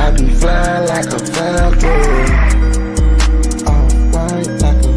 I be flying like a falcon. All white like a.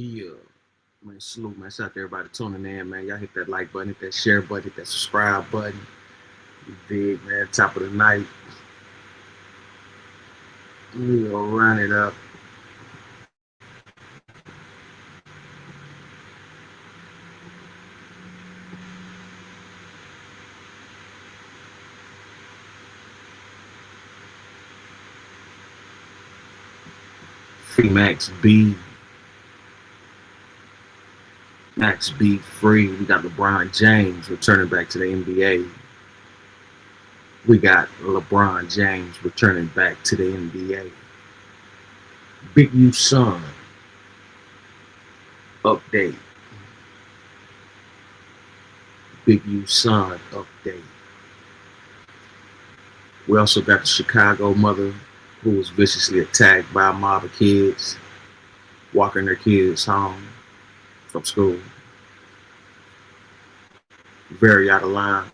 Yeah. Man, salute, man. Shout out to everybody tuning in, man. Y'all hit that like button, hit that share button, hit that subscribe button. You dig, man. Top of the night. We gonna run it up. Free Max B. Max B free. We got LeBron James returning back to the NBA. We got LeBron James returning back to the NBA. Big U Son update. Big U Son update. We also got the Chicago mother who was viciously attacked by a mob of kids walking their kids home from school. Very out of line,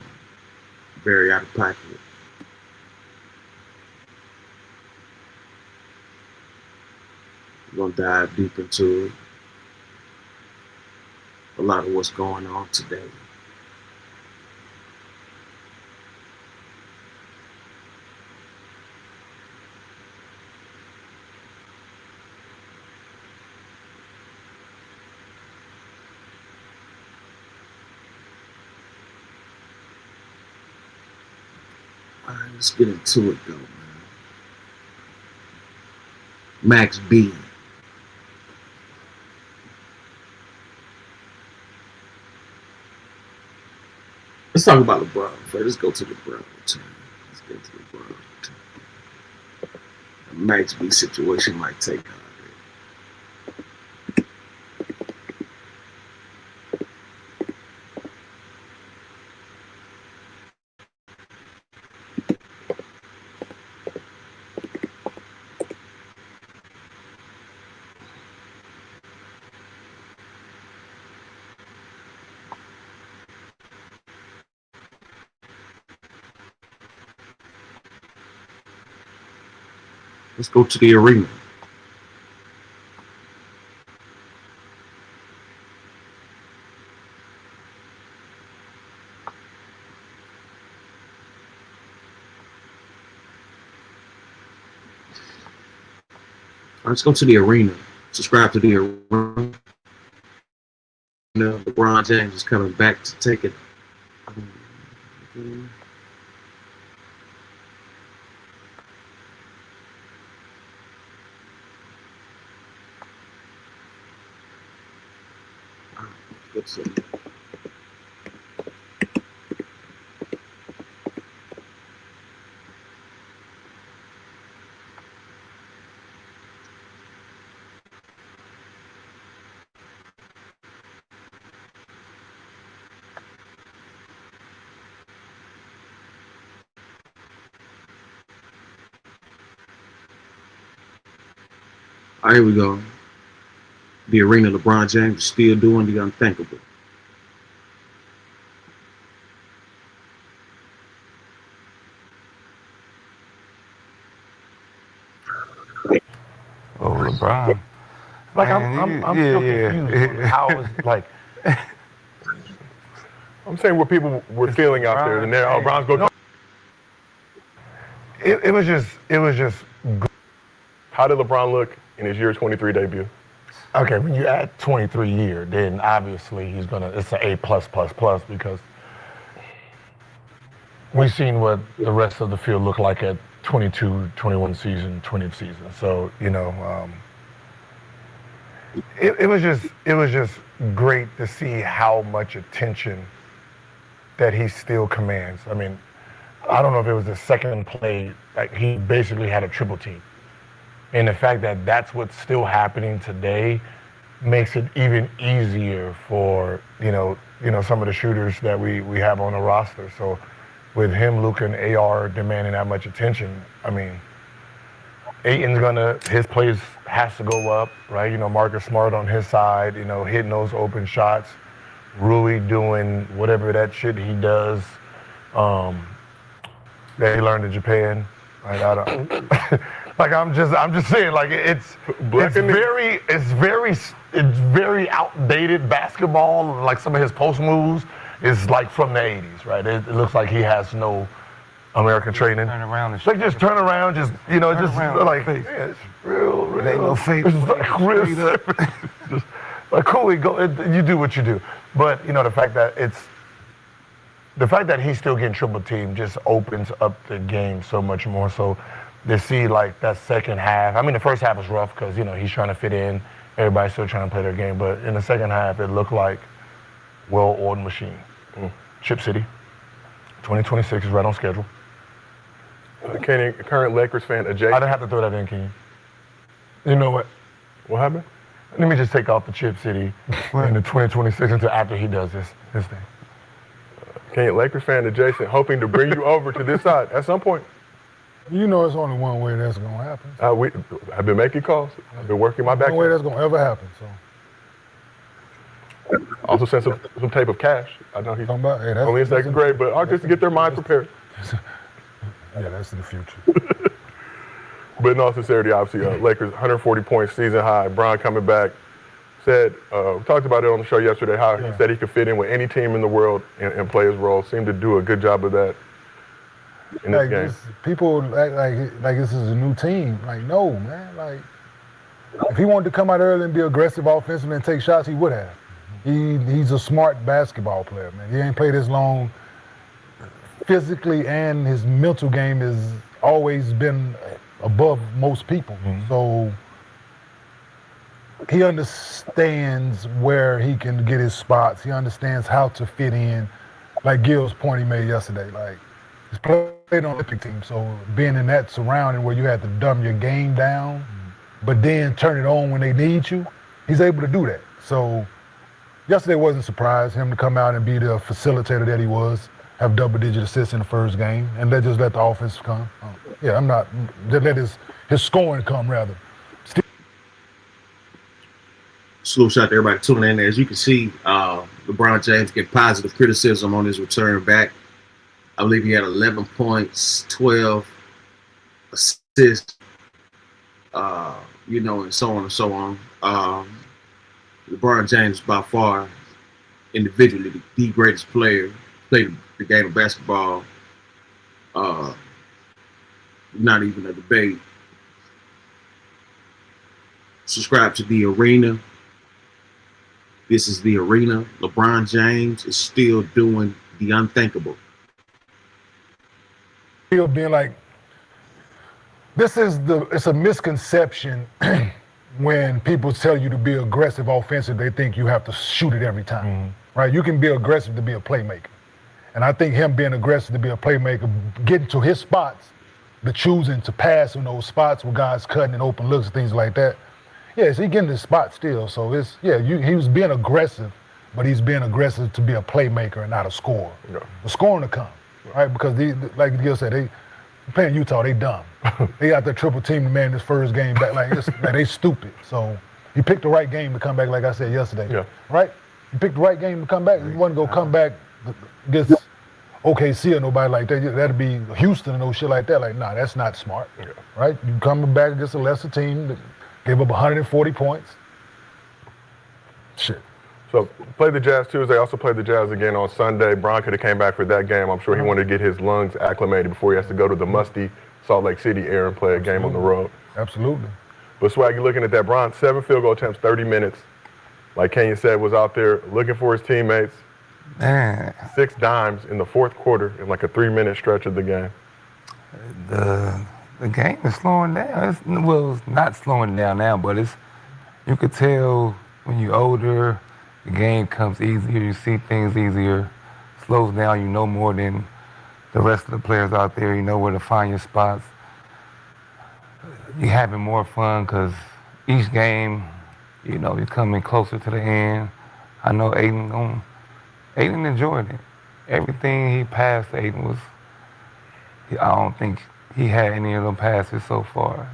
very out of pocket. We're gonna dive deep into it. A lot of what's going on today. All right, let's get into it though, man. Max B. Let's talk about LeBron first. Let's go to LeBron return. Let's get to LeBron return. The Max B situation might take on Let's go to the arena. Let's go to the arena. Subscribe to the arena. LeBron James is coming back to take it. Let's see. All right, here we go. The arena, LeBron James is still doing the unthinkable. Oh, LeBron. Like Man, I'm still confused on how it was like. I'm saying what people were feeling out there, and then LeBron's going. It was just. How did LeBron look in his year 23 debut? Okay, when you add 23 year, then obviously it's an A plus plus plus because we've seen what the rest of the field looked like at 22, 21 season, 20th season. So, it was just great to see how much attention that he still commands. I mean, I don't know if it was the second play, like he basically had a triple team. And the fact that that's what's still happening today makes it even easier for, some of the shooters that we have on the roster. So with him, Luka, and AR demanding that much attention, I mean, his plays has to go up, right? Marcus Smart on his side, hitting those open shots. Rui doing whatever that shit he does that he learned in Japan. Right? Like I'm just saying, like it's very outdated basketball. Like some of his post moves is like from the '80s, right? It looks like he has no American training. Turn around and Like just turn around, just like it's real. It ain't no fake. It's like real. Just, like cool, you do what you do. But the fact that he's still getting triple teamed just opens up the game so much more. So to see like that second half, I mean the first half was rough because he's trying to fit in. Everybody's still trying to play their game. But in the second half, it looked like well-oiled machine. Chip City, 2026 is right on schedule. Kenny, current Lakers fan, adjacent. I didn't have to throw that in, Kenny. You know what? What happened? Let me just take off the Chip City in the 2026 until after he does his thing. Kenny, Lakers fan adjacent, hoping to bring you over to this side at some point. You know it's only one way that's going to happen. I've been making calls. I've been working my back. One way that's going to ever happen. So Also sent some tape of cash. I know he's talking about, hey, only in second grade, but just to get their mind prepared. Yeah, that's in the future. But in all sincerity, obviously, Lakers 140 points, season high. Bron coming back. Said, we talked about it on the show yesterday, how he said he could fit in with any team in the world and play his role. Seemed to do a good job of that in this game. People act like this is a new team. Like, no, man. Like, if he wanted to come out early and be aggressive offensively and take shots, he would have. He's a smart basketball player, man. He ain't played this long physically, and his mental game has always been above most people. So he understands where he can get his spots. He understands how to fit in. Like Gil's point he made yesterday, like he's played on the Olympic team, so being in that surrounding where you have to dumb your game down, but then turn it on when they need you, he's able to do that. So yesterday wasn't a surprise him to come out and be the facilitator that he was, have double-digit assists in the first game, and let the offense come. Just let his scoring come, rather. Salute shout to everybody tuning in. As you can see, LeBron James get positive criticism on his return back. I believe he had 11 points, 12 assists, and so on and so on. LeBron James, by far, individually, the greatest player, played the game of basketball. Not even a debate. Subscribe to The Arena. This is The Arena. LeBron James is still doing the unthinkable. Still being like, it's a misconception when people tell you to be aggressive offensive, they think you have to shoot it every time, right? You can be aggressive to be a playmaker. And I think him being aggressive to be a playmaker, getting to his spots, the choosing to pass in those spots with guys cutting and open looks and things like that. Yeah, so he getting his spot still. So he was being aggressive, but he's being aggressive to be a playmaker and not a scorer. Yeah. The scoring to come, right? Because like Gil said, they playing Utah, they dumb. They got their triple team to man this first game back. Like they stupid. So he picked the right game to come back, like I said yesterday. Yeah. Right? He picked the right game to come back. He wasn't gonna come back against OKC or nobody like that. That'd be Houston and no shit like that. Like, nah, that's not smart. Yeah. Right? You coming back against a lesser team that gave up 140 points. Shit. So played the Jazz Tuesday, also played the Jazz again on Sunday. Bron could have came back for that game. I'm sure he wanted to get his lungs acclimated before he has to go to the musty Salt Lake City area and play a game on the road. Absolutely. But Swag, you're looking at that. Bron, 7 field goal attempts, 30 minutes. Like Kenyon said, was out there looking for his teammates. Man. 6 dimes in the fourth quarter in like a 3-minute stretch of the game. The game is slowing down. It's not slowing down now, but you could tell when you're older, the game comes easier, you see things easier, slows down, you know more than the rest of the players out there, you know where to find your spots. You're having more fun because each game, you're coming closer to the end. I know Aiden enjoyed it. Everything he passed to Aiden was, I don't think he had any of them passes so far,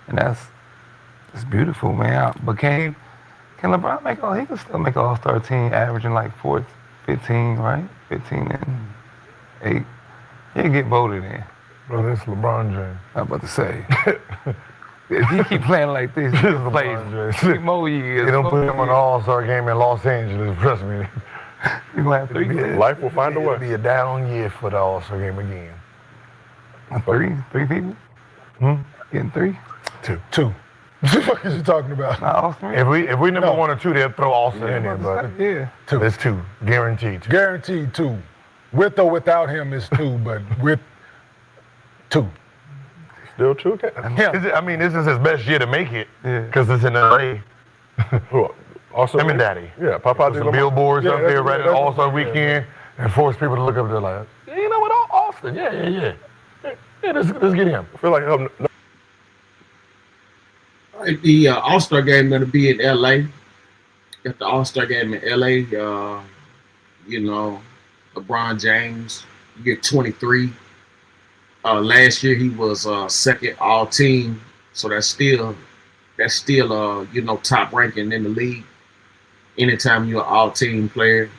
and it's beautiful, man. But can LeBron he can still make an All-Star team averaging like 15, right? 15 and 8. He'll get voted in. Well, it's LeBron James. I'm about to say. If he keep playing like this, he'll play James. 3 more years. They don't put him on the All-Star game in Los Angeles, trust me. You're going to have 3 years. Life will find a It'll way. be a down year for the All-Star game again. 3 people? Getting 3? Two. What the fuck is you talking about? Austin? If we number No. 1 or 2, they'll throw Austin in there, but Yeah. it's 2, guaranteed. 2. Guaranteed 2. With or without him is 2, but with 2. Still true. I mean, this is his best year to make it Yeah. because it's in LA. Who? Also, Him and Daddy. Yeah, Papa Some billboards up there right at that's- All-Star weekend and force people to look up there like, yeah, you know what, Austin, yeah, let's get him. I feel like The All-Star game going to be in L.A. Got the All-Star game in L.A. You know, LeBron James, you get 23. Last year he was second all-team, so that's still you know, top ranking in the league. Anytime you're an all-team player,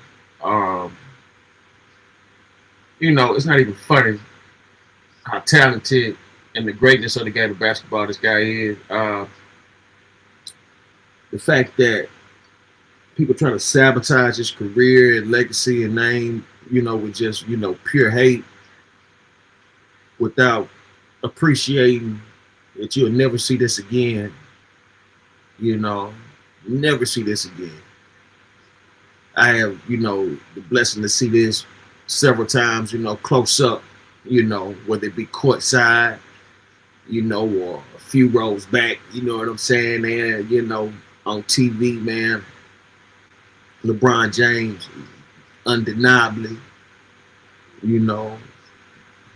you know, it's not even funny how talented and the greatness of the game of basketball this guy is. The fact that people trying to sabotage his career and legacy and name, you know, with just, you know, pure hate without appreciating that you'll never see this again, you know, never see this again. I have, you know, the blessing to see this several times, you know, close up, you know, whether it be courtside, you know, or a few rows back, you know what I'm saying, and, you know, on TV, man, LeBron James, undeniably, you know,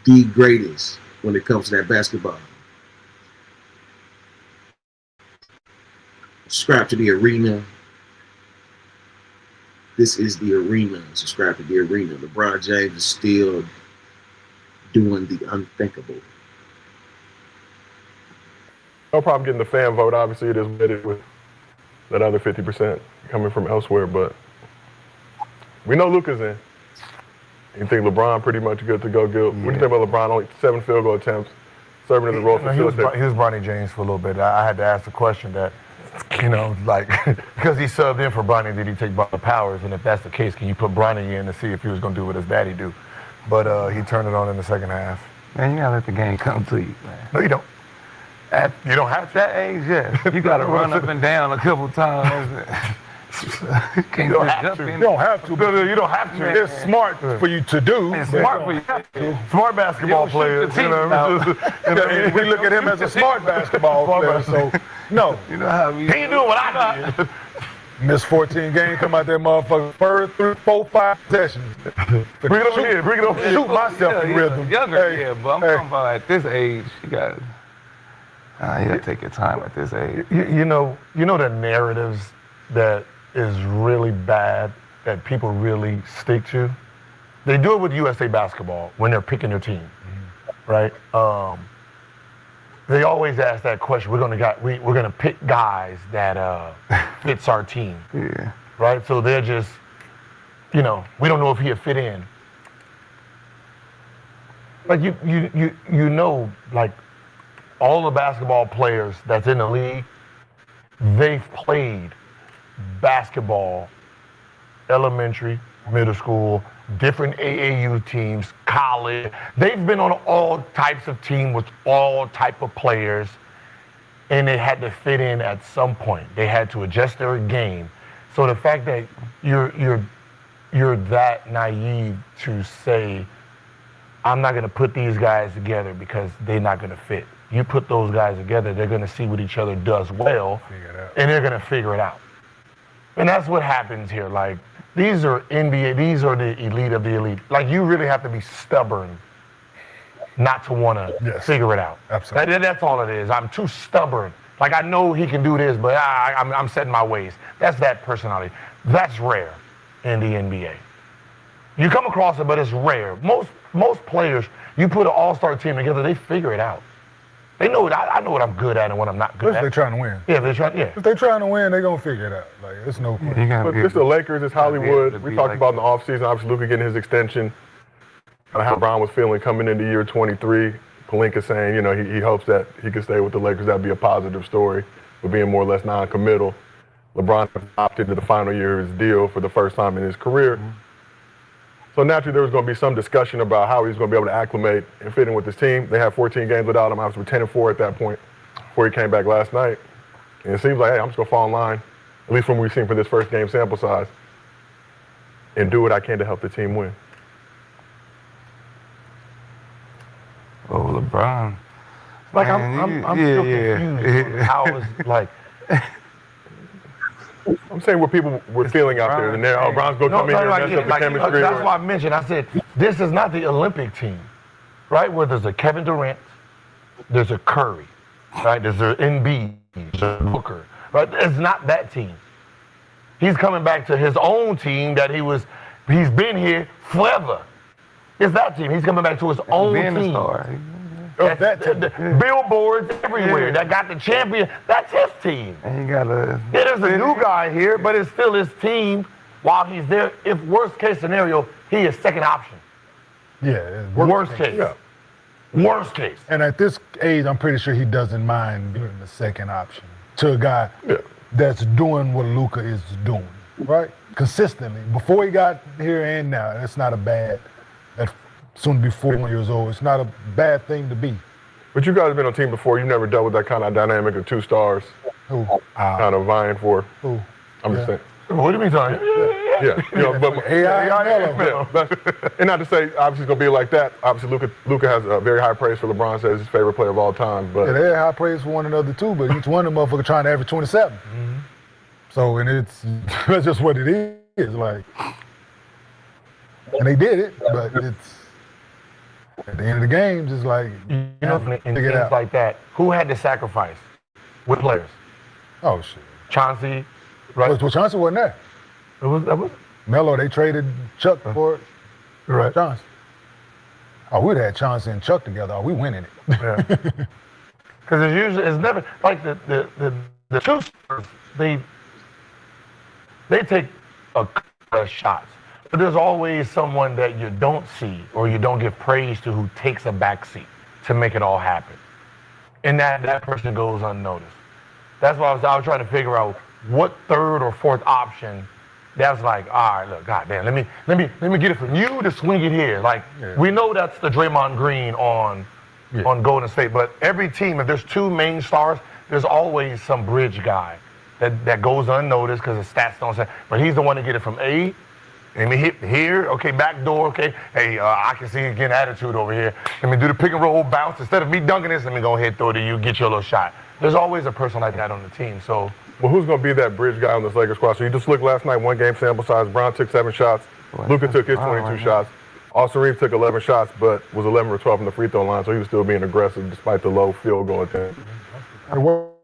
the greatest when it comes to that basketball. Subscribe to the arena. This is the arena. Subscribe to the arena. LeBron James is still doing the unthinkable. no problem getting the fan vote. Obviously, it is what it is with that other 50% coming from elsewhere, but we know Luka's in. You think LeBron pretty much good to go? Good. What do you think about LeBron? Only 7 field goal attempts, serving as a role He was facilitator. Bronny James for a little bit. I had to ask the question that, you know, like, because he subbed in for Bronny, did he take Bronny Powers? And if that's the case, can you put Bronny in to see if he was going to do what his daddy do? But he turned it on in the second half. Man, you gotta let the game come to you, man. No, you don't. You don't have At to. that age, yes. You gotta run up and down a couple times. Can't don't just have jump to. in. You don't have to. No, you don't have to. It's smart for you to do. It's but- smart for you. Smart basketball You don't shoot players, the you know. team out. it's just- And we look at him as a smart basketball player. So, no. You know how we. He ain't doing what I did. Missed 14 games, come out there, motherfucker. First 3, 4, 5 sessions. Bring it over here. Bring it over here. Shoot myself in rhythm. Younger, Hey, yeah, but I'm hey. talking about at this age, you gotta take your time at this age. You know the narratives that is really bad that people really stick to. They do it with USA basketball when they're picking their team, right? They always ask that question. We're gonna pick guys that fits our team, Yeah. right? So they're just, we don't know if he'll fit in. Like you know, like all the basketball players that's in the league, they've played basketball, elementary, middle school, different AAU teams, college. They've been on all types of teams with all type of players, and they had to fit in at some point. They had to adjust their game. So the fact that you're that naive to say, I'm not gonna put these guys together because they're not gonna fit. You put those guys together, they're gonna see what each other does well, and they're gonna figure it out. And that's what happens here. Like, these are NBA, these are the elite of the elite. Like, you really have to be stubborn not to want to Yes. figure it out. Absolutely. That's all it is. I'm too stubborn. Like, I know he can do this, but I'm set in my ways. That's that personality. That's rare in the NBA. You come across it, but it's rare. Most players, you put an all-star team together, they figure it out. They know I know what I'm good at and what I'm not good If they're at. trying to win. Yeah, they're trying. Yeah. If they're trying to win, they're going to figure it out. Like, it's no point. You gotta But be- it's the Lakers, it's Hollywood. to We be talked like about in the offseason, obviously Luka getting his extension, how Brown was feeling coming into year 23. Pelinka saying, you know, he hopes that he can stay with the Lakers. That'd be a positive story, but being more or less non-committal. LeBron opted into the final year of his deal for the first time in his career. So naturally, there was going to be some discussion about how he's going to be able to acclimate and fit in with his team. They had 14 games without him. Obviously, 10-4 at that point before he came back last night. And it seems like, hey, I'm just going to fall in line, at least from what we've seen for this first game sample size, and do what I can to help the team win. Oh, LeBron. Like, Man, I'm still confused. How it's like. I'm saying what people were feeling out there. And then, oh, LeBron's going to come in here and mess up the chemistry. That's why I mentioned, I said, this is not the Olympic team, right? Where there's a Kevin Durant, there's a Curry, right? There's an Embiid, there's a Booker, right? It's not that team. He's coming back to his own team that he's been here forever. It's that team. He's coming back to his own team. Billboards everywhere that got the champion. That's his team. And you gotta. Yeah, there's a new guy here, but it's still his team while he's there. If worst case scenario, he is second option. Yeah. Worst case. Yeah. Worst case. And at this age, I'm pretty sure he doesn't mind being the second option to a guy that's doing what Luka is doing, right? Consistently. Before he got here and now, that's not a bad. At soon to be 41 years old, it's not a bad thing to be. But you guys have been on a team before. You've never dealt with that kind of dynamic of two stars kind of vying for. I'm just saying. What do you mean, Tony? Yeah. You know, but and not to say obviously it's gonna be like that. Obviously, Luka has a very high praise for LeBron. Says his favorite player of all time. But they had high praise for one another too. But each one of them motherfuckers trying to average 27. So and that's just what it is. Like, and they did it, but it's. At the end of the games, it's like, in things like that, who had to sacrifice with players? Oh, shit. Chauncey, right? Well, Chauncey wasn't there. That was Melo, they traded Chuck for it. Right. Chauncey. Oh, we'd had Chauncey and Chuck together. Oh, we winning it. Yeah. Because it's never, like the two stars, they take a couple of shots. But there's always someone that you don't see or you don't give praise to who takes a backseat to make it all happen. And that person goes unnoticed. That's why I was trying to figure out what third or fourth option that's like, all right, look, goddamn, let me get it from you to swing it here. Like, we know that's the Draymond Green on Golden State, but every team, if there's two main stars, there's always some bridge guy that goes unnoticed because the stats don't say, but he's the one to get it from A. Let me hit here, okay, back door, okay. Hey, I can see you getting attitude over here. Let me do the pick and roll bounce. Instead of me dunking this, let me go ahead throw it to you, get your little shot. There's always a person like that on the team, so. Well, who's going to be that bridge guy on this Lakers squad? So you just looked last night, one game sample size. Brown took 7 shots. Luka took his 22 shots. Austin Reeves took 11 shots, but was 11 or 12 from the free throw line, so he was still being aggressive despite the low field goal attempt. 8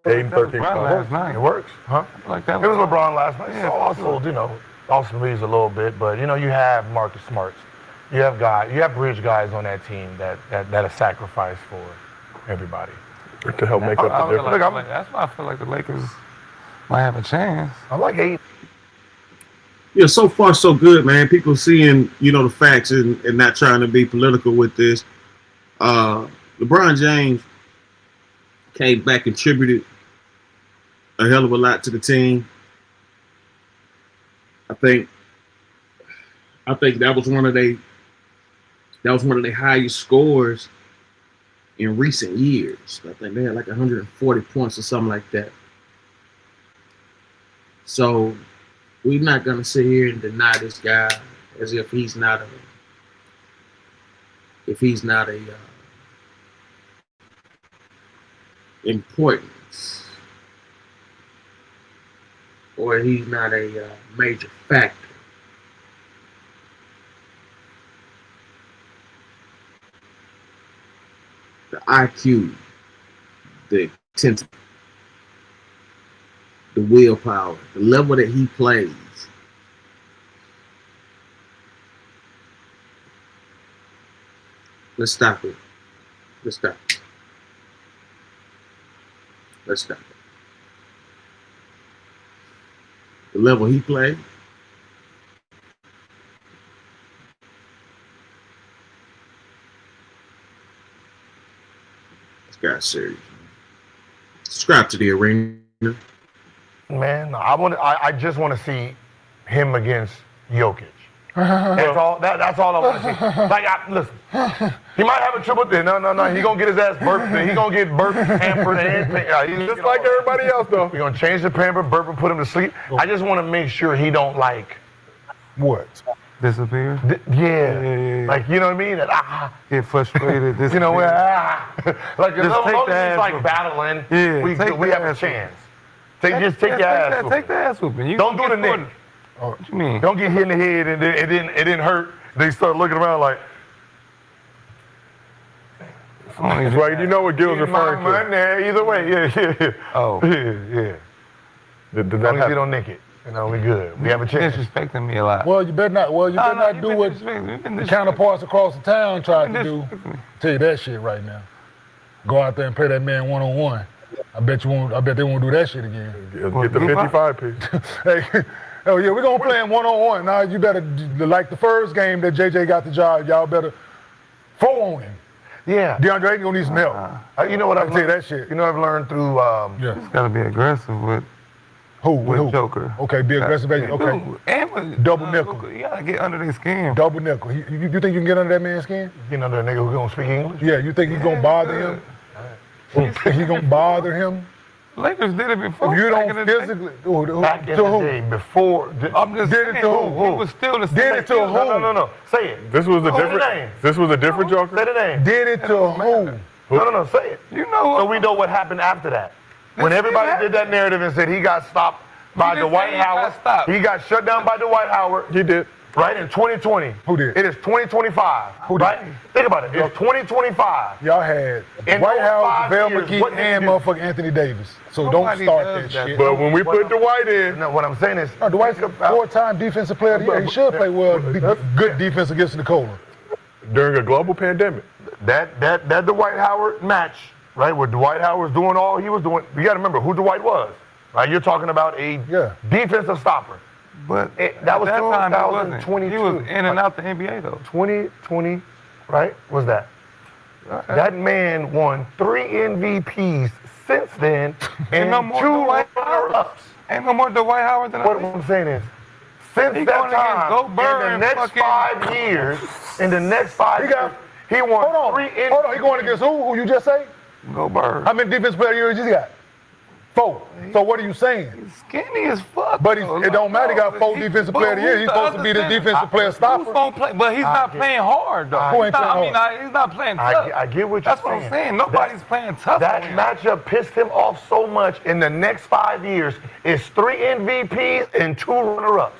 and 13 last night. It works, huh? Like that it was LeBron last night. Yeah, also, you know, Austin Reeves a little bit, but you know, you have Marcus Smarts. You have bridge guys on that team that are sacrifice for everybody. To help make up the difference. That's why I feel like the Lakers might have a chance. I like 8. Yeah, so far so good, man. People seeing, the facts and not trying to be political with this. LeBron James came back, contributed a hell of a lot to the team. I think that was one of their highest scores in recent years. I think they had like 140 points or something like that. So we're not gonna sit here and deny this guy as if he's not a importance or he's not a major factor. The IQ, the intensity, the willpower, the level that he plays. Let's stop it. Let's stop it. Let's stop it. The level he played. got serious. Subscribe to the arena. Man, I just want to see him against Jokic. That's all. That's all I want to see. Like, listen, he might have a triple. No. He gonna get his ass burped. He gonna get burped, pampered, and Just like everybody else, though. We're gonna change the pamper, burp, and put him to sleep. I just want to make sure he don't like What? Disappear. Yeah. Like, you know what I mean? Get frustrated. You know, like Just as take long the as ass he's like whooping. battling, Yeah, we take have the a ass chance. Just take your ass whooping. Take the ass whooping. Don't do the neck. What you mean? Don't get hit in the head and it didn't hurt. They start looking around like, Right, you know what Gil's referring to. Either way, yeah. Oh. Yeah. Did As that long as you happen? don't nick it, you know, we good. We have a chance. Disrespecting me a lot. Well, you better not. Well, you better not do what the counterparts across the town tried to do. Tell you that shit right now. Go out there and play that man one-on-one. I bet they won't do that shit again. Get the 55 piece. Hey, oh yeah, we're gonna play him one-on-one. Now you better, like the first game that JJ got the job, y'all better throw on him. Yeah. DeAndre Ayton gonna need some help. You know what I've tell you learned? that shit. You know I've learned through It's gotta be aggressive with Who? Joker. Okay, be aggressive. Okay. And with Double nickel. You gotta get under their skin. Double nickel. You think you can get under that man's skin? you know, the nigga who gonna speak English. Yeah, you think he's gonna bother him? You think he's gonna bother him? Lakers did it before. If you back don't in the day. physically, Back in to the who? day, before. I'm just Did it saying, to who? He was still the same. Did it to who? No. Say it. This was a Say the different. name. This was a different Joker. Say the name. Did it to who? No. Say it. You know what? So we know what happened after that. When everybody did that narrative and said he got stopped by didn't Dwight say he got Howard. stopped. He got shut down by Dwight Howard. He did. Right in 2020. Who did? It is 2025. Who did? Right? Think about it. It's 2025. Y'all had In White those House, 5 JaVale years, McGee, what did and you do? motherfucking Anthony Davis. So Nobody don't start does that that. shit. But when we put Dwight in, No, what I'm saying is, No, Dwight's a four-time defensive player of the year. He should play well, good defense against Nicola. during a global pandemic, that Dwight Howard match, right, where Dwight Howard was doing all he was doing. You got to remember who Dwight was, right? You're talking about a defensive stopper. But That was at that time, he wasn't. 2022. He was in and out the NBA though. 2020, right? Was that? That man won 3 MVPs since then, and no more 2 Dwight Howard. runner-ups. Ain't no more Dwight Howard than What I'm saying is, since He that going against time, Gobert in the and next fucking- 5 years, he won Hold 3 on. MVPs. Hold on. He going against who? Who you just say? Gobert. How many defense player years he got? 4. So what are you saying? Skinny as fuck. But though. it don't matter. He got 4 defensive player of the year. He's supposed to be the defensive player Who's stopper. gonna play? But he's not playing hard though. Who ain't playing He's not playing tough. I get what you're That's saying. what I'm saying. Nobody's playing tough. That on him. matchup pissed him off so much. In the next 5 years, it's 3 MVPs and 2 runner-ups.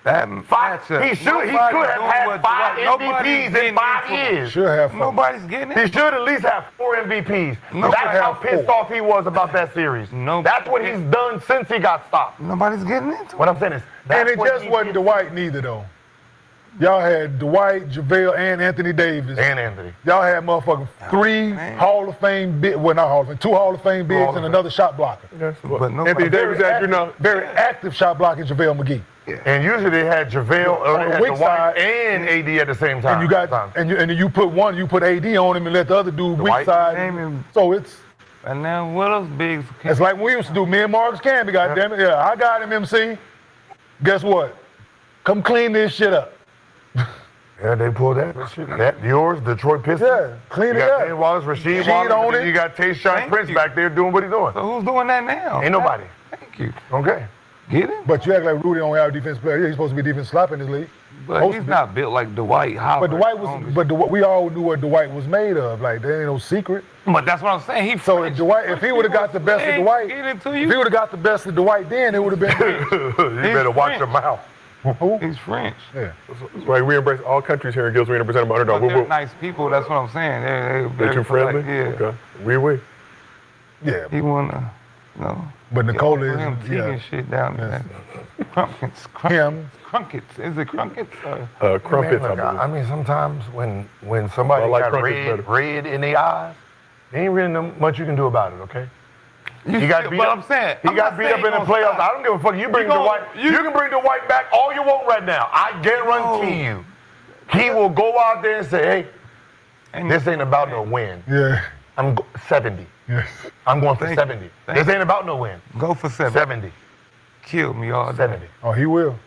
That He matchup. could have had 5 MVPs in 5 years. Should have 4. Nobody's getting He it. should at least have 4 MVPs. Nobody That's how have pissed 4. off he was about that series. That's what he's done since he got stopped. Nobody's getting into it. What I'm saying is, And it just wasn't Dwight neither, though. Y'all had Dwight, JaVale, and Anthony Davis. And Anthony. Y'all had motherfucking 3 Hall of Fame bigs, well, not Hall of Fame, 2 Hall of Fame bigs and another shot blocker. But nobody- Anthony Davis, as you know, Very active shot blocker, JaVale McGee. And usually they had JaVale, On the had weak Dwight side. and AD at the same time. And you got and you put one, you put AD on him and let the other dude weak Dwight side. name him. So it's And now what else bigs? it's like when we used to do me and Marcus Camby, goddammit. Yeah, I got him, MC. Guess what? Come clean this shit up. Yeah, they pulled that. That yours, Detroit Pistons. Yeah, clean You it got up. Ken Wallace, Rasheed Cheat Wallace, on and then it. you got Tayshaun Thank Prince you. back there doing what he's doing. So who's doing that now? Ain't nobody. Thank you. Okay. Get it? But you act like Rudy don't have a defense player. Yeah, he's supposed to be defense slap in this league. But he's not built like Dwight Howard. But Dwight was. We all knew what Dwight was made of. Like there ain't no secret. But that's what I'm saying. He So if Dwight, if he would have got the best of Dwight, Get it to if you. he would have got the best of Dwight, then it would have been. You better watch your mouth. Who? He's French. Yeah. right? We embrace all countries here in Gills. We represent them But underdog. they're nice people. That's what I'm saying. They're They're too friendly. Yeah. Okay. We. Yeah. He wanna, But Nicola for him is. taking Yeah. shit down there. Crunkets. Him. Crunkets. Is it crunkets? Crumpets. Man, look, I believe. I mean, sometimes when somebody I like got crumpets red in their eyes, there ain't really much you can do about it, okay? He got beat but up. I'm saying. He I'm got not beat saying up in the he gonna playoffs. stop. I don't give a fuck. You bring gonna- Dwight. you- You can bring Dwight back all you want right now. I guarantee you, he will go out there and say, "Hey, And this ain't about no win. Yeah. I'm 70. Yes. I'm going for Thank 70. you. Thank This ain't about no win. Go for 70. Kill me all day. 70. Oh, he will.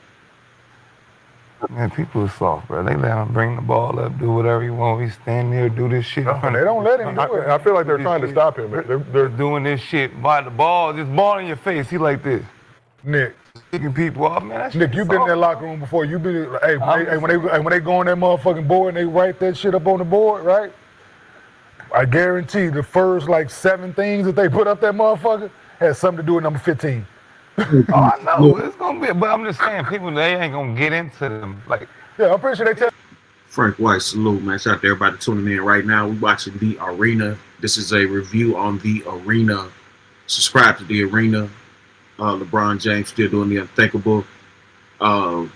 Man, people are soft, bro. They let him bring the ball up, do whatever he want. He stand there, do this shit in front They of don't let him do it. I feel like they're trying to stop him. They're They're doing this shit by the ball, just ball in your face. He like this. Nick, Kicking people off, man. That shit Nick, you been in that soft. locker room before. You been, hey, when they go on that motherfucking board and they write that shit up on the board, right? I guarantee the first like 7 things that they put up that motherfucker has something to do with number 15. Oh, I know. It's going to be, but I'm just saying, people, they ain't going to get into them. Like, Yeah, I'm pretty sure they tell. Frank White, salute, man. Shout out to everybody tuning in right now. We watching The Arena. This is a review on The Arena. Subscribe to The Arena. LeBron James still doing the unthinkable. LeBron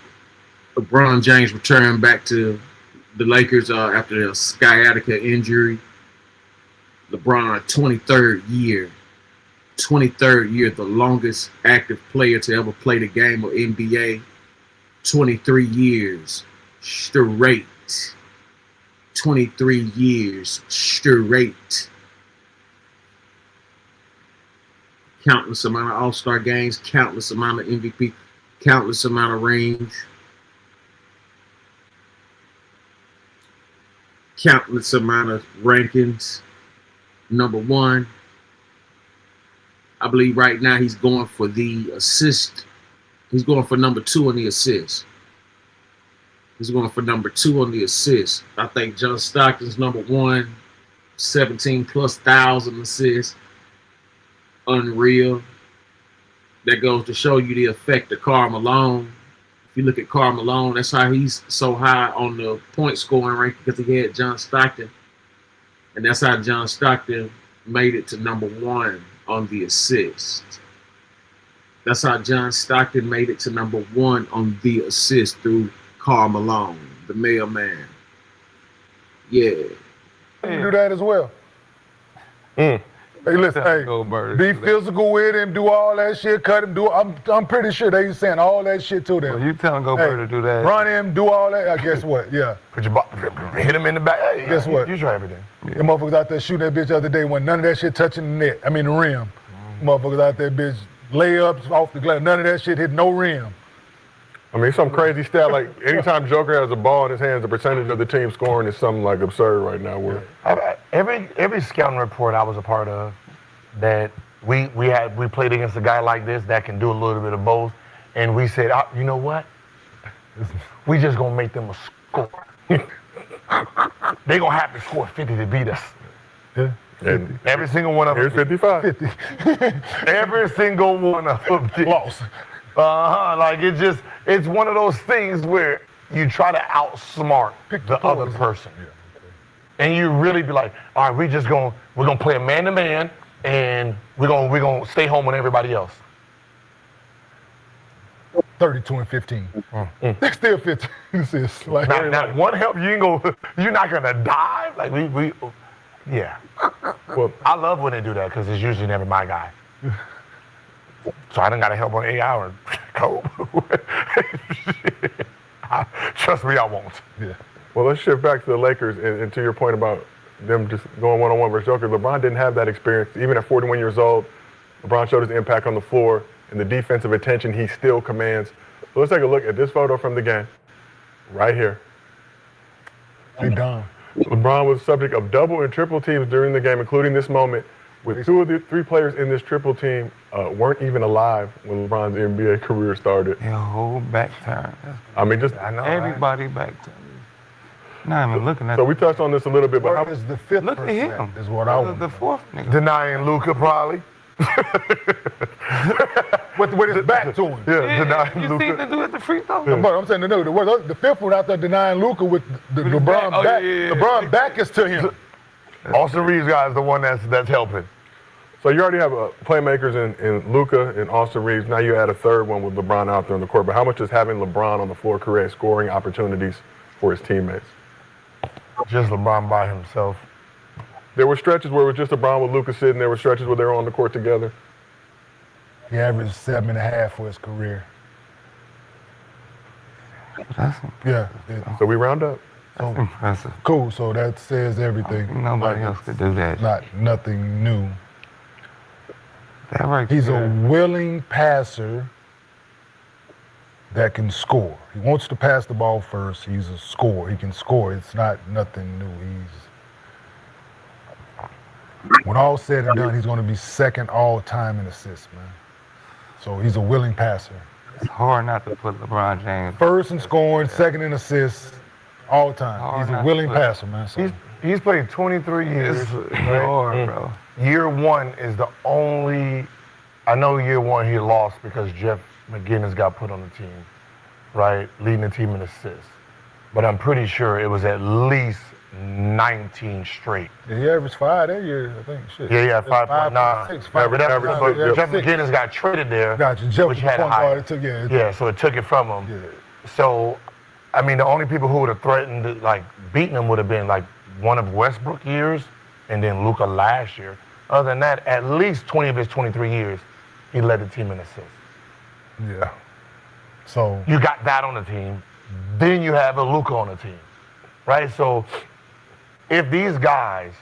James returning back to the Lakers after a sciatica injury. LeBron, 23rd year. 23rd year, the longest active player to ever play the game of NBA. 23 years straight. 23 years straight. Countless amount of All-Star games, countless amount of MVP, countless amount of rings, countless amount of rankings. Number 1. I believe right now he's going for the assist. He's going for number 2 on the assist. He's going for number 2 on the assist. I think John Stockton's number 1, 17,000+ assists. Unreal. That goes to show you the effect of Karl Malone. If you look at Karl Malone, that's how he's so high on the point scoring ranking, because he had John Stockton. And that's how John Stockton made it to number 1 on the assist. That's how John Stockton made it to number 1 on the assist through Karl Malone, the mailman. Yeah. You do that as well. Hey, listen, be physical with him, do all that shit, cut him, I'm pretty sure they saying all that shit to them. well, you tell him go to do that. Run him, do all that. Guess what? Yeah. Hit him in the back. Hey, Guess what? You try everything. Them motherfuckers out there shooting that bitch the other day when none of that shit touching the net. I mean the rim. Motherfuckers out there, bitch, layups off the glass. None of that shit hit no rim. I mean, some crazy stat, like anytime Joker has a ball in his hands, the percentage of the team scoring is something like absurd right now. Where Every scouting report I was a part of, that we played against a guy like this that can do a little bit of both, and we said, you know what? We just gonna make them a score. They gonna have to score 50 to beat us. Yeah. and Every single one of them. here's 55. Every single one of them did. Lost. Like it's one of those things where you try to outsmart the other person. And you really be like, all right, we're gonna play a man-to-man, and we're gonna stay home with everybody else. 32 and 15. That's still 15 assists. Like, Now one help, you're not gonna die. Like yeah. Well, I love when they do that because it's usually never my guy. So I done got to help on 8 hours. Cope. Trust me, I won't. yeah. well, let's shift back to the Lakers and to your point about them just going one-on-one versus Joker. LeBron didn't have that experience. Even at 41 years old, LeBron showed his impact on the floor and the defensive attention he still commands. So let's take a look at this photo from the game right here. He done. LeBron was subject of double and triple teams during the game, including this moment, with 2 of the 3 players in this triple team weren't even alive when LeBron's NBA career started. Your whole back turn. I mean, just I know. Everybody back turn. Not even looking at so we touched on this a little bit, but Where how, is the 5th Look at him. is what I want. The 4th nigga. Denying Luka probably. With his back to him. Yeah, denying You Luka. see the dude at the free throw? But I'm saying, no, the 5th one out there denying Luka with the LeBron back. back. Yeah. LeBron back is to him. Austin Reeves guy is the one that's helping. so you already have playmakers in Luka and Austin Reeves. Now you add a third one with LeBron out there on the court. But how much does having LeBron on the floor create scoring opportunities for his teammates? Just LeBron by himself. There were stretches where it was just LeBron with Luka sitting. There were stretches where they were on the court together. He averaged 7.5 for his career. That's Yeah. So we round up. That's impressive. Cool. So that says everything. Nobody else could do that. Not nothing new. That right He's there. a willing passer that can score. He wants to pass the ball first. He's a scorer. He can score. It's not nothing new. When all said and done, he's going to be second all time in assists, man. So he's a willing passer. It's hard not to put LeBron James. First in scoring, second in assists, all time. Hard He's not a to willing put- passer, man. So He's played 23 years. It's hard, bro. Year one is the only. I know year one he lost because Jeff McGinnis got put on the team, right, leading the team in assists. But I'm pretty sure it was at least 19 straight. yeah, he averaged 5 that year, I think. Shit. Yeah, 5.9. 6, But yeah, Jeff 6. McGinnis got traded there. Gotcha. Jeff which was the had a point higher. guard. It took, Yeah, so it took it from him. Yeah. So, I mean, the only people who would have threatened, like, beating him would have been, like, one of Westbrook years and then Luka last year. Other than that, at least 20 of his 23 years, he led the team in assists. Yeah. So You got that on the team. Then you have a Luka on the team, right? So if these guys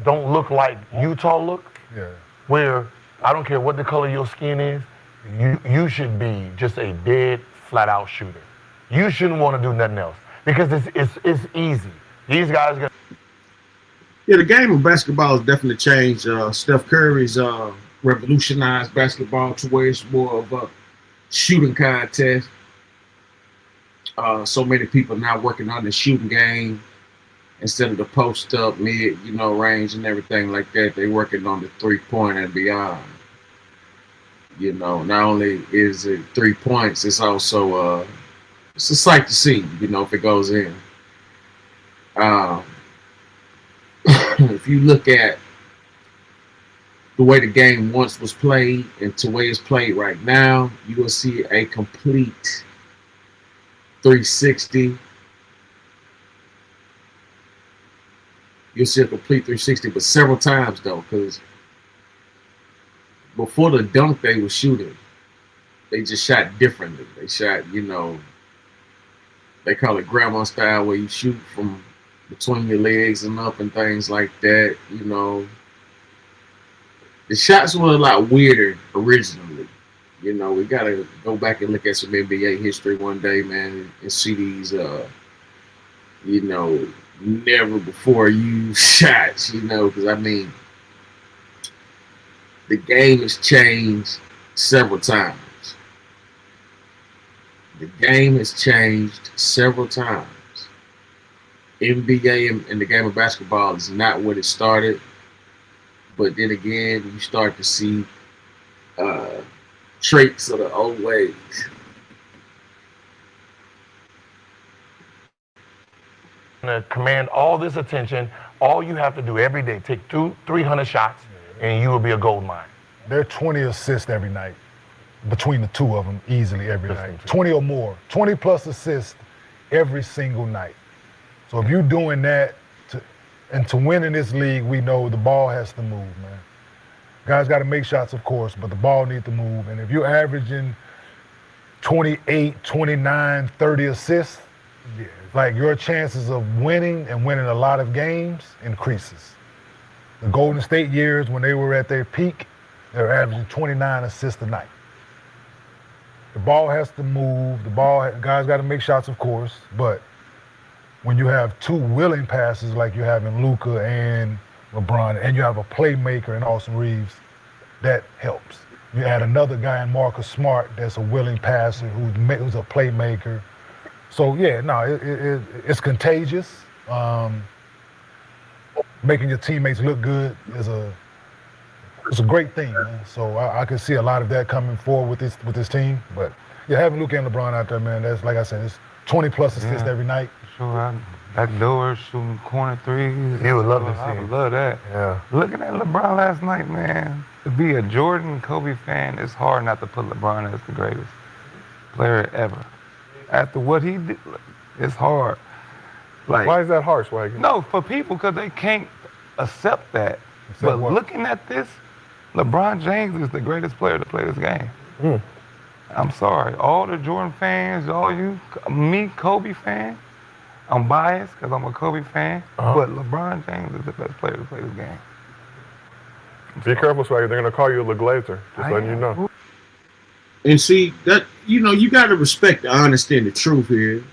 don't look like Utah look, yeah. where I don't care what the color of your skin is, you should be just a dead, flat-out shooter. You shouldn't want to do nothing else because it's easy. These guys got. Yeah, the game of basketball has definitely changed. Steph Curry's revolutionized basketball to where it's more of a shooting contest. So many people now working on the shooting game instead of the post up, mid, range and everything like that. They're working on the 3-point and beyond. Not only is it 3 points, it's also it's a sight to see. If it goes in. If you look at the way the game once was played and to the way it's played right now, you will see a complete 360. You'll see a complete 360, but several times though, because before the dunk they were shooting, they just shot differently. They shot, they call it grandma style, where you shoot from between your legs and up and things like that. The shots were a lot weirder originally. We gotta go back and look at some NBA history one day, man, and see these never before used shots, because the game has changed several times. The game has changed several times. NBA and the game of basketball is not what it started, but then again, you start to see traits of the old ways. To command all this attention, all you have to do every day, take 300 shots, and you will be a gold mine. They're 20 assists every night between the two of them, easily every night. 20 or more, 20 plus assists every single night. So if you're doing that, to win in this league, we know the ball has to move, man. Guys got to make shots, of course, but the ball needs to move. And if you're averaging 28, 29, 30 assists, like your chances of winning and winning a lot of games increases. The Golden State years, when they were at their peak, they were averaging 29 assists a night. The ball has to move. Guys got to make shots, of course, but when you have two willing passes like you have in Luka and LeBron, and you have a playmaker in Austin Reeves, that helps. You add another guy in Marcus Smart that's a willing passer who's a playmaker. So yeah, no, it's contagious. Making your teammates look good is a great thing, man. So I can see a lot of that coming forward with this team. But yeah, having Luka and LeBron out there, man, that's, like I said, it's 20 plus assists every night. Sure, back door, shooting corner threes. You would love to see I would it. love that. Yeah. Looking at LeBron last night, man, to be a Jordan, Kobe fan, it's hard not to put LeBron as the greatest player ever. After what he did, it's hard. Like, Why is that harsh, Wagon? no, for people, because they can't accept that. But what? looking at this, LeBron James is the greatest player to play this game. I'm sorry. All the Jordan fans, all you, me, Kobe fan, I'm biased because I'm a Kobe fan, but LeBron James is the best player to play this game. Be careful, Swagger. They're gonna call you a Glazer. Just letting you know. And see that you got to respect the honesty and the truth here.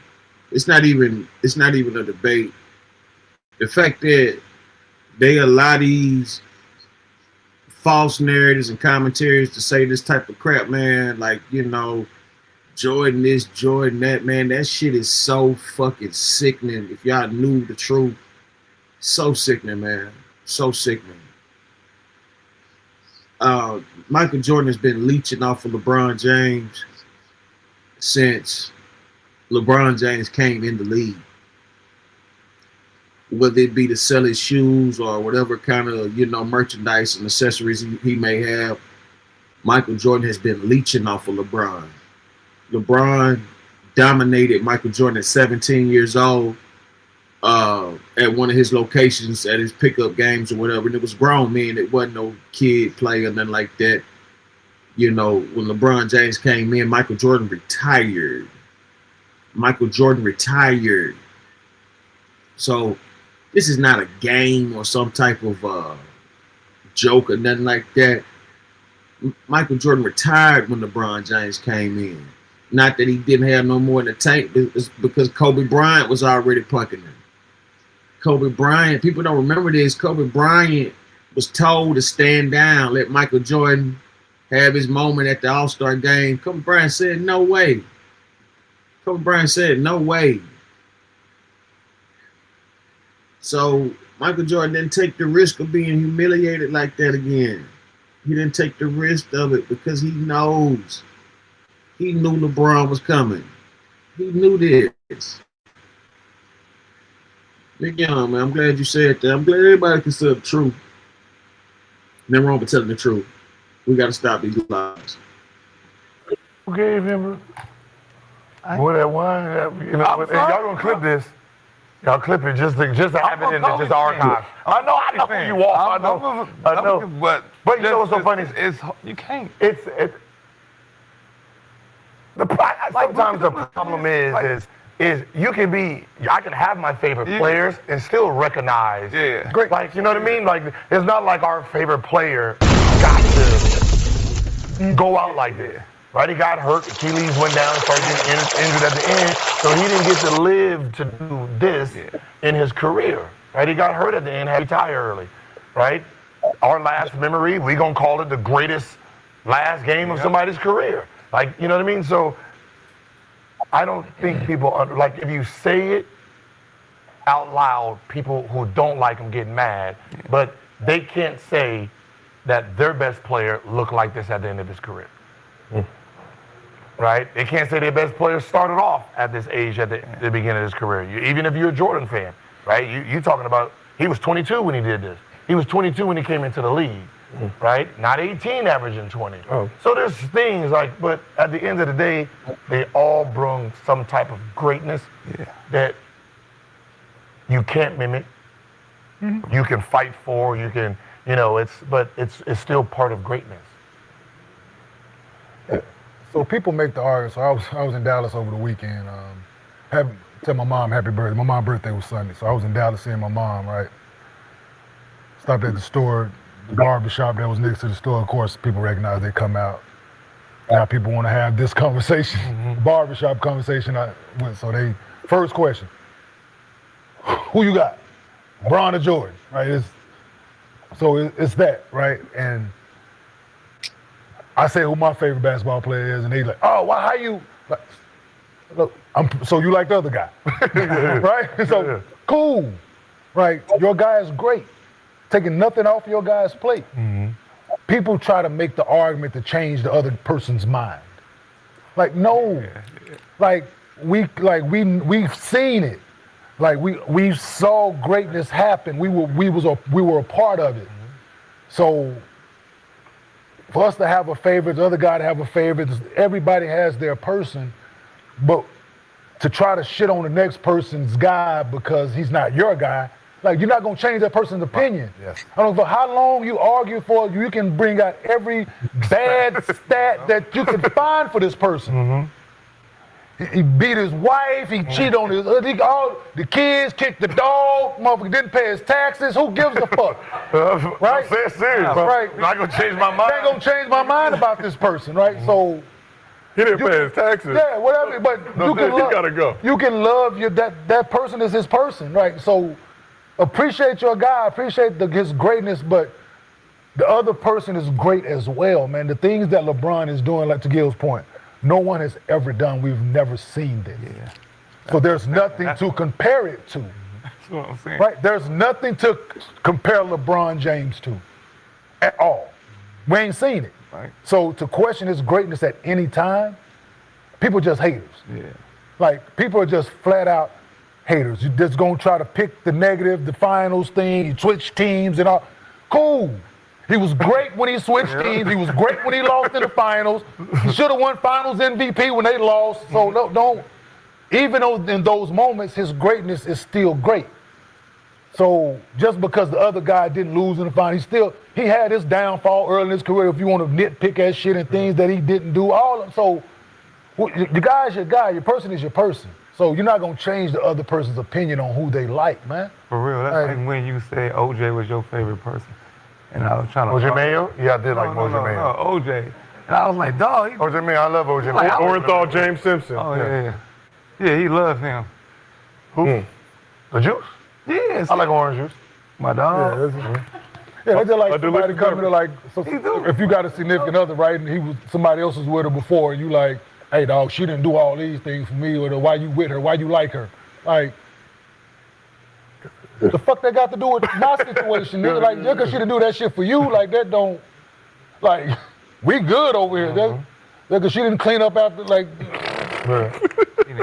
It's not even a debate. The fact that they allow these false narratives and commentaries to say this type of crap, man, like, Jordan this, Jordan that, man, that shit is so fucking sickening. If y'all knew the truth, so sickening, man, so sickening. Michael Jordan has been leeching off of LeBron James since LeBron James came in the league. Whether it be to sell his shoes or whatever kind of, merchandise and accessories he may have, Michael Jordan has been leeching off of LeBron. LeBron dominated Michael Jordan at 17 years old at one of his locations at his pickup games or whatever. And it was grown men. It wasn't no kid play or nothing like that. When LeBron James came in, Michael Jordan retired. So this is not a game or some type of joke or nothing like that. Michael Jordan retired when LeBron James came in. Not that he didn't have no more in the tank, it's because Kobe Bryant was already punking him. Kobe Bryant, people don't remember this. Kobe Bryant was told to stand down, let Michael Jordan have his moment at the All-Star game. Kobe Bryant said, no way. Kobe Bryant said, no way. So Michael Jordan didn't take the risk of being humiliated like that again. He didn't take the risk of it because he knows. He knew LeBron was coming. He knew this. Nick Young, man, I'm glad you said that. I'm glad everybody can say the truth. Nothing wrong with telling the truth. We got to stop these lies. Who gave him boy that one? Y'all gonna clip this? Y'all clip it just to have it in just archive. I know who you are. I know. But you know what's so funny? It's you can't. Sometimes the problem is you can be. I can have my favorite players and still recognize. Yeah. Great. Like, you know what I mean? Like, it's not like our favorite player got to go out like this. Right, he got hurt, Achilles went down, started getting injured at the end, so he didn't get to live to do this in his career. Right, he got hurt at the end, had to retire early. Right, our last memory, we gonna call it the greatest last game of somebody's career. Like, you know what I mean? So I don't think people like if you say it out loud, people who don't like him get mad, but they can't say that their best player looked like this at the end of his career. Right? They can't say their best player started off at this age at the beginning of his career. Even if you're a Jordan fan, right? You talking about he was 22 when he did this. He was 22 when he came into the league, right? Not 18 averaging 20. Oh. So there's things like, but at the end of the day, they all bring some type of greatness that you can't mimic. You can fight for, you can, but it's still part of greatness. So people make the argument. So I was in Dallas over the weekend. Tell my mom happy birthday. My mom's birthday was Sunday, so I was in Dallas seeing my mom. Right. Stopped at the store, the barbershop that was next to the store. Of course, people recognize they come out. Now people want to have this conversation, barbershop conversation. So first question: who you got, Bron or Jordan? Right. It's that, right? And I say who my favorite basketball player is, and they like, oh, why? How you? Like, look, so you like the other guy, right? So cool, right? Your guy is great, taking nothing off your guy's plate. People try to make the argument to change the other person's mind. Like no, we've seen it. Like we saw greatness happen. We were a part of it. So. For us to have a favorite, the other guy to have a favorite, everybody has their person, but to try to shit on the next person's guy because he's not your guy, like you're not gonna change that person's opinion. Yes. I don't know how long you argue for, you can bring out every bad stat that you can find for this person. He beat his wife. He cheated on all the kids, kicked the dog. Motherfucker didn't pay his taxes. Who gives a fuck? Right? I'm saying serious, bro. Right. I'm not gonna change my mind. I ain't gonna change my mind about this person, right? So He didn't pay his taxes. yeah, whatever. But you can he love. gotta go. You can love that person is his person, right? So appreciate your guy, appreciate his greatness, but the other person is great as well, man. The things that LeBron is doing, like to Gil's point, no one has ever done. We've never seen this. Yeah. So there's nothing to compare it to. That's what I'm saying. Right? There's nothing to compare LeBron James to at all. We ain't seen it. Right. So to question his greatness at any time, people just haters. Yeah. Like, people are just flat out haters. You just gonna try to pick the negative, the finals thing, you switch teams and all. Cool. He was great when he switched teams. He was great when he lost in the finals. He should have won finals MVP when they lost. So don't even though in those moments, his greatness is still great. So just because the other guy didn't lose in the final, he had his downfall early in his career. If you want to nitpick at shit and things that he didn't do, so the guy's your guy. Your person is your person. So you're not gonna change the other person's opinion on who they like, man. For real, that's like when you said OJ was your favorite person. And I was trying to... OJ Mayo? Yeah, I did like OJ Mayo. No, OJ. And I was like, dog. OJ Mayo, I love OJ Like, Mayo. Orenthal James Simpson. Oh, yeah. Yeah, he loves him. Who? The juice? Yes. I like orange juice. My dog. Yeah, they just like I do somebody like coming to like, so do. if you got a significant other, right, and somebody else was with her before, and you like, hey dog, she didn't do all these things for me, or why you with her, why you like her, like, the fuck that got to do with my situation, nigga? Like, just cause she didn't do that shit for you, like that don't, like, we good over here. That cause she didn't clean up after, like,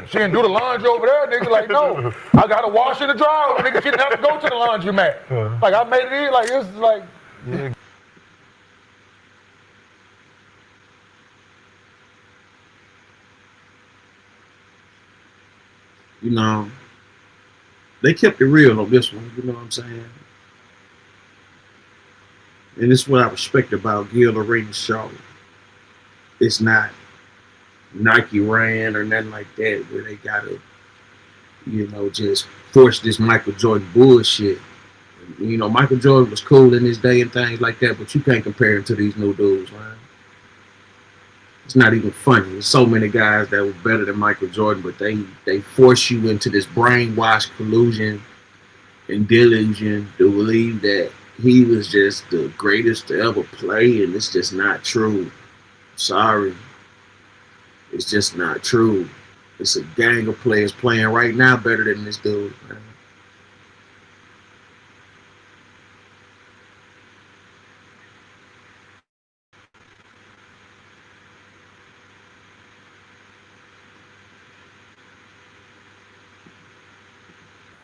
she didn't do the laundry over there, nigga. Like, no, I gotta wash in the dryer, nigga. She didn't have to go to the laundromat. Like, I made it in, like, it's like. Yeah. You know, they kept it real on this one, you know what I'm saying? And this is what I respect about Gil Arena's show. It's not Nike ran or nothing like that, where they gotta, you know, just force this Michael Jordan bullshit. You know, Michael Jordan was cool in his day and things like that, but you can't compare him to these new dudes, man. It's not even funny. There's so many guys that were better than Michael Jordan, but they force you into this brainwashed collusion and delusion to believe that he was just the greatest to ever play, and it's just not true. Sorry. It's just not true. It's a gang of players playing right now better than this dude, man.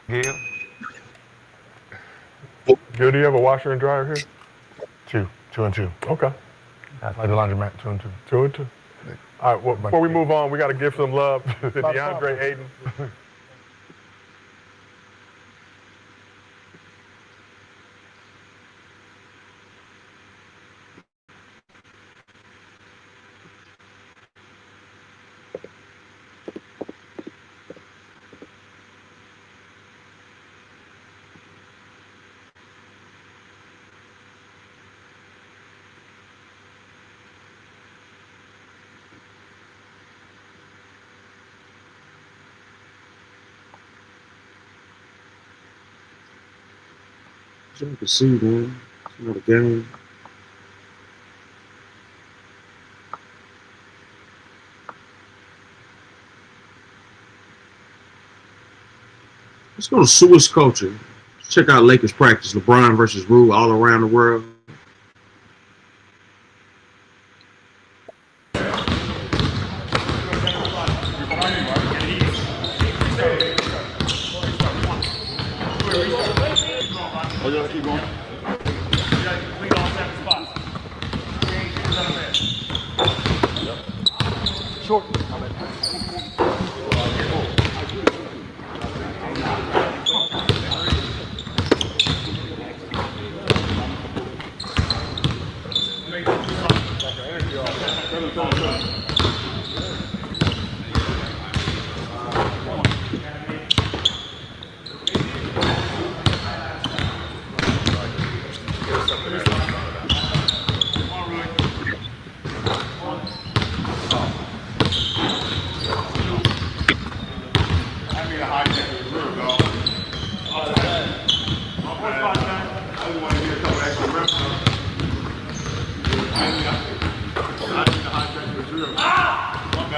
Gil? Gil, do you have a washer and dryer here? Two and two. Okay. Like the laundromat, 2 and 2. 2 and 2. All right, well, before we move on, we got to give some love to DeAndre Ayton. You can see, man. It's not a game. Let's go to Swiss culture. Let's check out Lakers practice. LeBron versus Rue all around the world.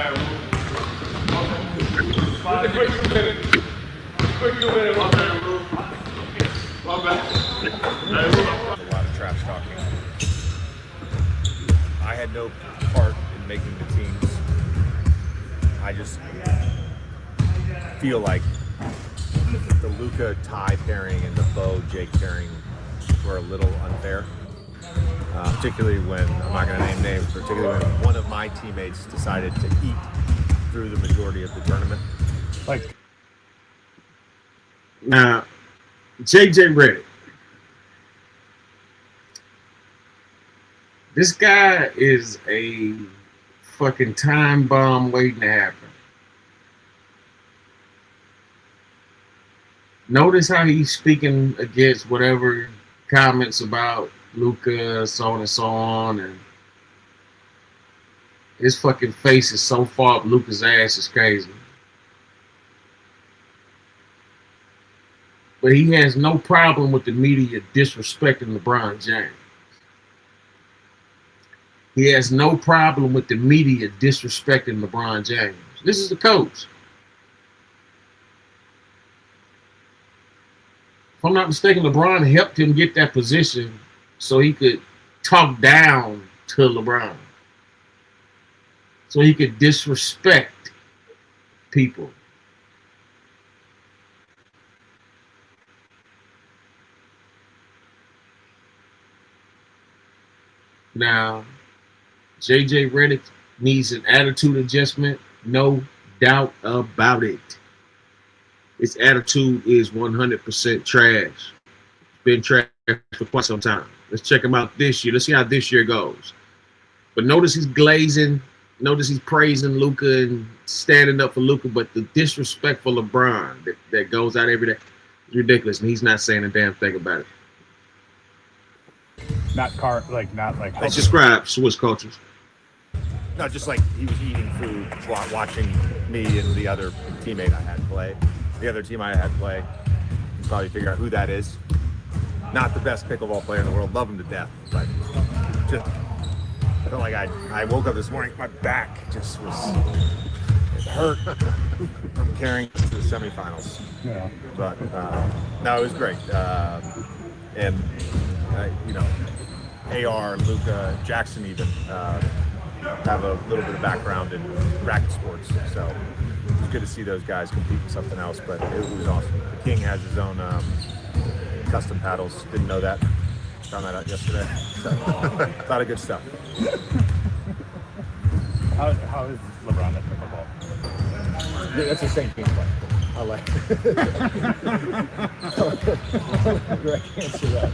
A lot of trash talking. I had no part in making the teams. I just feel like the Luka Ty pairing and the Bo Jake pairing were a little unfair. Particularly when, I'm not going to name names, particularly when one of my teammates decided to eat through the majority of the tournament. Like, Now, JJ Redick. This guy is a fucking time bomb waiting to happen. Notice how he's speaking against whatever comments about Luka, so on and so on, and his fucking face is so far up Luka's ass is crazy. But he has no problem with the media disrespecting LeBron James. He has no problem with the media disrespecting LeBron James. This is the coach. If I'm not mistaken, LeBron helped him get that position so he could talk down to LeBron. So he could disrespect people. Now, JJ Redick needs an attitude adjustment, no doubt about it. His attitude is 100% trash. It's been trash for quite some time. Let's check him out this year. Let's see how this year goes. But notice he's glazing. Notice he's praising Luka and standing up for Luka. But the disrespect for LeBron that goes out every day is ridiculous. And he's not saying a damn thing about it. Not like. Let's describe Swiss cultures. No, just like he was eating food, watching me and the other teammate I had play. The other team I had play. You can probably figure out who that is. Not the best pickleball player in the world. Love him to death. But just, I felt like I woke up this morning, my back just was, it hurt from carrying it to the semifinals. Yeah. But no, it was great. And, you know, AR, Luka, Jackson even have a little bit of background in racket sports. So it was good to see those guys compete in something else, but it was awesome. The King has his own custom paddles. Didn't know that. Found that out yesterday. So, a lot of good stuff. How is LeBron at pickleball? Yeah, that's the same team play. I like it. I can't answer that.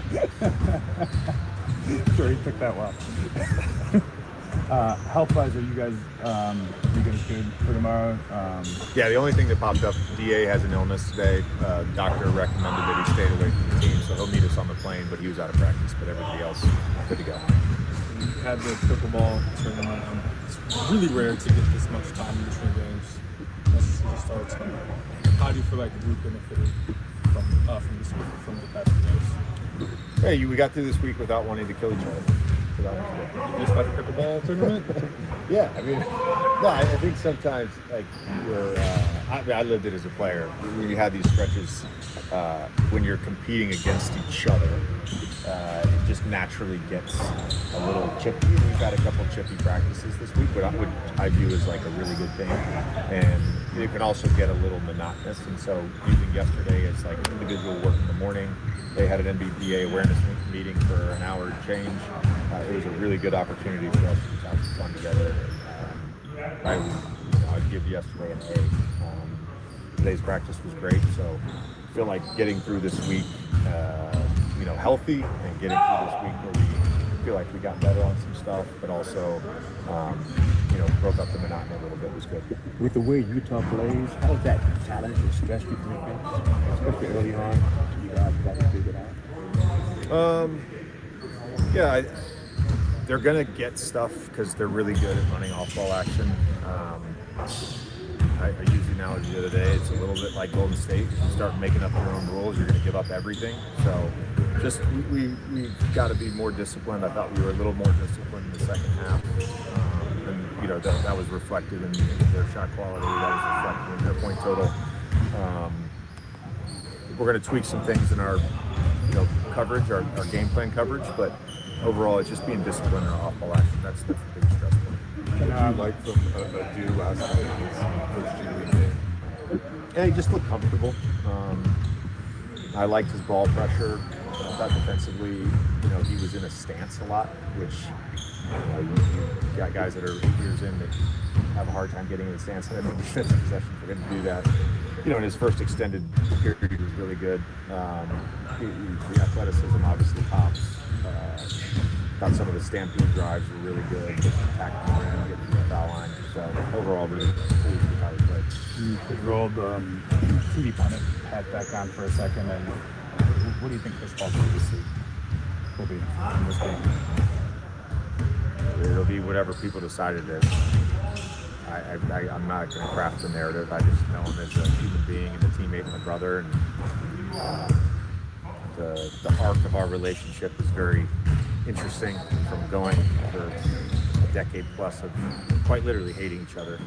Sure, he took that well. Health-wise, are you guys good for tomorrow? Yeah, the only thing that popped up, DA has an illness today. Doctor recommended that he stayed away from the team, so he'll meet us on the plane, but he was out of practice, but everybody else good to go. You had the pickleball tournament, and it's really rare to get this much time in between games. Once the season starts, how do you feel like the group benefited from this week, from the past few days? Hey, we got through this week without wanting to kill each other. Just like a pickleball tournament? Yeah, I mean, no, I think sometimes, like, I lived it as a player. When you have these stretches, when you're competing against each other, it just naturally gets a little chippy. We've had a couple chippy practices this week, which I view as like a really good thing. And it can also get a little monotonous. And so using yesterday as like individual work in the morning, they had an NBPA awareness meeting for an hour change. It was a really good opportunity for us to just have some fun together. I'd give yesterday an A. Today's practice was great, so I feel like getting through this week, healthy, and getting through this week where we feel like we got better on some stuff, but also, broke up the monotony a little bit was good. With the way Utah plays, how does that challenge or stress you think, especially early on? You guys got to figure it out. They're gonna get stuff because they're really good at running off-ball action. I used the analogy the other day. It's a little bit like Golden State. If you start making up your own rules, you're gonna give up everything. So, just we've got to be more disciplined. I thought we were a little more disciplined in the second half. that was reflected in their shot quality. That was reflected in their point total. We're going to tweak some things in our coverage, our game plan coverage, but overall, it's just being disciplined in our off-ball action. That's the biggest stress point. Did you like from Adu last night in his first G League game? Yeah, he just looked comfortable. I liked his ball pressure. I thought defensively, he was in a stance a lot, which you got guys that are 8 years in that have a hard time getting in the stance. And I think defensive possession for him to do that, in his first extended period, he was really good. The athleticism obviously tops. Thought some of the stampede drives were really good. Just attacking and getting to the foul line. So overall, really pleased with how he played. You rolled TV pundit hat back on for a second, and what do you think Chris Paul's legacy will be in this game? It'll be whatever people decide it is. I'm not going to craft the narrative. I just know him as a human being and a teammate and a brother. And the arc of our relationship is very interesting, from going for a decade plus of quite literally hating each other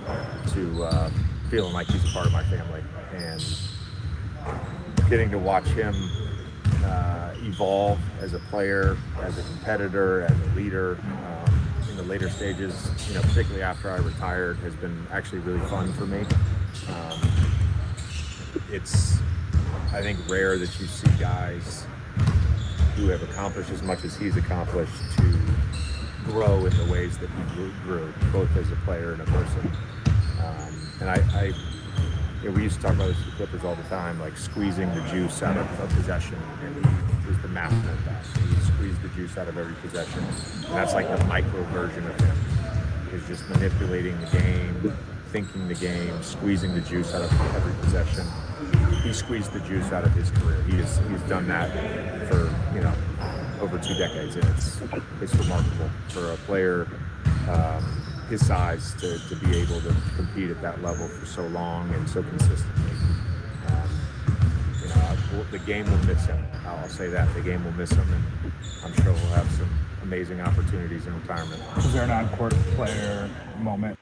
to feeling like he's a part of my family, and getting to watch him evolve as a player, as a competitor, as a leader in the later stages, particularly after I retired, has been actually really fun for me. It's, I think, rare that you see guys who have accomplished as much as he's accomplished to grow in the ways that he grew, both as a player and a person. And we used to talk about this with the Clippers all the time, like squeezing the juice out of a possession, and he was the master of that. He squeezed the juice out of every possession, and that's like the micro version of him. Is just manipulating the game, thinking the game, squeezing the juice out of every possession. He squeezed the juice out of his career. He's done that for over 2 decades, and it's remarkable for a player his size to be able to compete at that level for so long and so consistently. The game will miss him. I'll say that. The game will miss him, and I'm sure we'll have some amazing opportunities in retirement. Was there an on-court player moment?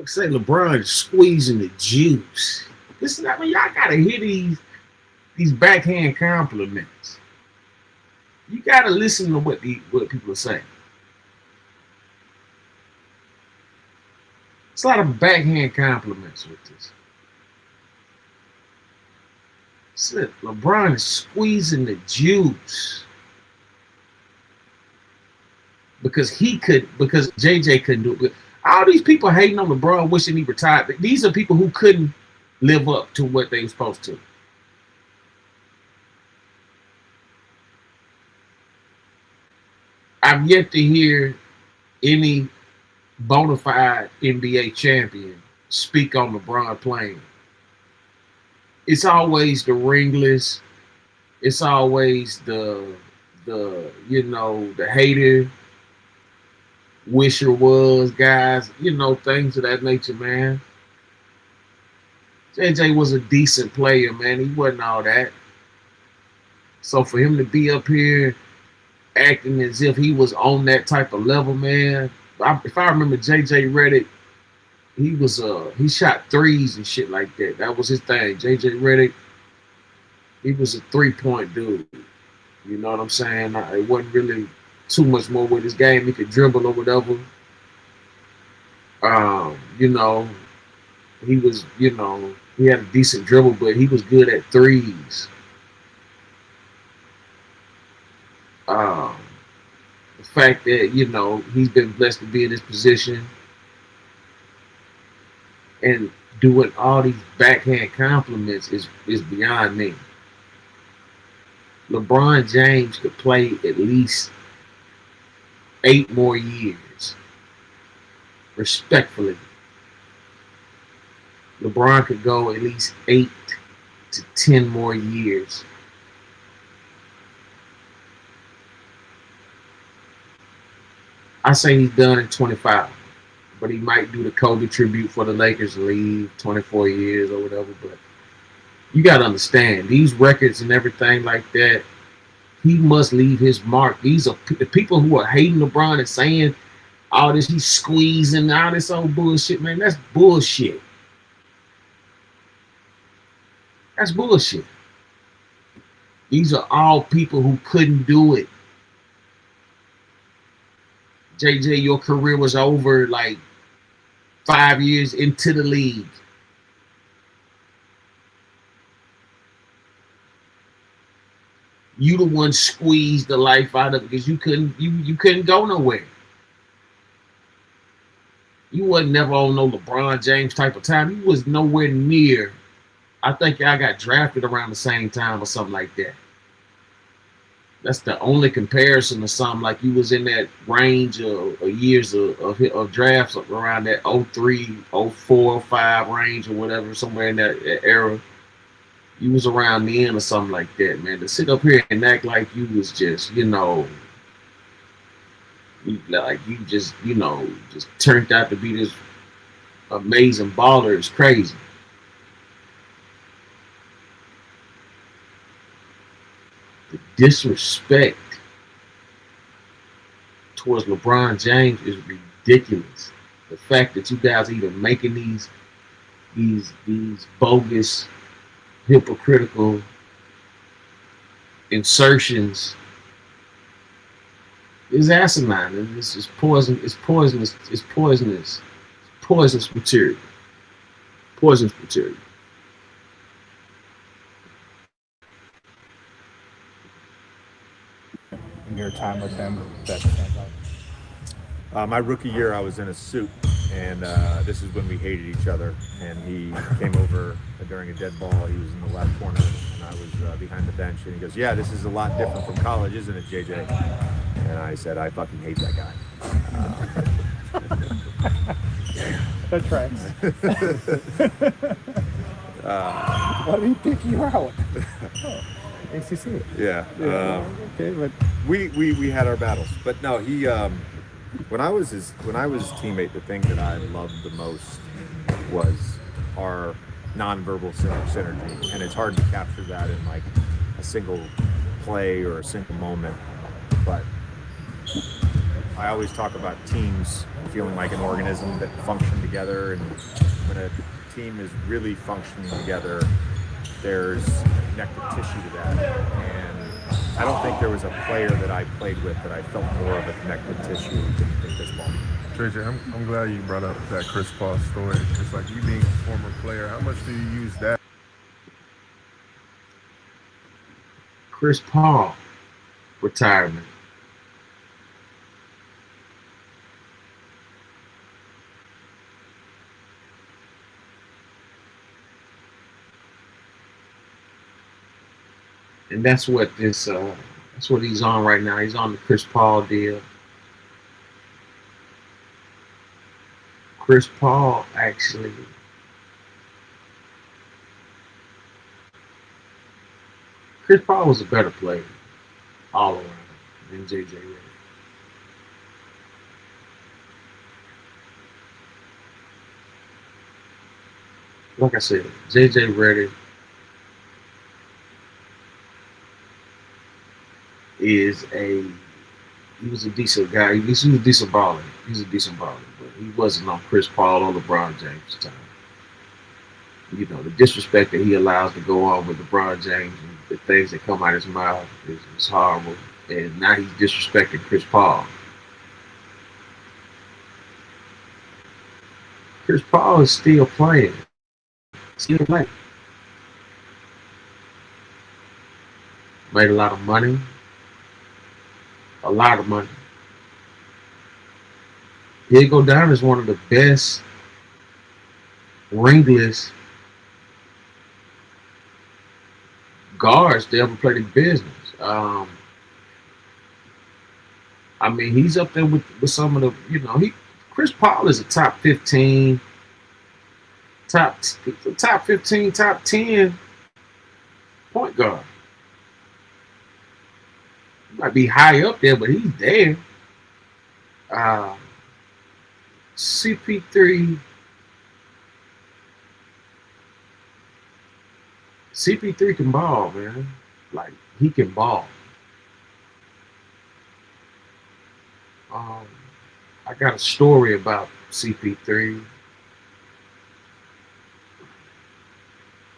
Say LeBron squeezing the juice. Listen, y'all gotta hear these backhand compliments. You gotta listen to what people are saying. It's a lot of backhand compliments with this. LeBron is squeezing the juice because JJ couldn't do it. All these people hating on LeBron, wishing he retired. These are people who couldn't live up to what they were supposed to. I've yet to hear any bona fide NBA champion speak on LeBron playing. It's always the ringless. It's always the hater, wisher was guys, things of that nature, man. JJ was a decent player, man. He wasn't all that. So for him to be up here acting as if he was on that type of level, man. If I remember JJ Redick, he shot threes and shit like that. That was his thing. JJ Redick, he was a 3-point dude. You know what I'm saying? It wasn't really too much more with his game. He could dribble or whatever. He was, he had a decent dribble, but he was good at threes. The fact that, he's been blessed to be in this position and doing all these backhand compliments is beyond me. LeBron James could play at least 8 more years. Respectfully. LeBron could go at least 8 to 10 more years. I say he's done at 25, but he might do the Kobe tribute for the Lakers and leave 24 years or whatever. But you got to understand, these records and everything like that, he must leave his mark. These are the people who are hating LeBron and saying All this, he's squeezing, all this old bullshit, man. That's bullshit. That's bullshit. These are all people who couldn't do it. JJ, your career was over like 5 years into the league. You the one squeezed the life out of it because you couldn't go nowhere. You wasn't never on no LeBron James type of time. You was nowhere near. I think y'all got drafted around the same time or something like that. That's the only comparison to something like you was in that range of years of drafts around that 03, 04, 05 range or whatever, somewhere in that era. You was around the end or something like that, man. To sit up here and act like you was just, like you just, just turned out to be this amazing baller is crazy. The disrespect towards LeBron James is ridiculous. The fact that you guys are even making these bogus, hypocritical insertions is asinine, and this is poison. It's poisonous. It's poisonous. It's poisonous material. Poisonous material. In your time with him, that stands out. My rookie year, I was in a suit, and this is when we hated each other. And he came over during a dead ball. He was in the left corner, and I was behind the bench. And he goes, "Yeah, this is a lot different from college, isn't it, JJ?" And I said, "I fucking hate that guy." That tracks. Why did he pick you out? ACC. Yeah. Okay, but we had our battles, but no, he when I was his teammate, the thing that I loved the most was our nonverbal synergy, and it's hard to capture that in like a single play or a single moment. But I always talk about teams feeling like an organism that function together, and when a team is really functioning together, there's connective tissue to that. And I don't think there was a player that I played with that I felt more of a connective tissue than Chris Paul. Tracy, I'm glad you brought up that Chris Paul story. It's like you being a former player, how much do you use that? Chris Paul retirement. And that's what he's on right now. He's on the Chris Paul deal. Chris Paul was a better player all around than JJ Redick. Like I said, JJ Redick he was a decent guy. He was a decent baller. He's a decent baller, but he wasn't on Chris Paul or LeBron James' time. The disrespect that he allows to go on with LeBron James and the things that come out of his mouth is horrible. And now he's disrespecting Chris Paul. Chris Paul is still playing. Still playing. Made a lot of money. A lot of money. He'll go down as one of the best ringless guards to ever play the business. He's up there with some of the, Chris Paul is a top 15, top 15, top 10 point guard. Might be high up there, but he's there. CP3 can ball, man. Like, he can ball. I got a story about CP3.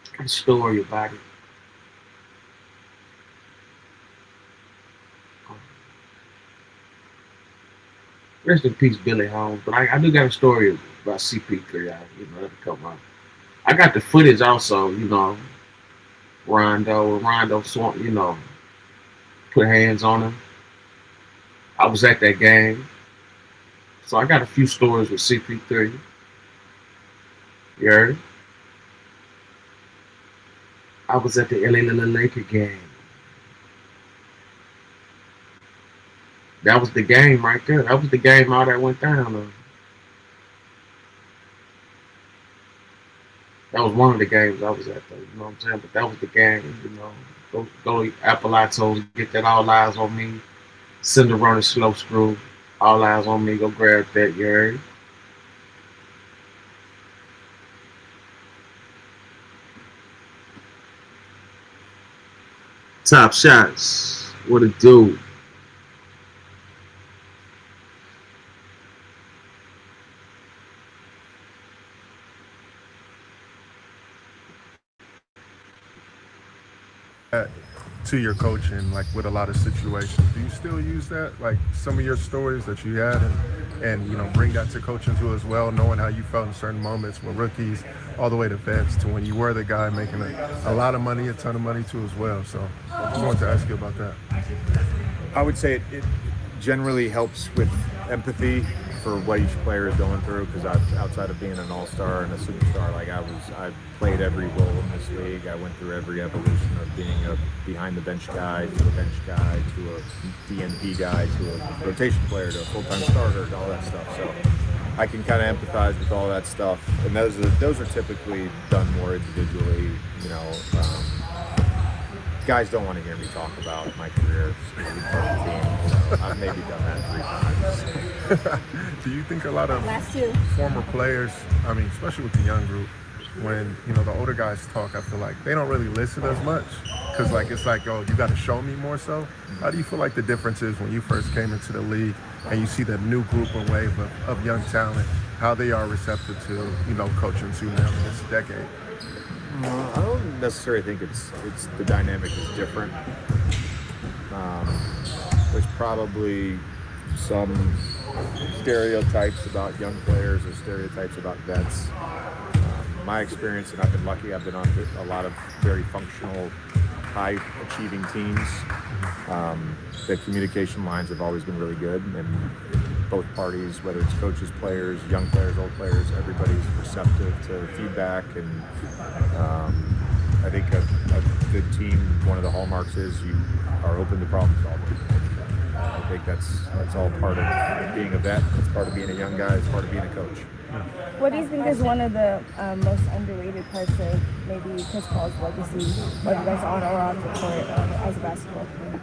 I got a story about it. Rest in peace, Billy Holmes. But I do got a story about CP3. That'll come out. I got the footage also. Rondo, put hands on him. I was at that game, so I got a few stories with CP3. You heard? I was at the LA Laker game. That was the game right there. That was the game all that went down. That was one of the games I was at, though. You know what I'm saying? But that was the game. Go to Appalachian, get that All Eyes on Me. SendaRoni, Sloscru, All Eyes on Me. Go grab that, you heard? Top shots. What it do? To your coaching, like with a lot of situations, do you still use that, like some of your stories that you had, and bring that to coaching too as well, knowing how you felt in certain moments with rookies, all the way to vets, to when you were the guy making a lot of money, a ton of money too as well. So I just wanted to ask you about that. I would say it generally helps with empathy for what each player is going through, because outside of being an all-star and a superstar, like I played every role in this league. I went through every evolution of being a behind-the-bench guy to a bench guy to a DNP guy to a rotation player to a full-time starter to all that stuff. So I can kind of empathize with all that stuff, and those are typically done more individually. Guys don't want to hear me talk about my career as a part of the team, so I've maybe done that 3 times. Do you think a lot of former players, especially with the young group, when the older guys talk, I feel like they don't really listen as much, because it's like, oh, you got to show me more so? How do you feel like the difference is when you first came into the league and you see the new group and wave of young talent, how they are receptive to coaching to now in this decade? I don't necessarily think it's the dynamic is different. There's probably some stereotypes about young players or stereotypes about vets. My experience, and I've been lucky, I've been on a lot of very functional, high-achieving teams. The communication lines have always been really good, and both parties, whether it's coaches, players, young players, old players, everybody's receptive to feedback. And I think a good team, one of the hallmarks is you are open to problem solving. I think that's all part of being a vet. It's part of being a young guy. It's part of being a coach. What do you think is one of the most underrated parts of maybe Chris Paul's legacy, whether that's on or off the court as a basketball player?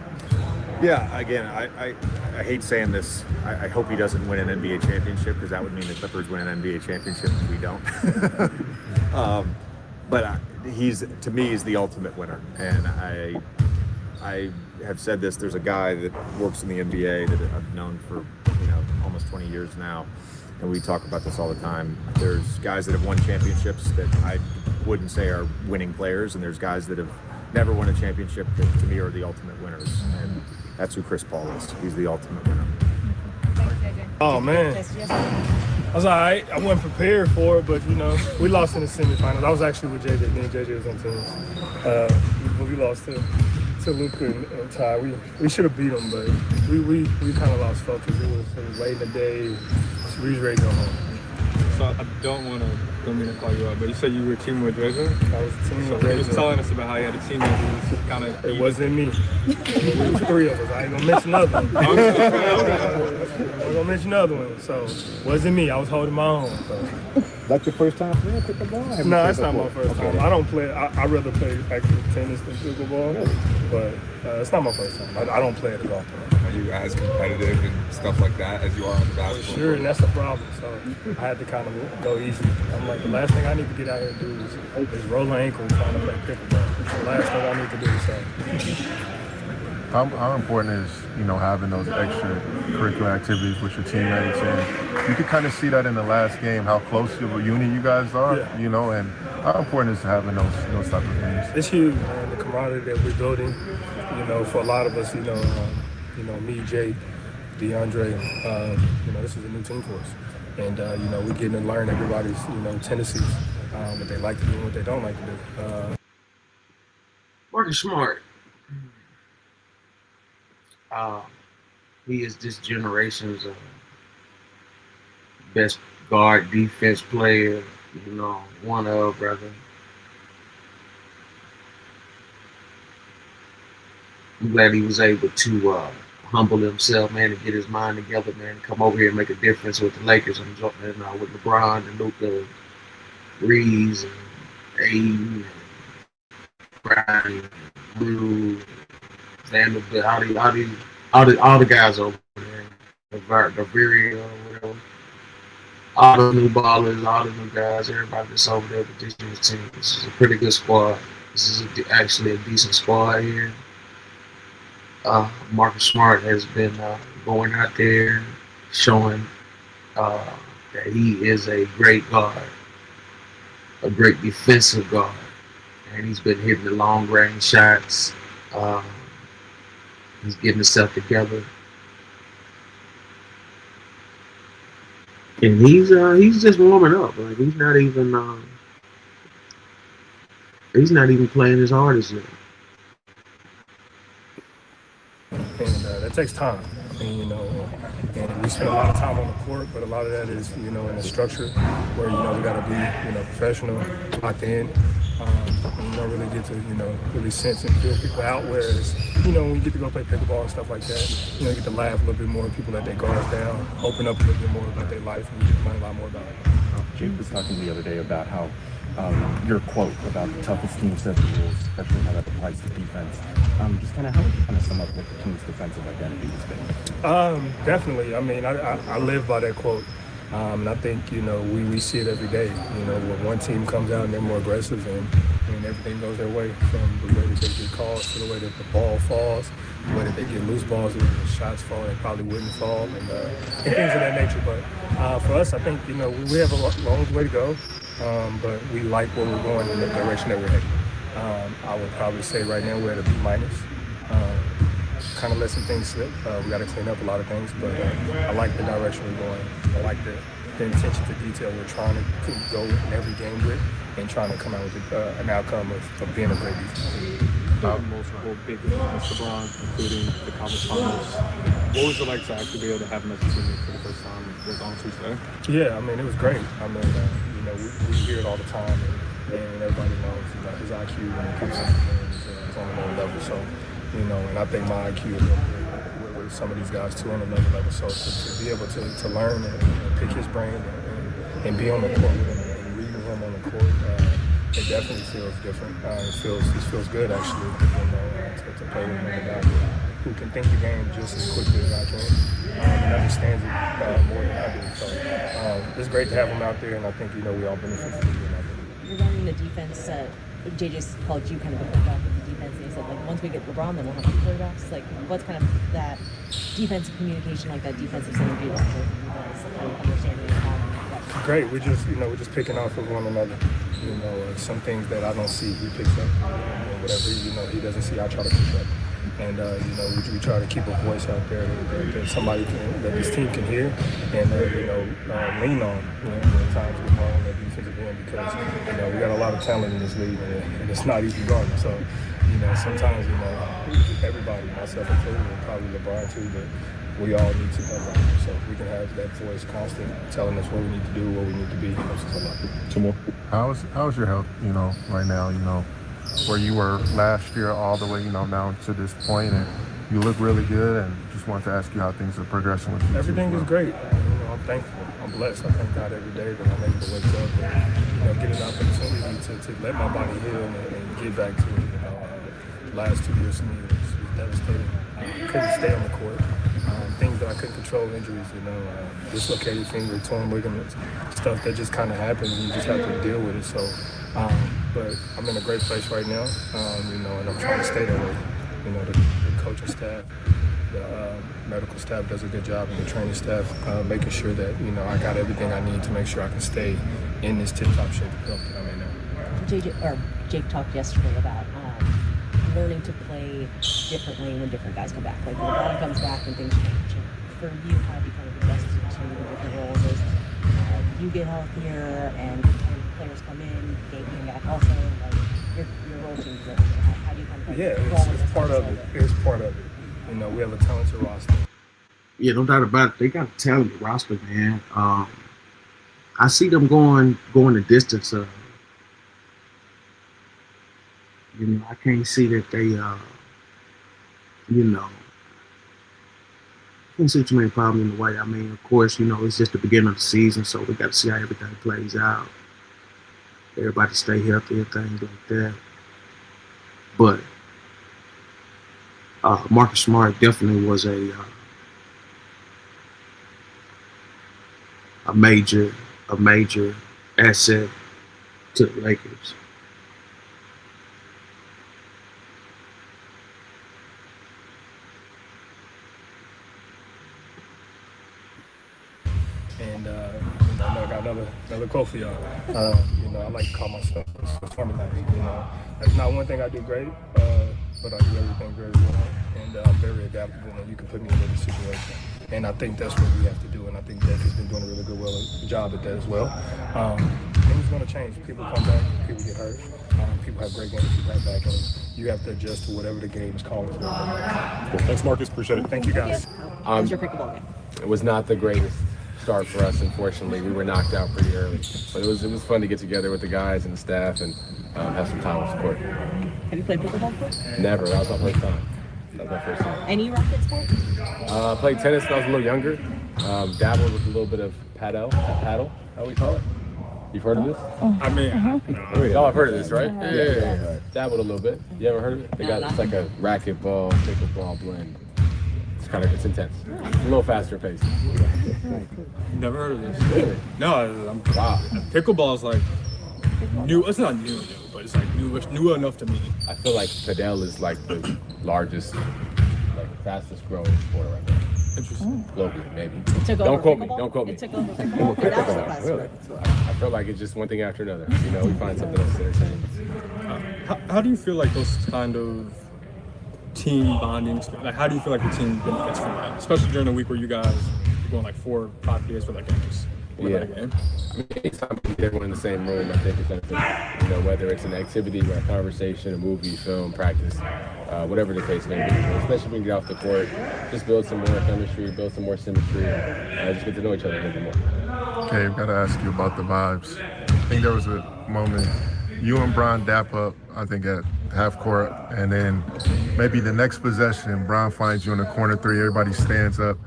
Yeah, again, I hate saying this. I hope he doesn't win an NBA championship, because that would mean the Clippers win an NBA championship and we don't. But to me, he's the ultimate winner. And I have said this. There's a guy that works in the NBA that I've known for almost 20 years now, and we talk about this all the time. There's guys that have won championships that I wouldn't say are winning players, and there's guys that have never won a championship that to me are the ultimate winners, and that's who Chris Paul is. He's the ultimate winner. Oh man, I was all right. I wasn't prepared for it, but we lost in the semifinals. I was actually with JJ. Me and JJ was on teams. We lost to Luka and Ty. We should have beat them, but we kind of lost focus. It was late in the day. So we was ready to go home. So I don't mean to call you out, but you said you were teaming with Dredger? I was teaming with Dredger. You was telling us about how you had a teammate who was kind of... It wasn't me. It was 3 of us. I ain't gonna mention another one. I'm gonna mention another one. So, wasn't me. I was holding my own. So. That's your first time playing pickleball? No, it's not my first time. I don't play. I rather play actual tennis than pickleball. Really? But it's not my first time. I don't play it at all. Are you as competitive and stuff like that as you are on the basketball? Sure, and that's the problem. So I had to kind of go easy. I'm like, the last thing I need to get out here and do is roll an ankle trying to play pickleball. It's the last thing I need to do. So. How important is, having those extracurricular activities with your teammates? And you could kind of see that in the last game, how close of a unit you guys are, and how important is having those type of things? It's huge, man, the camaraderie that we're building, for a lot of us, me, Jake, DeAndre, this is a new team for us. And, we're getting to learn everybody's, tendencies, what they like to do and what they don't like to do. Marcus Smart. He is this generation's best guard defense player, one of, brother. I'm glad he was able to humble himself, man, and get his mind together, man, and come over here and make a difference with the Lakers and with LeBron and Luka, Reeves and Aiden and Brian, Blue, Vanderbilt, all the guys over there, the Viria, whatever, all the new ballers, all the new guys, everybody that's over there with this new team. This is a pretty good squad. This is actually a decent squad here. Marcus Smart has been going out there showing that he is a great guard, a great defensive guard, and he's been hitting the long range shots. He's getting himself together, and he's just warming up. Like he's not even playing as hard as yet. And that takes time. And we spend a lot of time on the court, but a lot of that is, in the structure where, we got to be, professional, locked in. You don't really get to, really sense and feel people out. Whereas, when you get to go play pickleball and stuff like that, you get to laugh a little bit more, people let their guards down, open up a little bit more about their life, and you get to learn a lot more about it. Jake was talking the other day about how your quote about the toughest team set the rules, especially how that applies to defense. Just kind of how would you kind of sum up what the team's defensive identity has been? Definitely. I mean, I live by that quote. And I think, we see it every day, when one team comes out and they're more aggressive and everything goes their way, from the way that they get calls to the way that the ball falls, the way that they get loose balls and the shots fall that probably wouldn't fall, and things of that nature. But for us, I think, we have a long way to go, but we like where we're going in the direction that we're heading. I would probably say right now we're at a B-. Kind of let some things slip. We got to clean up a lot of things, but I like the direction we're going. I like the attention to detail we're trying to go in every game with, and trying to come out with an outcome of being a great defense. Multiple big games, LeBron, including the conference finals. What was it like to actually be able to have him as a teammate for the first time on Tuesday? Yeah, I mean, it was great. I mean, we hear it all the time, and everybody knows, his IQ when it comes to games is on another level. So, and I think my IQ is with some of these guys too on another level. So to be able to learn and pick his brain and be on the court with him and reading him on the court, it definitely feels different. It feels good actually, to play with another guy who can think the game just as quickly as I can and understands it more than I do. So it's great to have him out there, and I think we all benefit from being out there. Regarding the defense, Jay just called you kind of a quarterback of the defense, and he said, like, once we get LeBron, then we'll have two quarterbacks. Like, what's kind of that defensive communication, like that defensive synergy like for you guys, kind of understanding and having that? Great. We're just picking off of one another. Some things that I don't see, he picks up. Whatever he doesn't see, I try to pick up. And we try to keep a voice out there that somebody that this team can hear and lean on. At times we're wrong on that defensive end because we got a lot of talent in this league and it's not easy guarding. So sometimes everybody, myself included, and probably LeBron too, but we all need to have that. So if we can have that voice constant telling us what we need to do, what we need to be, helps us a lot. Two more. How's your health? Right now, where you were last year all the way, now to this point, and you look really good, and just wanted to ask you how things are progressing with you. Everything is great. I'm thankful. I'm blessed. I thank God every day that I'm able to wake up and get an opportunity to let my body heal and get back to the last 2 years for me was devastating. Couldn't stay on the court. Things that I couldn't control, injuries, dislocated finger, torn ligaments, stuff that just kind of happens and you just have to deal with it. So, but I'm in a great place right now, and I'm trying to stay that way. The coaching staff, the medical staff does a good job, and the training staff making sure that I got everything I need to make sure I can stay in this tip-top shape of health that I'm in now. Jake talked yesterday about learning to play differently when different guys come back. Like when LeBron comes back and things change. For you, how have you kind of adjusted to the different roles as you get healthier and players come in, they came back also, like your role changes. How do you kind of it's part of it. It's part of it. We have a talented roster. Yeah, no doubt about it. They got a talented roster, man. I see them going the distance. I can't see that they, can't see too many problems in the way. I mean, of course, it's just the beginning of the season, so we got to see how everything plays out. Everybody stay healthy and things like that. But Marcus Smart definitely was a major asset to the Lakers. And I got another quote for y'all. I like to call myself a formulator. That's not one thing I do great, but I do everything very well, and I'm very adaptable, and you can put me in any situation. And I think that's what we have to do, and I think Deck has been doing a really good job at that as well. Things are going to change. People come back, people get hurt, people have great games, people have bad games. You have to adjust to whatever the game is calling for. Cool. Thanks, Marcus. Appreciate it. Thank you, guys. How was your pickleball game? It was not the greatest start for us, unfortunately. We were knocked out pretty early, but it was fun to get together with the guys and the staff and have some time with the court. Have you played pickleball before? Never. That was my first time. Any racket sport? I played tennis when I was a little younger. Dabbled with a little bit of paddle, how we call it. You've heard of this? I mean, y'all have heard of this, right? Yeah. Dabbled a little bit. You ever heard of it? It's like a racquetball, pickleball blend. It's intense. It's a little faster pace. Never heard of this. Really? No, wow. Pickleball is like new. It's not new, but it's like new enough to me. I feel like padel is like the largest, fastest growing sport right now. Interesting. Globally, maybe. Don't quote me. It took over pickleball. Really? I feel like it's just one thing after another. We find something else entertaining. How do you feel like those kind of team bonding, like how do you feel like the team benefits from that, especially during a week where you guys are going like 4 or 5 days for like games? Yeah. Game? I mean, anytime we get everyone in the same room, I think it's beneficial. Whether it's an activity or a conversation, a movie, film, practice, whatever the case may be. Especially when we get off the court, just build some more chemistry, build some more symmetry, and just get to know each other a little bit more. Okay, I've got to ask you about the vibes. I think there was a moment you and Bron dap up, I think at half court, and then maybe the next possession, Bron finds you in the corner 3, everybody stands up.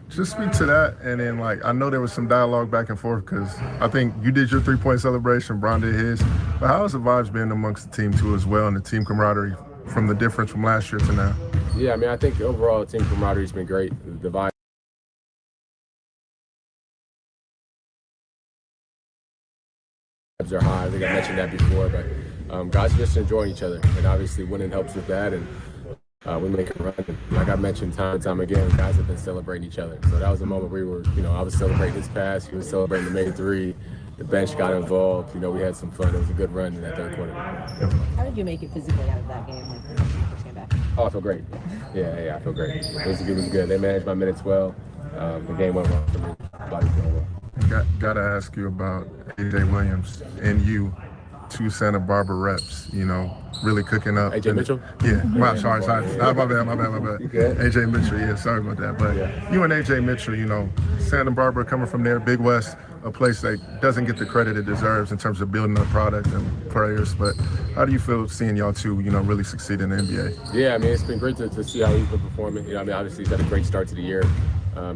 Just speak to that, and then I know there was some dialogue back and forth because I think you did your 3-point celebration, Bron did his, but how has the vibes been amongst the team too as well, and the team camaraderie from the difference from last year to now? Yeah, I mean, I think overall the team camaraderie's been great. The vibe are high. I think I mentioned that before, but guys are just enjoying each other, and obviously winning helps with that, and we make a run. And like I mentioned time and time again, guys have been celebrating each other. So that was a moment where we were, I was celebrating his pass, he was celebrating the main 3, the bench got involved, we had some fun. It was a good run in that third quarter. How did you make it physically out of that game, like when you first came back? Oh, I feel great. Yeah, I feel great. It was good. They managed my minutes well. The game went well for me. Body's going well. Gotta ask you about AJ Williams and you, 2 Santa Barbara reps, really cooking up. AJ Mitchell? Yeah, sorry. My bad. You good? AJ Mitchell, yeah, sorry about that. But you and AJ Mitchell, Santa Barbara coming from there, Big West, a place that doesn't get the credit it deserves in terms of building a product and players. But how do you feel seeing y'all two, really succeed in the NBA? Yeah, I mean, it's been great to see how he's been performing. Obviously he's had a great start to the year.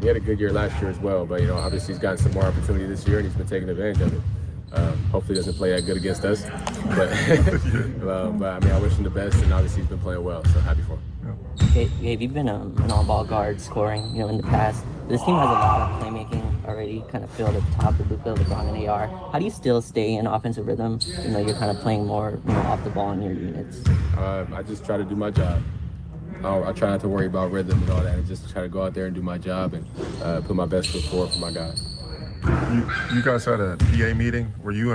He had a good year last year as well, but obviously he's gotten some more opportunity this year and he's been taking advantage of it. Hopefully he doesn't play that good against us, but I wish him the best, and obviously he's been playing well, so happy for him. Gabe, you've been an on-ball guard scoring, in the past. This team has a lot of playmaking already, kind of filled at the top with Luka, LeBron, and AR. How do you still stay in offensive rhythm? You're kind of playing more, off the ball in your units. I just try to do my job. I try not to worry about rhythm and all that, and just try to go out there and do my job and put my best foot forward for my guys. You guys had a PA meeting. Were you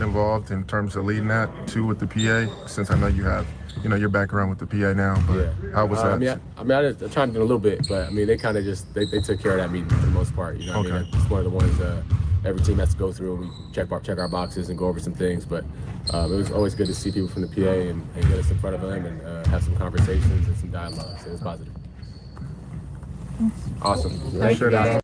involved in terms of leading that too with the PA? Since I know you have, your background with the PA now, but how was that? I tried to do a little bit, but they kind of just they took care of that meeting for the most part. You know what I mean? It's one of the ones every team has to go through. We check our boxes and go over some things, but it was always good to see people from the PA and get us in front of them and have some conversations and some dialogue. So it was positive. Awesome. Thank you, guys.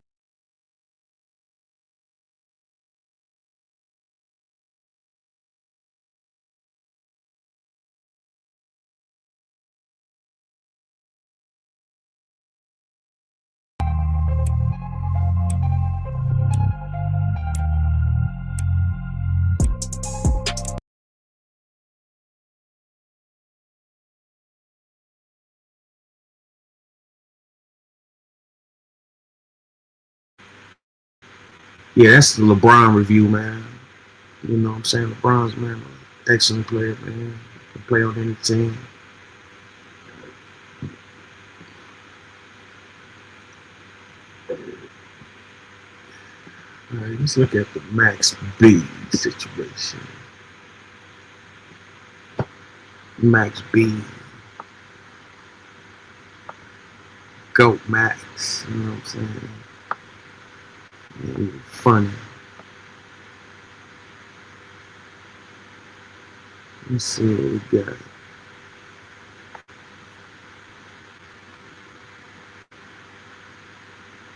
Yeah, that's the LeBron review, man. You know what I'm saying? LeBron's, man, excellent player, man. Can play on any team. All right, let's look at the Max B situation. Max B. Goat Max. You know what I'm saying? Yeah, funny. Let's see what we got.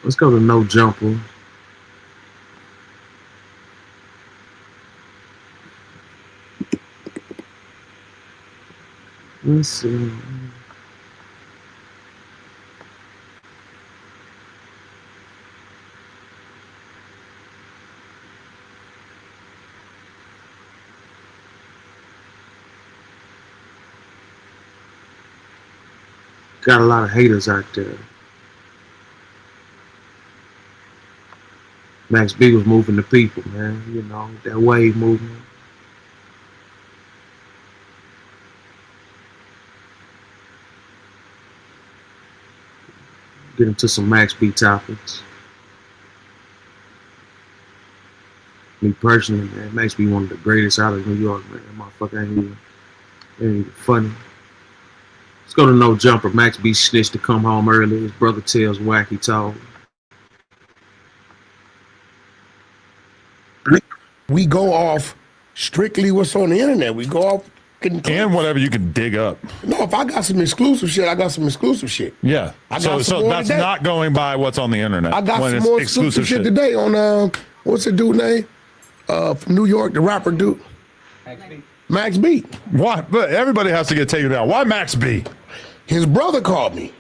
Let's go to No Jumper. Let's see. Got a lot of haters out there. Max B was moving the people, man. You know, that wave movement. Get into some Max B topics. Me personally, man, Max B one of the greatest out of New York, man. That motherfucker ain't even funny. Let's go to No Jumper. Max B snitched to come home early. His brother tells wacky talk. We go off strictly what's on the internet. We go off and whatever you can dig up. No, if I got some exclusive shit, I got some exclusive shit. Yeah. So that's not going by what's on the internet. I got some more exclusive shit today on what's the dude name? From New York, the rapper dude. Max B. Why? But everybody has to get taken down. Why Max B? His brother called me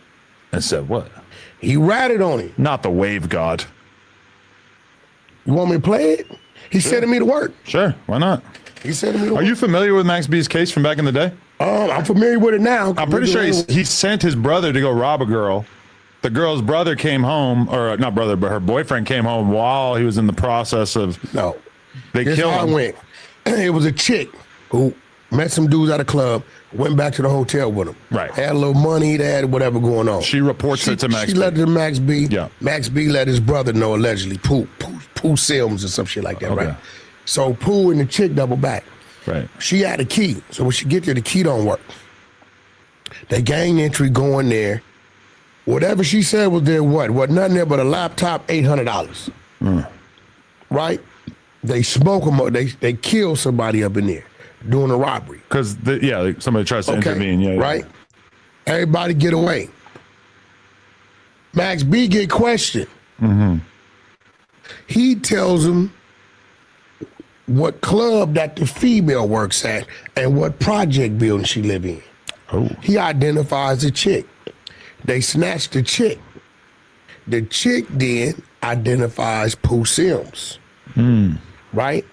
and said what? He ratted on him. Not the wave god. You want me to play it? He's sending me to work. Sure, why not? He's sending me to work. Are you familiar with Max B's case from back in the day? I'm familiar with it now. I'm pretty sure he sent his brother to go rob a girl. The girl's brother came home, or not brother, but her boyfriend came home while he was in the process of. No. They killed him. Went. It was a chick who met some dudes at a club, went back to the hotel with him. Right. Had a little money, they had whatever going on. She reports it to Max B. She let it to Max B. Yeah. Max B let his brother know, allegedly, Pooh Sims or some shit like that, right? So Pooh and the chick double back. Right. She had a key. So when she get there, the key don't work. They gang entry going there. Whatever she said was there, what nothing there but a laptop, $800. Right? They smoke them up. They kill somebody up in there doing a robbery. Because somebody tries to intervene. Yeah. Right? Everybody get away. Max B get questioned. He tells him what club that the female works at and what project building she live in. He identifies the chick. They snatch the chick. The chick then identifies Pooh Sims. Right?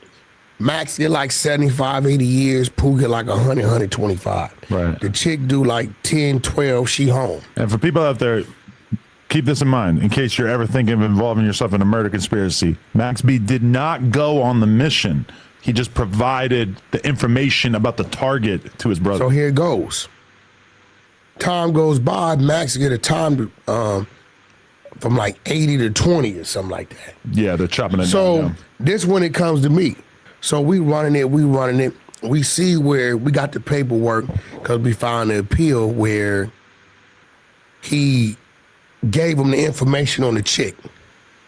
Max get like 75, 80 years. Pooh get like 100, 125. Right. The chick do like 10, 12. She home. And for people out there, keep this in mind in case you're ever thinking of involving yourself in a murder conspiracy. Max B did not go on the mission. He just provided the information about the target to his brother. So here it goes. Time goes by, Max get a time to, from like 80 to 20 or something like that. Yeah, they're chopping it So down. this when it comes to me. So we running it. We see where we got the paperwork because we found the appeal where he gave him the information on the chick.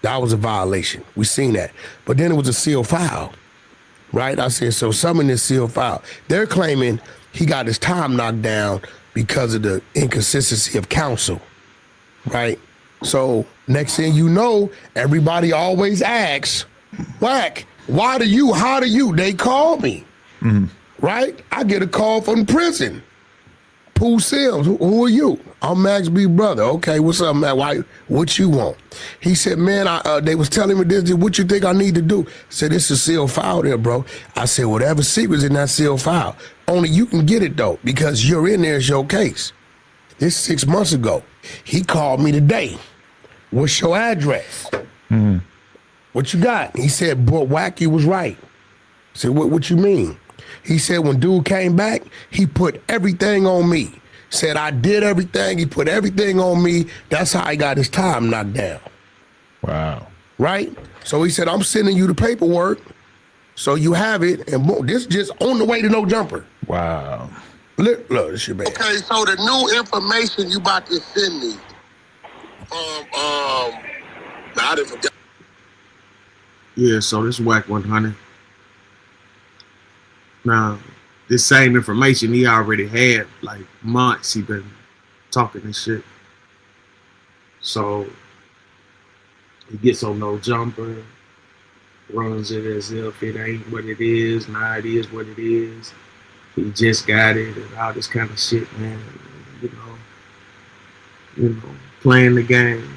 That was a violation. We seen that. But then it was a sealed file, right? I said, so some in this sealed file. They're claiming he got his time knocked down because of the inconsistency of counsel, right? So next thing you know, everybody always asks, Wack, how do you? They call me, right? I get a call from prison. Pooh Sims, who are you? I'm Max B. brother. Okay, what's up, man? What you want? He said, man, they was telling me this. What you think I need to do? I said, this is a sealed file there, bro. I said, whatever secret's in that sealed file, only you can get it, though, because you're in there, it's your case. This 6 months ago. He called me today. What's your address? What you got? He said, boy, Wacky was right. I said, what you mean? He said, when dude came back, he put everything on me. Said, I did everything. He put everything on me. That's how he got his time knocked down. Wow. Right? So he said, I'm sending you the paperwork so you have it. And boom, this just on the way to no jumper. Wow. Look, this your bad. Okay, so the new information you about to send me I didn't forget. Yeah, so this Wack 100. Now, this same information he already had, like months he been talking this shit. So he gets on no jumper, runs it as if it ain't what it is. Now it is what it is. He just got it and all this kind of shit, man. You know, playing the game.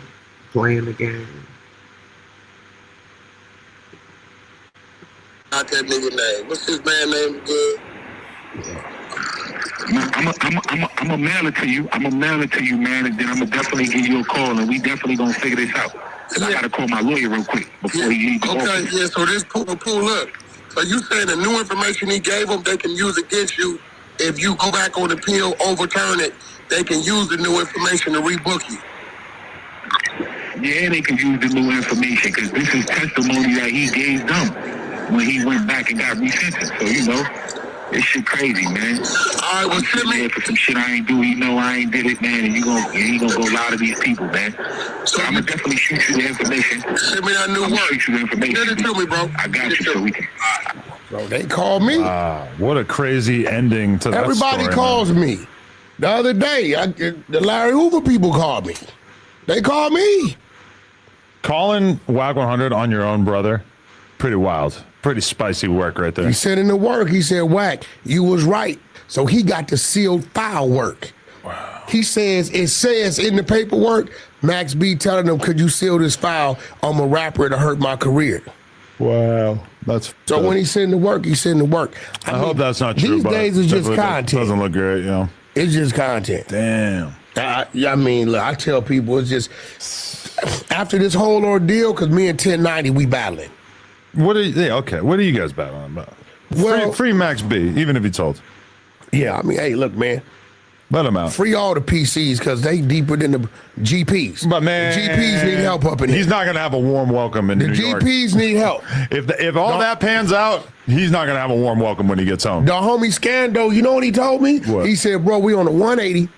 Not that nigga name. What's his man name again? I'm gonna mail it to you. I'm gonna mail it to you, man, and then I'm gonna definitely give you a call, and we definitely gonna figure this out. Cause I gotta call my lawyer real quick before he leaves. Okay, yeah. So this pull up. So you saying the new information he gave them, they can use against you if you go back on appeal, overturn it. They can use the new information to rebook you. Yeah, they can use the new information because this is testimony that he gave them when he went back and got resentenced. So, you know, this shit crazy, man. All right, well, send me for some shit I ain't do. You know I ain't did it, man, and he gonna go lie to these people, man. So I'm gonna definitely shoot you the information. Send me that new work. Shoot you the information. Send it to me, bro. I got you, so we can. Bro, they called me. Wow, what a crazy ending to that Everybody story, calls me. The other day, the Larry Hoover people called me. They called me. Calling Wack 100 on your own brother, pretty wild. Pretty spicy work right there. He said in the work, he said, Wack, you was right. So he got the sealed file work. Wow. He says, it says in the paperwork, Max B telling them, could you seal this file? I'm a rapper to hurt my career. Wow. That's so when he send the work, he send the work. I mean, hope that's not true. These days it's just content. Doesn't look great, you know. It's just content. Damn. I mean, look, I tell people it's just after this whole ordeal, because me and 1090, we battling. What are you guys battling about? Well, free Max B, even if he told. Yeah, I mean, hey, look, man. Let him out. Free all the PCs because they deeper than the GPs. But man, the GPs need help up in here. He's not going to have a warm welcome in New York. The GPs need help. If all that pans out, he's not going to have a warm welcome when he gets home. The homie Scando, you know what he told me? What? He said, bro, we on the 180.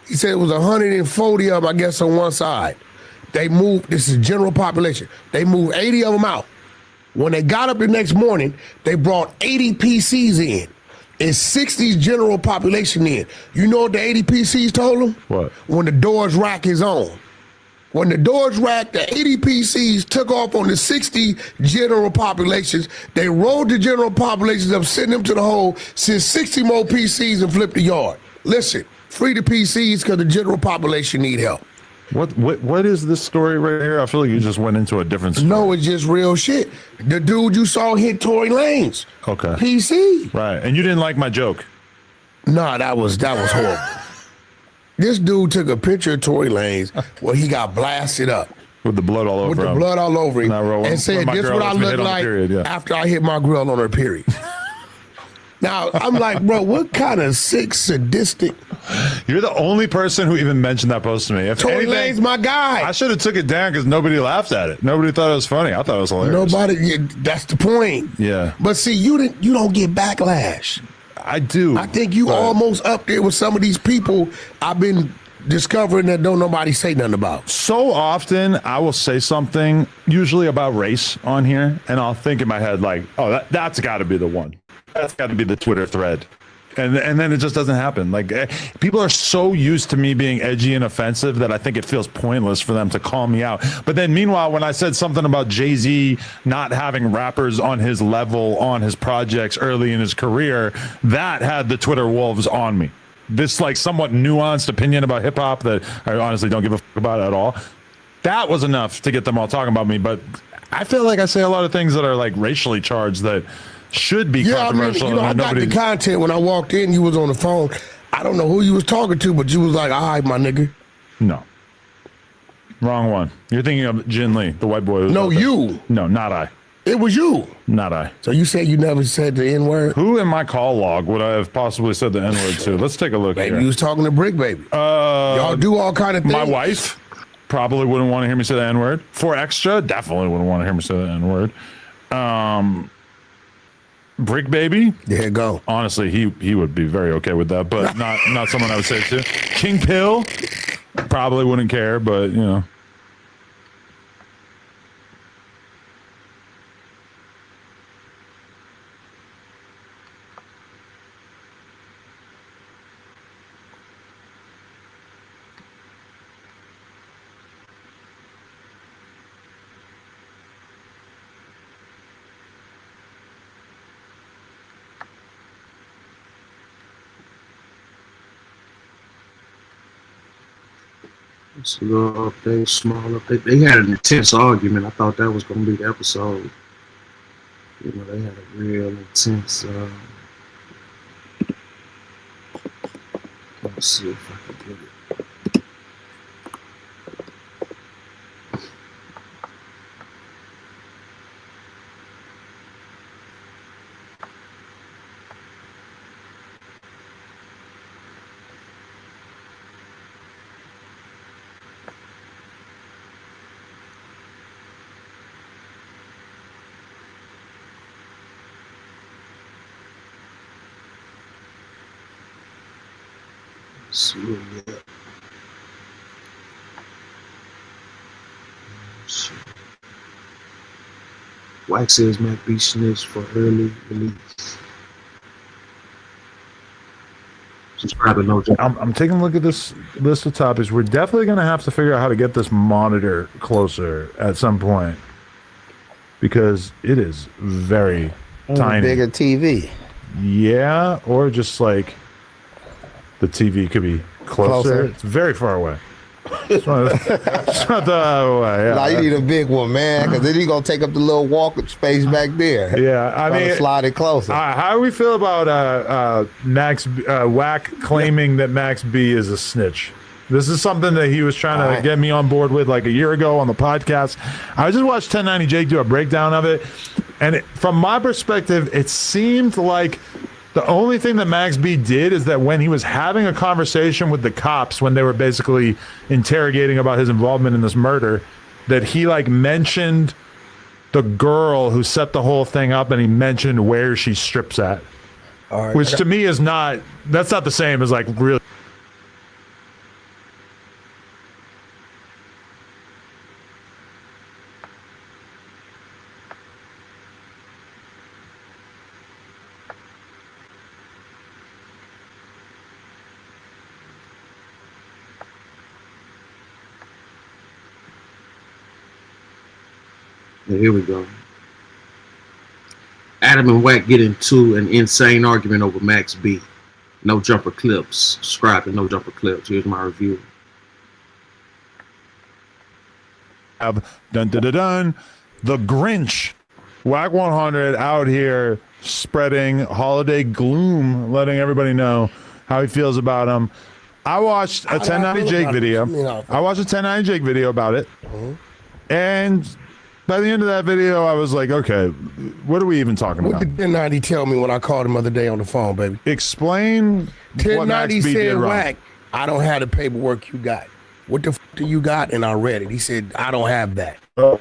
He said it was 140 of them, I guess, on one side. They moved, this is general population. They moved 80 of them out. When they got up the next morning, they brought 80 PCs in. And 60 general population in. You know what the 80 PCs told them? What? When the doors rack is on. When the doors rack, the 80 PCs took off on the 60 general populations. They rolled the general populations up, sent them to the hole, sent 60 more PCs and flipped the yard. Listen, free the PCs because the general population need help. What is this story right here? I feel like you just went into a different story. No, it's just real shit. The dude you saw hit Tory Lanez. Okay. PC. Right. And you didn't like my joke. Nah, that was horrible. This dude took a picture of Tory Lanez where he got blasted up. With the blood all over him. With the blood all over him. And said, this what I look like after I hit my girl on her period. Now, I'm like, bro, what kind of sick, sadistic? You're the only person who even mentioned that post to me. If Tory Lane's my guy. I should have took it down because nobody laughed at it. Nobody thought it was funny. I thought it was hilarious. Nobody. That's the point. Yeah. But see, you don't get backlash. I do. I think you almost up there with some of these people I've been discovering that don't nobody say nothing about. So often I will say something, usually about race on here, and I'll think in my head like, oh, that's got to be the one. That's got to be the Twitter thread. And then it just doesn't happen. Like people are so used to me being edgy and offensive that I think it feels pointless for them to call me out. But then meanwhile, when I said something about Jay-Z not having rappers on his level on his projects early in his career, that had the Twitter wolves on me. This like somewhat nuanced opinion about hip hop that I honestly don't give a fuck about at all. That was enough to get them all talking about me. But I feel like I say a lot of things that are like racially charged that should be controversial. I mean, I got the content when I walked in. You was on the phone. I don't know who you was talking to, but you was like, all right, my nigga. No. Wrong one. You're thinking of Jin Lee, the white boy. No, you. No, not I. It was you. Not I. So you said you never said the N-word? Who in my call log would I have possibly said the N-word to? Let's take a look Maybe here. you was talking to Brick Baby. Y'all do all kind of things. My wife probably wouldn't want to hear me say the N-word. For Extra, definitely wouldn't want to hear me say the N-word. Brick Baby, there you go. Honestly, he would be very okay with that, but not someone I would say it to. King Pill probably wouldn't care, but you know. It's a little update, small update. They had an intense argument. I thought that was going to be the episode. You know, they had a real intense. Let's see if I can get it. See what we got. Wax says Mac B snitched for early release. Subscribe to No Joke. I'm taking a look at this list of topics. We're definitely going to have to figure out how to get this monitor closer at some point because it is very tiny. Bigger TV. Yeah, or just like the TV could be closer. It's very far away. It's not the way. Yeah. Nah, you need a big one, man, because then you're going to take up the little walk space back there. Yeah, I mean, slide it closer. How do we feel about Max Wack claiming that Max B is a snitch? This is something that he was trying to get me on board with like a year ago on the podcast. I just watched 1090 Jake do a breakdown of it, and from my perspective, it seemed like the only thing that Max B did is that when he was having a conversation with the cops, when they were basically interrogating about his involvement in this murder, that he like mentioned the girl who set the whole thing up, and he mentioned where she strips at, which to me is that's not the same as like really. Here we go. Adam and Wack get into an insane argument over Max B. No Jumper Clips. Subscribe to No Jumper Clips. Here's my review. Dun dun dun dun. The Grinch. Wack 100 out here spreading holiday gloom, letting everybody know how he feels about him. I watched a 1090 Jake video. I watched a 1090 Jake video about it. And by the end of that video, I was like, okay, what are we even talking What about? did 1090 tell me when I called him the other day on the phone, baby? Explain what Max 1090 B did said, wrong. Wack, I don't have the paperwork you got. What the f do you got? And I read it. He said, I don't have that. Oh,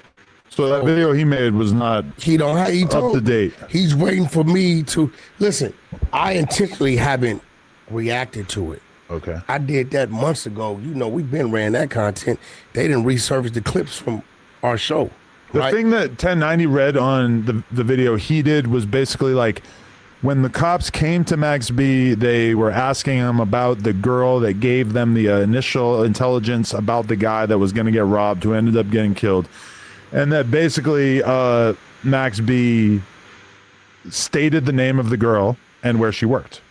so that video he made was not He don't have, he up to date. He's waiting for me to listen. I intentionally haven't reacted to it. Okay. I did that months ago. You know, we've been ran that content. They didn't resurface the clips from our show. The thing that 1090 read on the video he did was basically like, when the cops came to Max B, they were asking him about the girl that gave them the initial intelligence about the guy that was going to get robbed, who ended up getting killed. And that basically Max B stated the name of the girl and where she worked.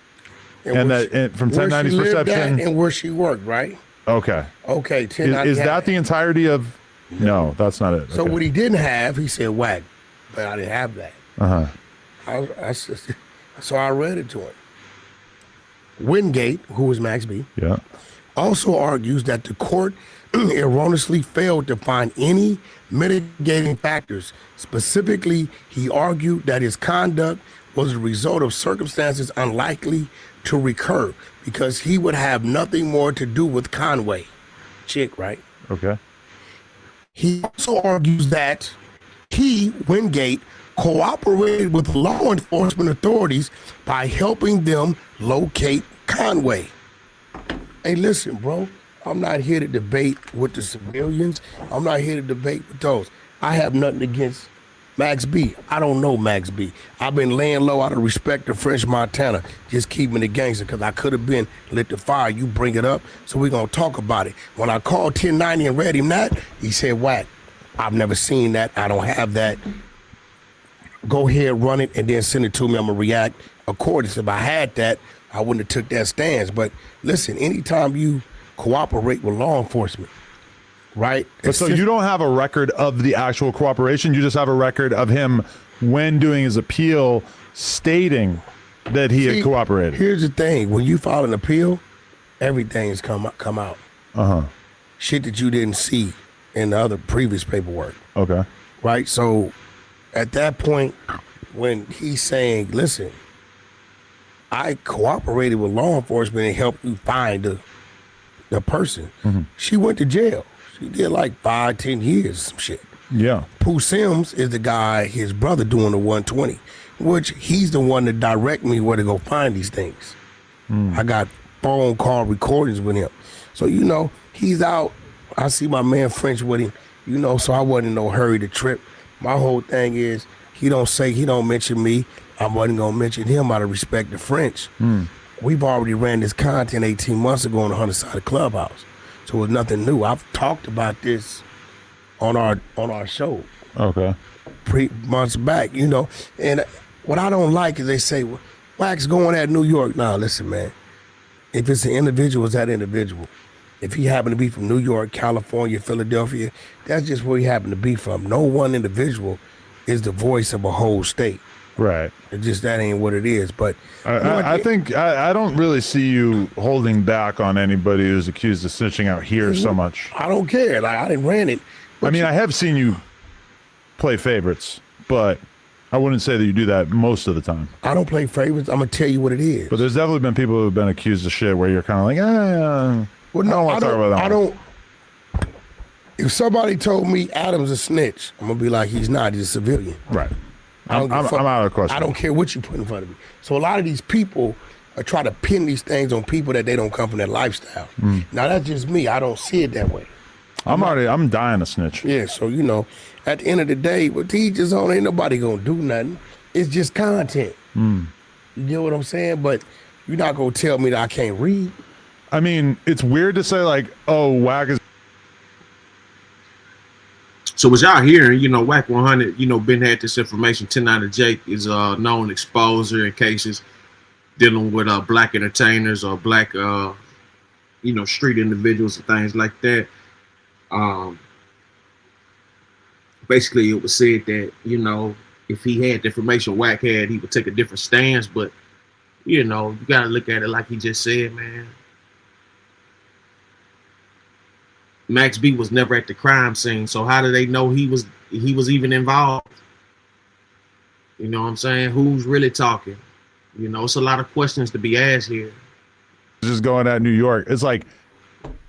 And that from 1090's perception. And where she worked, right? Okay. Okay. 1090 Is that the entirety of? No, that's not it. So what he didn't have, he said, Wack, but I didn't have that. So I read it to him. Wingate, who was Max B, also argues that the court erroneously failed to find any mitigating factors. Specifically, he argued that his conduct was a result of circumstances unlikely to recur because he would have nothing more to do with Conway. Chick, right? Okay. He also argues that he, Wingate, cooperated with law enforcement authorities by helping them locate Conway. Hey, listen, bro, I'm not here to debate with the civilians. I'm not here to debate with those. I have nothing against Max B. I don't know Max B. I've been laying low out of respect to French Montana, just keeping the gangster, because I could have been lit the fire. You bring it up, so we're going to talk about it. When I called 1090 and read him that, he said, Wack, I've never seen that. I don't have that. Go ahead, run it, and then send it to me. I'm going to react accordingly. If I had that, I wouldn't have took that stance. But listen, anytime you cooperate with law enforcement, right? But so you don't have a record of the actual cooperation. You just have a record of him when doing his appeal stating that he had cooperated. Here's the thing. When you file an appeal, everything's come out. Shit that you didn't see in the other previous paperwork. Okay. Right? So at that point, when he's saying, listen, I cooperated with law enforcement and helped you find the person. She went to jail. She did like 5-10 years, some shit. Yeah. Pooh Sims is the guy, his brother, doing the 120, which he's the one that direct me where to go find these things. I got phone call recordings with him. So, you know, he's out. I see my man French with him, you know, so I wasn't in no hurry to trip. My whole thing is he don't mention me. I wasn't going to mention him out of respect to French. We've already ran this content 18 months ago on the 100-sided Clubhouse. So it was nothing new. I've talked about this on our show. Okay. Months back, you know. And what I don't like is they say, well, Wax going at New York. Nah, listen, man. If it's an individual, it's that individual. If he happened to be from New York, California, Philadelphia, that's just where he happened to be from. No one individual is the voice of a whole state. Right. It just, that ain't what it is. But I think I don't really see you holding back on anybody who's accused of snitching out here so much. I don't care. Like, I didn't ran it. I mean, I have seen you play favorites, but I wouldn't say that you do that most of the time. I don't play favorites. I'm gonna tell you what it is. But there's definitely been people who've been accused of shit where you're kind of like, well, no, I don't want to talk about that. I don't. If somebody told me Adam's a snitch, I'm gonna be like, he's not. He's a civilian. Right. I'm out of the question. I don't care what you put in front of me. So a lot of these people are trying to pin these things on people that they don't come from that lifestyle. Now that's just me. I don't see it that way. I'm dying to snitch. Yeah. So you know, at the end of the day, with teachers on, ain't nobody gonna do nothing. It's just content. You get what I'm saying? But you're not gonna tell me that I can't read. I mean, it's weird to say like, oh, Wack is. So what y'all hearing, you know, Wack 100, you know, Ben had this information. 1090 Jake is a known exposer in cases dealing with black entertainers or black, you know, street individuals and things like that. Basically, it was said that, you know, if he had the information Wack had, he would take a different stance. But, you know, you got to look at it like he just said, man. Max B was never at the crime scene. So how do they know he was even involved? You know what I'm saying? Who's really talking? You know, it's a lot of questions to be asked here. Just going at New York. It's like,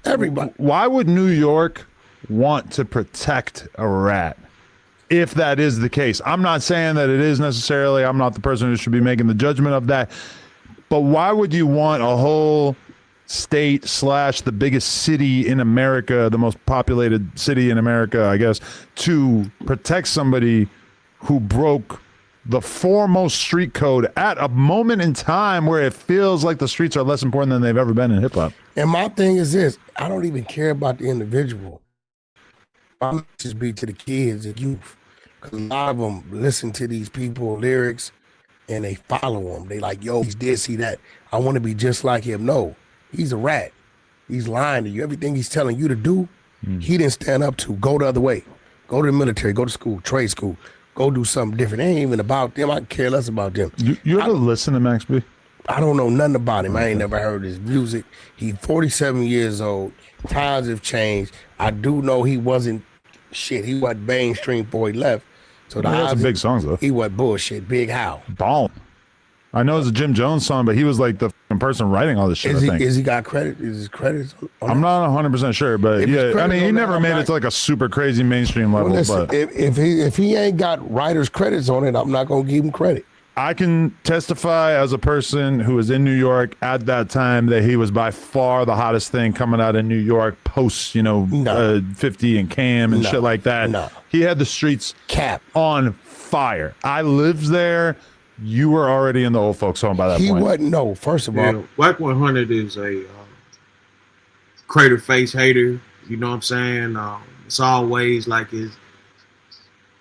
everybody. Why would New York want to protect a rat if that is the case? I'm not saying that it is necessarily. I'm not the person who should be making the judgment of that. But why would you want a whole state / the biggest city in America, the most populated city in America, I guess, to protect somebody who broke the foremost street code at a moment in time where it feels like the streets are less important than they've ever been in hip hop? And my thing is this: I don't even care about the individual. My message be to the kids and youth, because a lot of them listen to these people lyrics and they follow them. They like, yo, he's this, he that. I want to be just like him. No, he's a rat. He's lying to you. Everything he's telling you to do, he didn't stand up to. Go the other way. Go to the military. Go to school, trade school. Go do something different. It ain't even about them. I care less about them. You ever listen to Max B? I don't know nothing about him. I ain't never heard his music. He's 47 years old. Times have changed. I do know he wasn't shit. He wasn't mainstream before he left. So He had some big songs though. He was bullshit. Big How. Ball. I know it's a Jim Jones song, but he was like the person writing all this shit. Is he got credit? Is his credits? I'm not 100% sure, but If his yeah, I credits mean, he on never that, made I'm it to like a super crazy mainstream level. Well, listen, but if he ain't got writers' credits on it, I'm not gonna give him credit. I can testify as a person who was in New York at that time that he was by far the hottest thing coming out of New York post, 50 and Cam and shit like that. No. He had the streets on fire. I lived there. You were already in the old folks home by that He point. wasn't. No, first of all, Whack 100 is a crater face hater. You know what I'm saying? It's always like his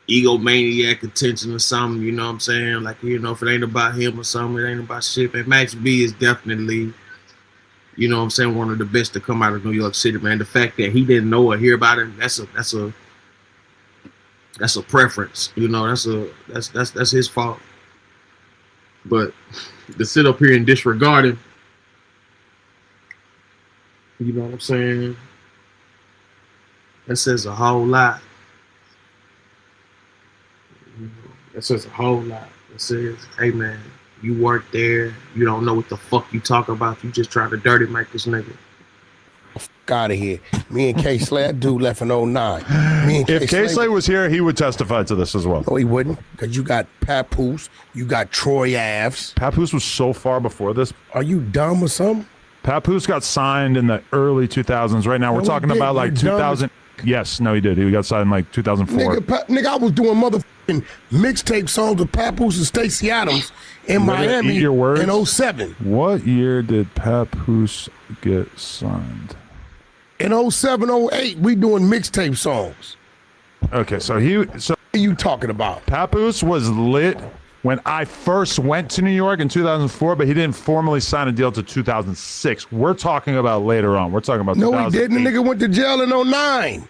egomaniac attention or something. You know what I'm saying? Like, if it ain't about him or something, it ain't about shit. And Max B is definitely, you know what I'm saying, one of the best to come out of New York City, man. The fact that he didn't know or hear about him, that's a preference. That's his fault. But to sit up here and disregard him, you know what I'm saying? That says a whole lot. That says a whole lot. It says, hey man, you work there, you don't know what the fuck you talk about. You just trying to dirty make this nigga. out of here. Me and K Slay, that dude left in 09. If K Slay was here, he would testify to this as well. No, he wouldn't, because you got Papoose, you got Troy Aves. Papoose was so far before this. Are you dumb or something? Papoose got signed in the early 2000s. Right now, we're talking about like 2000. Yes, no, he did. He got signed like 2004. Nigga, I was doing motherfucking mixtape songs with Papoose and Stacey Adams in Miami in 07. What year did Papoose get signed? In 07, 08, we doing mixtape songs. Okay, so what are you talking about? Papoose was lit when I first went to New York in 2004, but he didn't formally sign a deal to 2006. We're talking about later on. We're talking about No, he didn't. The nigga went to jail in 09.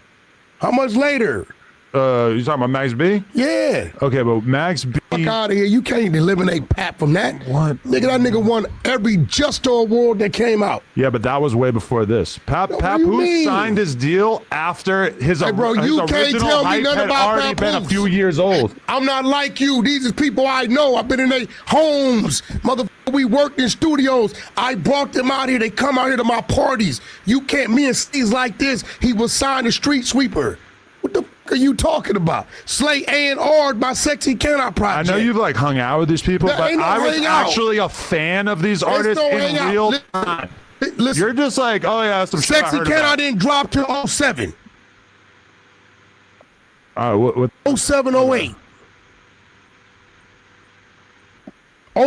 How much later? You talking about Max B? Yeah. Okay, but Max B. Fuck out of here. You can't eliminate Pap from that. What? Nigga, that nigga won every Justo award that came out. Yeah, but that was way before this. Papoose signed his deal after his, Hey, bro, his you can't original tell me hype nothing had about already been a Papoose. few years old. I'm not like you. These is people I know. I've been in their homes. Motherfucker, we worked in studios. I brought them out here. They come out here to my parties. You can't, me and Steve's like this. He was signed a street sweeper. What the fuck are you talking about? Slay A&R, my Sexy Cannot project. I know you've like hung out with these people, There but ain't no I was hang out. actually a fan of these artists no in hang out. real time. Listen, You're just like, oh yeah, some shit I Sexy heard Cannot about. didn't drop till 07. What? 07, 08.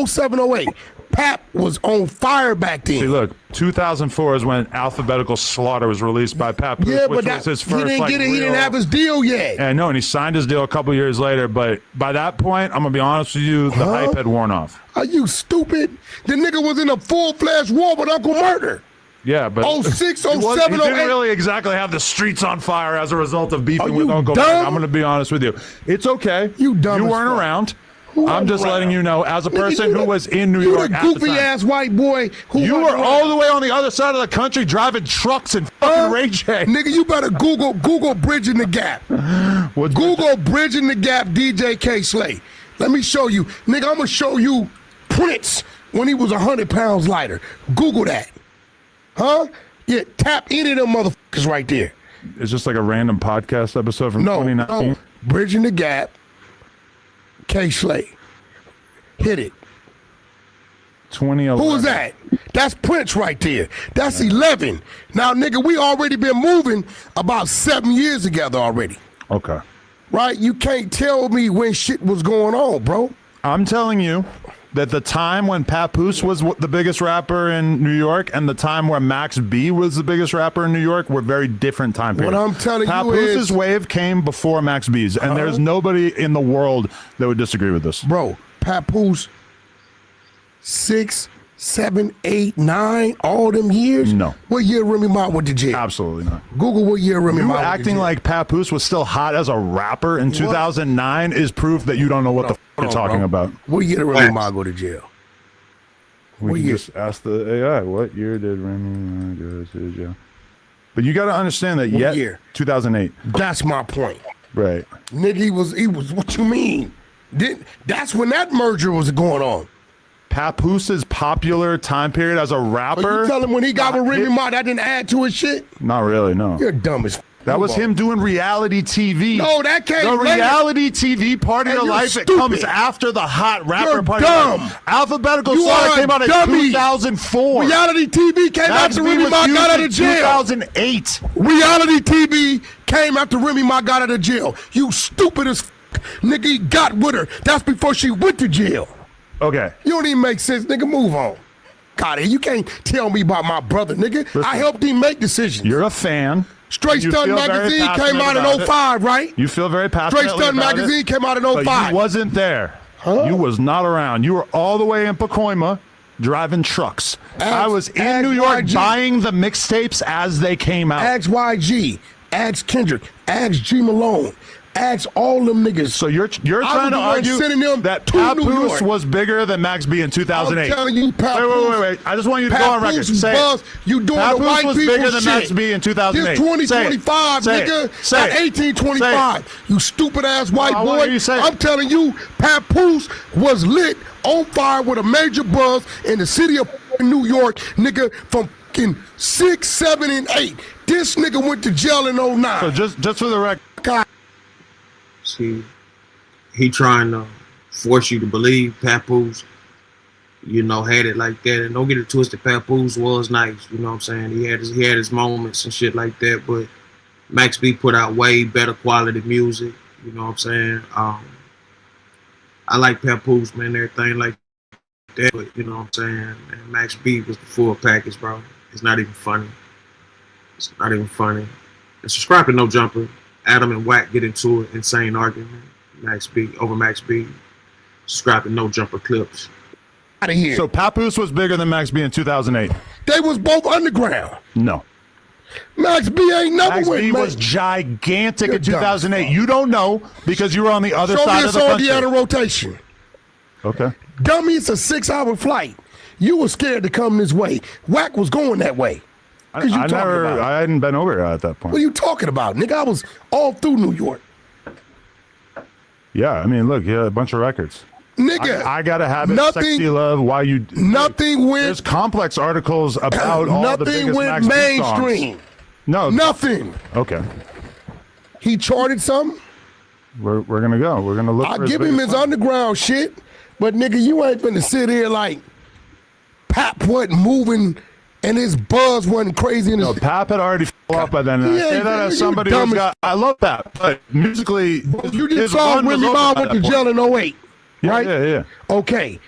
07, 08. Pap was on fire back then. See, look, 2004 is when Alphabetical Slaughter was released by Papoose, Yeah, which but was his he first didn't like, get it. He didn't real- have his deal yet. Yeah, I know, and he signed his deal a couple years later, but by that point, I'm going to be honest with you, the hype had worn off. Are you stupid? The nigga was in a full-fledged war with Uncle Murder. Yeah, but 06, he 07, didn't 08. really exactly have the streets on fire as a result of beefing Are with you Uncle dumb? Murder. I'm going to be honest with you. It's okay. You dumb You as weren't fuck. around. I'm just letting you know, as a person who was in New You York the at the goofy time. ass white boy who You wasn't were around. all the way on the other side of the country driving trucks and fucking Ray J. Nigga, you better Google Bridging the Gap. Google Bridging the Gap DJ K Slay. Let me show you. Nigga, I'm going to show you Prince when he was 100 pounds lighter. Google that. Huh? Yeah, tap any of them motherfuckers right there. It's just like a random podcast episode from 2019. No. Bridging the Gap, K Slay. Hit it. 2011. Who is that? That's Prince right there. That's 11. Now, nigga, we already been moving about 7 years together already. Okay. Right? You can't tell me when shit was going on, bro. I'm telling you that the time when Papoose was the biggest rapper in New York and the time where Max B was the biggest rapper in New York were very different time periods. What I'm telling you Papoose's is... wave came before Max B's, and there's nobody in the world that would disagree with this. Bro, Papoose, 6, 7, 8, 9, all them years? No. What year Remy Ma went to jail? Absolutely not. Google what year Remy You Ma went to acting jail. like Papoose was still hot as a rapper in 2009 is proof that you don't know what the you're talking about. What year did Remy Ma go to jail? We can just ask the AI, what year did Remy Ma go to jail? But you got to understand that What year? 2008. That's my point. Right. Nigga, he was, what you mean? That's when that merger was going on. Papoose's popular time period as a rapper. But you tell him when he got with Remy Ma, that didn't add to his shit? Not really, no. You're dumb as f. That was him doing reality TV. No, that came The later. reality TV part of And your you're life, stupid. it comes after the hot rapper You're part of your dumb. life. Alphabetical You Song are came out in dummy. 2004. Reality TV came Max after B Remy was Ma used got out in of jail. 2008. Reality TV came after Remy Ma got out of jail. You stupid as f. Nigga, he got with her. That's before she went to jail. Okay. You don't even make sense, nigga. Move on. God, you can't tell me about my brother, nigga. Listen, I helped him make decisions. You're a fan. Straight You Stunt feel very Magazine passionate came out about in it. 05, right? You feel very passionate. Straight Stunt Magazine came out in 05. But you wasn't there. You was not around. You were all the way in Pacoima driving trucks. I was in New York YG. buying the mixtapes as they came out. Ask YG, ask Kendrick, ask G Malone, ask all them niggas. So you're I trying was to the one argue sending them that to New Papoose York. was bigger than Max B in 2008. I'm telling you, Papoose. Wait. I just want you to go on record. Papoose Say buzz, you doing Papoose the white was people bigger than shit. Max B in 2008. This 2025, Say it. nigga. Say Not it. 1825. You stupid ass white I want boy. you to say it. I'm telling you, Papoose was lit on fire with a major buzz in the city of New York, nigga, from fucking 6, 7, and 8. This nigga went to jail in 09. So just for the record. See, he trying to force you to believe Papoose, had it like that. And don't get it twisted, Papoose was nice, you know what I'm saying? He had his moments and shit like that, but Max B put out way better quality music, you know what I'm saying? I like Papoose, man, everything like that, but you know what I'm saying? And Max B was the full package, bro. It's not even funny. It's not even funny. And subscribe to No Jumper. Adam and Wack get into an insane argument. Max B. Subscribe to No Jumper Clips. Out of here. So Papoose was bigger than Max B in 2008. They was both underground. No. Max B ain't never Max went. B man. was gigantic You're in 2008. You don't know because you were on the other Show side me a of the song country. he had a rotation. Okay. Dummy, it's a 6-hour flight. You were scared to come this way. Wack was going that way. I You talking about? I hadn't been over here at that point. What are you talking about? Nigga, I was all through New York. Yeah, I mean, look, a bunch of records. Nigga. I Gotta Have It, nothing- Sexy Love, Why You... Nothing went... There's complex articles about all the Nothing biggest went Max B songs. mainstream. No. Nothing. Okay. He charted something. We're going to go. We're going to look I for give him biggest his underground shit, but nigga, you ain't finna sit here like Pap wasn't moving and his buzz wasn't crazy. And No, Pap had already fell off by then. And I say that as somebody who's got... I love Pap, but musically... You his just saw run was Remy over Ma by went that to point. jail in 08, right? Yeah. Okay.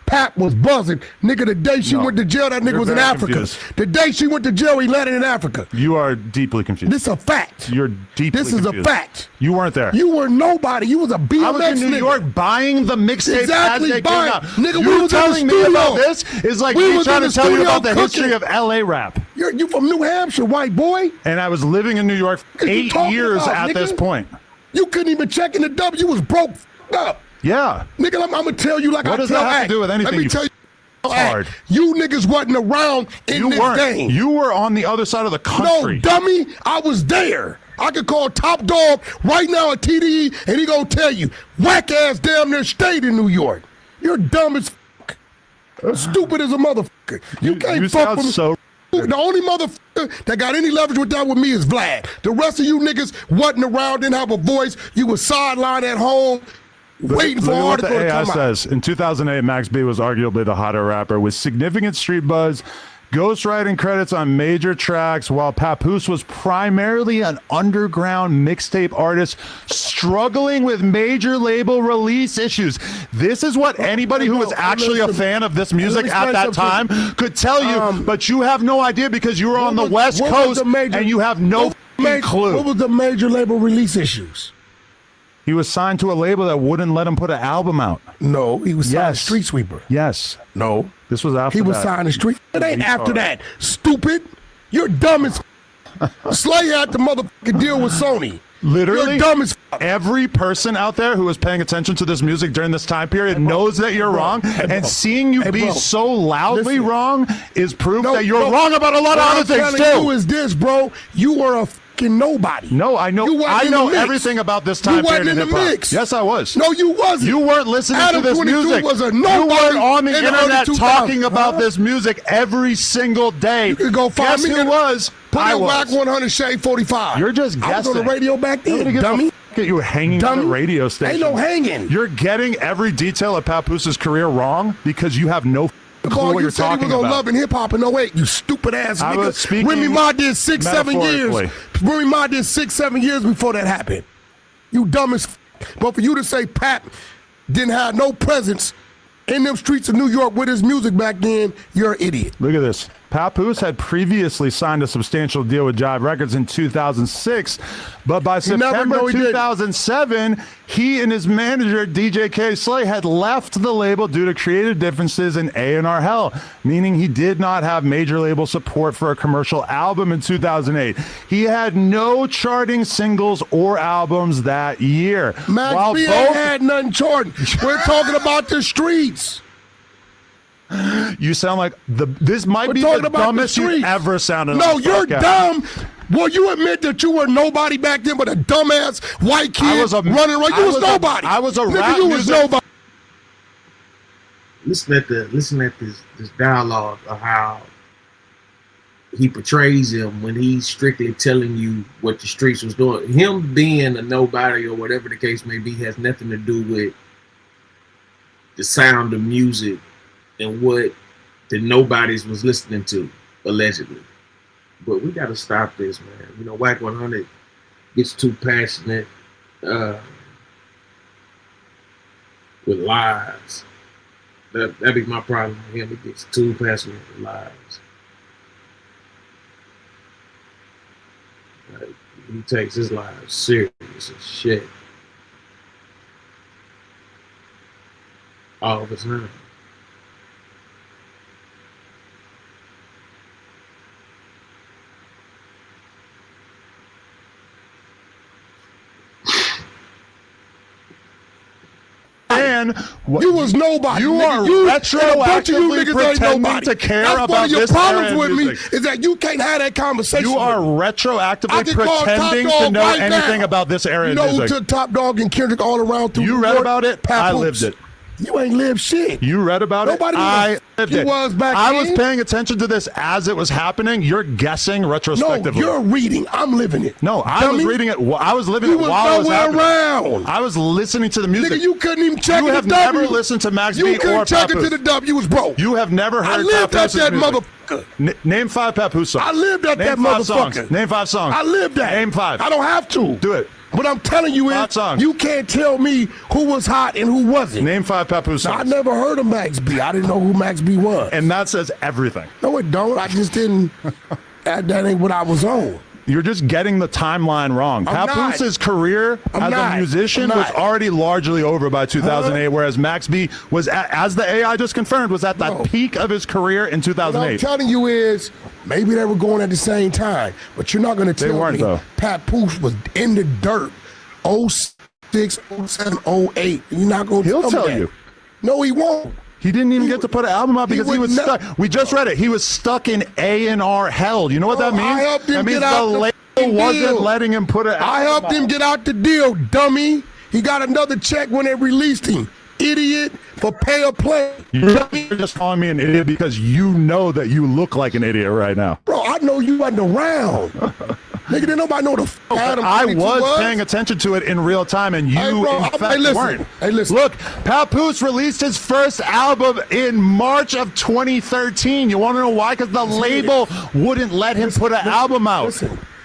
Pap was buzzing. Nigga, the day she went to jail, that nigga You're was in very Africa. confused. The day she went to jail, he landed in Africa. You are deeply confused. This is a fact. You're deeply This is a confused. fact. You weren't there. You were nobody. You was a BMX I was in New nigga. York buying the mixtapes Exactly, as they buying. came out. Nigga, we you was in the telling me about studio. this is like We me was trying in to the tell you studio about the history cooking. of LA rap. You from New Hampshire, white boy. And I was living in New York for What you 8 talking years about, at nigga? this point. You couldn't even check in the W. You was broke up. Yeah. Nigga, I'm going to tell you like What I does tell that have to Act. do with anything? Let me tell you. It's hard. You niggas wasn't around in this game. You were on the other side of the country. No, dummy. I was there. I could call Top Dog right now at TDE, and he gonna tell you, whack ass damn near stayed in New York. You're dumb as fuck. Stupid as a motherfucker. You can't fuck with me. So the only motherfucker that got any leverage with that with me is Vlad. The rest of you niggas wasn't around, didn't have a voice. You was sidelined at home. Waiting for an what article the to AI come out. says. In 2008, Max B was arguably the hotter rapper with significant street buzz, ghostwriting credits on major tracks, while Papoose was primarily an underground mixtape artist struggling with major label release issues. This is what anybody who was actually a fan of this music at that time could tell you, but you have no idea because you were on the West Coast and you have no clue. What was the major label release issues? He was signed to a label that wouldn't let him put an album out. No, he was signed to Street Sweeper. Yes. No. This was after He was that. signed to Street. It ain't after that. Stupid. You're dumb as Slay had to motherfucking deal with Sony. Literally, You're dumb as every person out there who was paying attention to this music during this time period knows that you're wrong, and seeing you be so loudly wrong is proof that you're wrong about a lot of other things too. What I'm telling you too. is this, bro. You were a fucking nobody. No, I know. You I wasn't in know the mix. everything about this time You wasn't period in the hip-hop. mix. Yes, I was. No, you wasn't. You weren't listening Adam to this 22 music. was a You nobody weren't on the in the early internet 2000s. talking about this music every single day. You could go find Guess me. who was? Put I in was. Whack 100 Shade 45. You're just guessing. I was on the radio back then, dummy. You were hanging on the radio station. Ain't no hanging. You're getting every detail of Papoose' career wrong because you have no clue Paul, what you you're said he talking was on about. Love and Hip Hop in 08, you stupid ass I nigga. was speaking Remy Ma did 6-7 years. metaphorically. Remy Ma did 6-7 years before that happened. You dumb as But for you to say Pat didn't have no presence in them streets of New York with his music back then, you're an idiot. Look at this. Papoose had previously signed a substantial deal with Jive Records in 2006, but by September 2007, he and his manager, DJ K. Slay, had left the label due to creative differences in A&R hell, meaning he did not have major label support for a commercial album in 2008. He had no charting singles or albums that year. Max B ain't had nothing charting. We're talking about the streets. You sound like this might be talking the about the dumbest you've streets. ever sounded. No, on this you're podcast. dumb. Well, you admit that you were nobody back then, but a dumbass white kid running around. You was nobody. I was a Nigga, rap you was music. nobody. Listen at this dialogue of how he portrays him when he's strictly telling you what the streets was doing. Him being a nobody or whatever the case may be has nothing to do with the sound of music and what the nobodies was listening to, allegedly. But we got to stop this, man. You know, Whack 100 gets too passionate with lies. That'd be my problem with him. He gets too passionate with lies. Like, he takes his lies serious as shit. All the time. And you was nobody. You nigga. are you, and a bunch of you retroactively niggas ain't pretending nobody. to care That's about one of your this problems era with of me music. is that you can't have that conversation. You are with me. I retroactively can call pretending Top to Dog know right anything now. about this era You of know who music. took Top Dog and Kendrick all around through You New read York? about it? I lived it. You ain't lived shit. You read about Nobody it? I lived he it. was back I then. was paying attention to this as it was happening. You're guessing No, retrospectively. you're reading. I'm living it. No, I was Dummy. reading it. I was living You it was while it was nowhere happening. around. I was listening to the music. Nigga, you couldn't even check You it have to W. never listened to Max You B couldn't or check it Papoose. to the W. You was broke. You have never heard I lived at Papooses that music. motherfucker. Name 5 Papoose songs. I lived at Name that 5 motherfucker. songs. Name 5 songs. I lived that. Name 5. I don't have to. Do it. But I'm telling you, 5 songs. you can't tell me who was hot and who wasn't. Name 5 Papoose Now, songs. I never heard of Max B. I didn't know who Max B was. And that says everything. No, it don't. I just didn't. that ain't what I was on. You're just getting the timeline wrong. I'm Papooses' career I'm as not. a musician I'm was not. already largely over by 2008, whereas Max B was, as the AI just confirmed, was at the peak of his career in What I'm 2008. telling you is, maybe they were going at the same time, but you're not going to tell weren't, me though. Papoose was in the dirt 06, 07, 08. You're not going to He'll tell that. you. No, he won't. He didn't even get to put an album out because he was would stuck. We just read it. He was stuck in A&R hell. You know what that means? I helped him that means get out the label wasn't letting him put it out. I helped him get out the deal, dummy. He got another check when they released him. Idiot for pay or play. You're just calling me an idiot because you know that you look like an idiot right now. Bro, I know you wasn't around. Nigga, didn't nobody know the f*** Adam I 22 was paying attention to it in real time, and you, in fact, weren't. Hey, listen. Look, Papoose released his first album in March of 2013. You want to know why? Because the label wouldn't let him put an album out.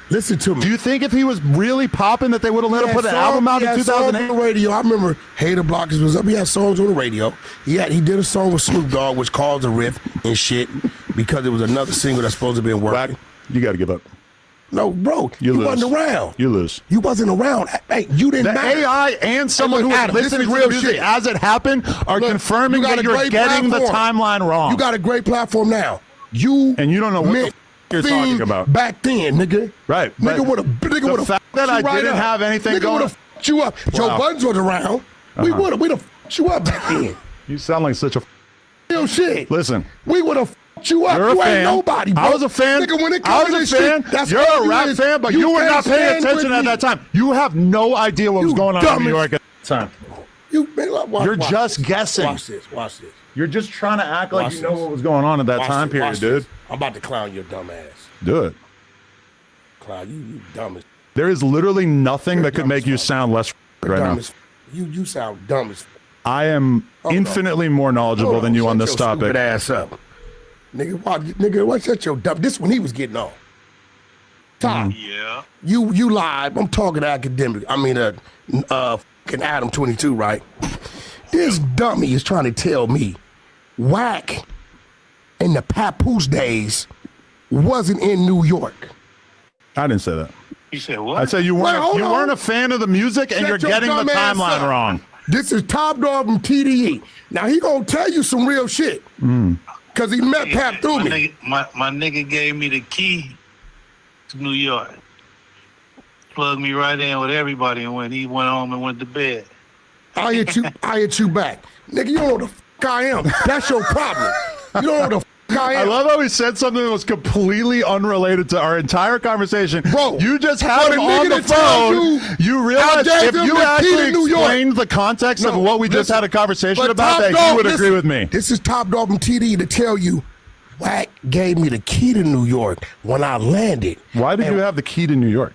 Listen to me. Do you think if he was really popping that they would have let him put an album out in 2008? On the radio. I remember Hater Blockers was up. He had songs on the radio. He did a song with Snoop Dogg, which caused a riff and shit because it was another single that's supposed to be working. You got to give up. No, bro, you wasn't around. You lose. You wasn't around. Hey, you didn't The matter. AI and someone who was listening to real music shit. as it happened are confirming that you're getting the timeline wrong. You got a great platform now. You and you don't know what the you're talking about back then, nigga. Right. Nigga would have. The fact that I didn't have anything nigga going. would have fucked you up. Joe Budden was around. We'd have fucked you up back then. You sound like such a real shit. Listen, we would have fucked you up. You're You a ain't fan. nobody, bro. I was a fan. Nigga, when it I comes to was this a fan. shit, that's You're all a you rap is. fan, but You you were can't not paying stand with attention at me. that time. You have no idea what was going on in dumb New as- York at the time. You're just guessing. Watch this. Watch this. You're just trying to act like Watch you know this. what was going on at that Watch time this. period, Watch dude. this. I'm about to clown your dumb ass. Do it. Clown, you dumb as There is literally nothing that could make you sound less right dumb now. as you sound dumb as I am infinitely more knowledgeable than you on this topic. Stupid ass up. Nigga, what's that your dumb? This one he was getting on. Tom. Yeah. You lied. I'm talking academic. I mean, fucking Adam 22, right? This dummy is trying to tell me Whack in the Papoose days wasn't in New York. I didn't say that. You said what? I said you weren't a fan of the music and Shut you're your getting the dumb ass timeline up. wrong. This is Top Dog from TDE. Now he gonna tell you some real shit. Cause he met Pap through me. My nigga gave me the key to New York. Plugged me right in with everybody, and when he went home and went to bed. I hit you back. Nigga, you don't know the fuck I am. That's your problem. You don't know the fuck I I am. love how he said something that was completely unrelated to our entire conversation. Bro, you just had for him the on nigga the to tell phone. You I realize gave if him you the key actually to New York. explained the context of what we just listen, had a conversation but about, Top that Dog, you would listen, agree with me. This is Top Dog from TDE to tell you Whack gave me the key to New York when I landed. Why did you have the key to New York?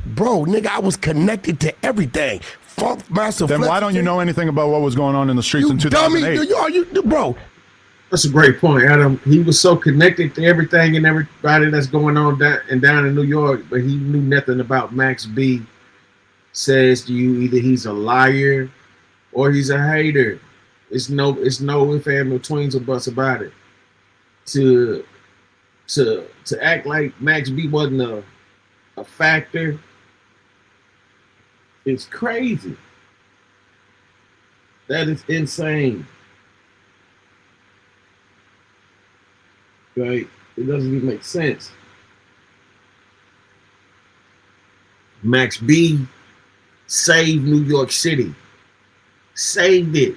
Bro, nigga, I was connected to everything. Funk Master Then Flex. why don't you know anything about what was going on in the streets in dummy? 2008? Bro. That's a great point, Adam. He was so connected to everything and everybody that's going on down in New York, but he knew nothing about Max B. Says to you, either he's a liar or he's a hater. It's no if and no tweens or buts about it. To act like Max B wasn't a factor, it's crazy. That is insane. Right? It doesn't even make sense. Max B saved New York City. Saved it.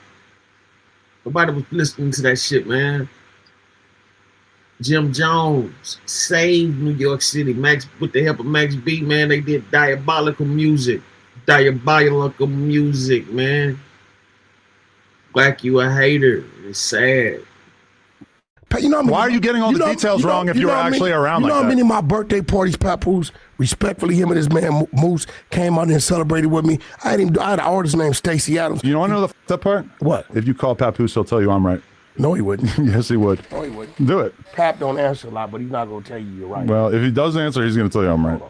Nobody was listening to that shit, man. Jim Jones saved New York City. With the help of Max B, man, they did diabolical music. Diabolical music, man. Black, you a hater. It's sad. You know Why are you getting all the details wrong if you were actually around like that? You know how that? many of my birthday parties, Papoose, respectfully, him and his man Moose came out and celebrated with me. I had an artist named Stacey Adams. You want to know the part? What? If you call Papoose, he'll tell you I'm right. No, he wouldn't. Yes, he would. No, he wouldn't. Do it. Pap don't answer a lot, but he's not going to tell you you're right. Well, if he does answer, he's going to tell you I'm right.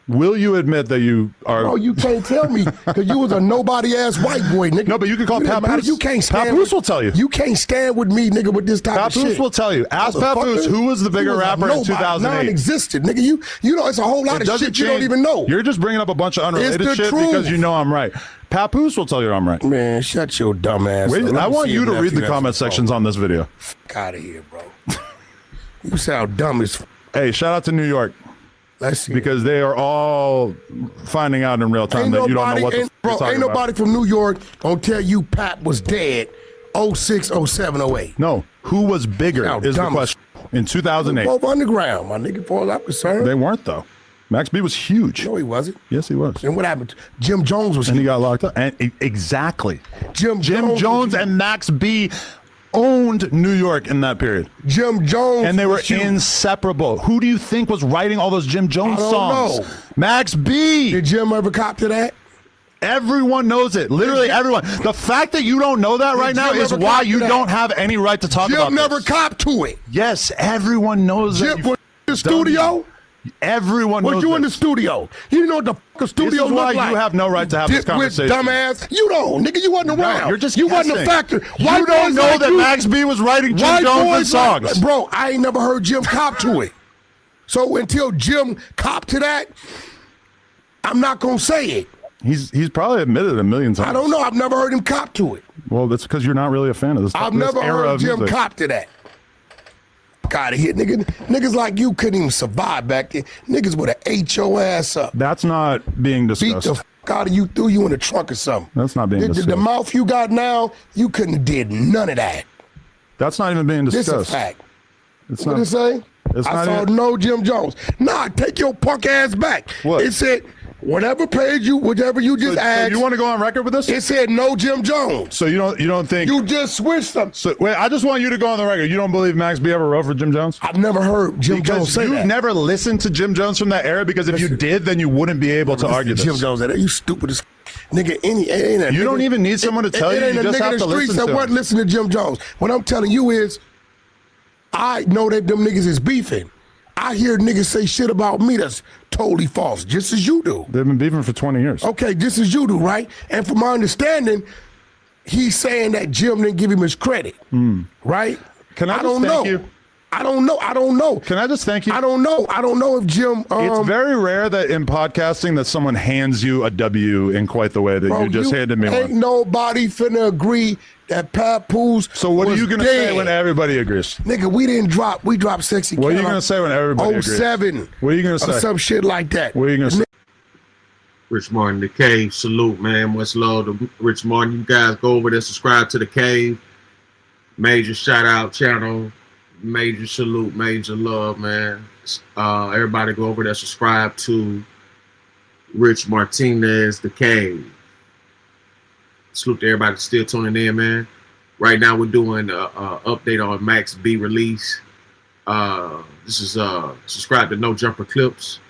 Will you admit that you are? Bro, you can't tell me because you was a nobody ass white boy, nigga. No, but you can call Papoose. You can't stand. Papoose will tell you. You can't stand with me, nigga, with this type of shit. Papoose will tell you. Ask Papoose who was the bigger rapper in 2008. Non-existent, nigga. You know, it's a whole lot of shit you don't even know. You're just bringing up a bunch of unrelated It's the shit truth. because you know I'm right. Papoose will tell you I'm right. Man, shut your dumb ass up. I want you to read the comment sections on this video. Fuck out of here, bro. You sound dumb as. Hey, shout out to New York. Let's see. Because they are all finding out in real time that you don't know what the bro, ain't nobody from New York gonna tell you Pap was dead 06, 07, 08. No. Who was bigger is the question. In 2008. Both underground, my nigga, far as I'm concerned. They weren't, though. Max B was huge. No, he wasn't. Yes, he was. And what happened? Jim Jones was And he got locked up. And exactly. Jim Jones and Max B owned New York in that period. Jim Jones. And they were inseparable. Who do you think was writing all those Jim Jones songs? Know. Max B. Did Jim ever cop to that? Everyone knows it. Literally everyone. The fact that you don't know that right now is why you don't have any right to talk about Jim never this. copped to it. Yes, everyone knows Jim that. was in the studio? Everyone knows Was you in the this. studio? You know what the fuck a studio This is why look like? you have no right to have this conversation. Dumbass. You don't, nigga. You wasn't around. You're just you wasn't a guessing. factor. You White don't boys know like that you- Max B was writing Jim White Jones boys songs. like- bro, I ain't never heard Jim cop to it. So until Jim cop to that, I'm not gonna say it. He's probably admitted it a million times. I don't know. I've never heard him cop to it. Well, that's because you're not really a fan of this. I've this never era heard of Jim music. cop to that. Got hit, nigga. Niggas like you couldn't even survive back then. Niggas would have ate your ass up. That's not being discussed. Beat the fuck out of you, threw you in the trunk or something. That's not being discussed. The mouth you got now, you couldn't have did none of that. That's not even being This discussed. is a fact. It's What not. did it say? It's I not saw even- no Jim Jones. Nah, take your punk ass back. What? It said, whatever page you, whatever you just So asked. you want to go on record with this? It said no Jim Jones. So you don't think You just switched them. So wait, I just want you to go on the record. You don't believe Max B ever wrote for Jim Jones? I've never heard Jim Jones Because say you've that. never listened to Jim Jones from that era. Because if you did, then you wouldn't be able to argue this. Jim Jones, you stupid as nigga. Ain't a You nigga- don't even need someone to tell you. Ain't You a just nigga have in to the streets listen that to wasn't him. listening to Jim Jones. What I'm telling you is, I know that them niggas is beefing. I hear niggas say shit about me that's totally false, just as you do. They've been beefing for 20 years. Okay, just as you do, right? And from my understanding, he's saying that Jim didn't give him his credit, right? Can I just don't thank know. you? I don't know. Can I just thank you? I don't know if Jim. It's very rare that in podcasting that someone hands you a W in quite the way that bro, you just handed me ain't one. nobody finna agree that Papoose. So what are was you gonna dead. say when everybody agrees? Nigga, we didn't drop. We dropped Sexy. What are you Cadillac gonna say when everybody agrees? 07. What are you gonna say? Or some shit like that. What are you gonna say? Rich Martin, the Cave, salute, man. Much love to Rich Martin. You guys go over there, subscribe to the Cave. Major shout out channel. Major salute, major love, man. Everybody go over there, subscribe to Rich Martinez, the Cave. Salute to everybody still tuning in, man. Right now we're doing an update on Max B release. This is subscribe to No Jumper Clips.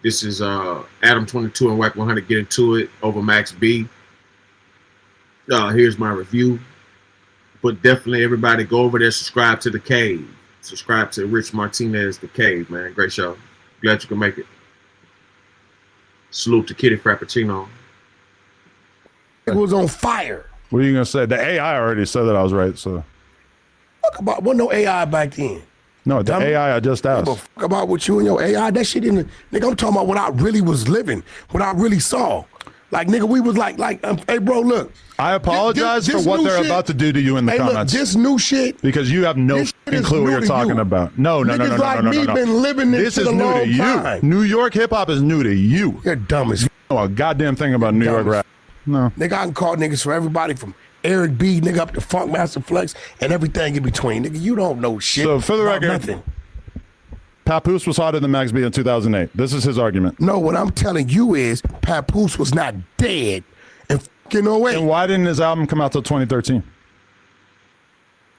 This is Adam22 and Wack 100 get into it over Max B. Here's my review. But definitely everybody go over there, subscribe to the Cave. Subscribe to Rich Martinez, the Cave, man. Great show. Glad you can make it. Salute to Kitty Frappuccino. It was on fire. What are you gonna say? The AI already said that I was right. So Fuck about wasn't no AI back then. no, the AI I just asked. But fuck about what you and your AI. That shit in the nigga. I'm talking about what I really was living, what I really saw. Like nigga, we was like, hey bro, look. I apologize this for what new they're shit- about to do to you in the Hey, look, comments. this new shit. Because you have no This shit fucking is clue what new you're to talking you. about. No. Niggas like me been living this This shit is a new to long you. time. New York hip hop is new to you. You're dumb as You know a goddamn thing about New York rap. No. Nigga, I can call niggas for everybody from Eric B, nigga, up to Funk Master Flex and everything in between. Nigga, you don't know shit. So for the about record, nothing. Papoose was hotter than Max B in 2008. This is his argument. No, what I'm telling you is Papoose was not dead in fucking 08. And why didn't his album come out till 2013?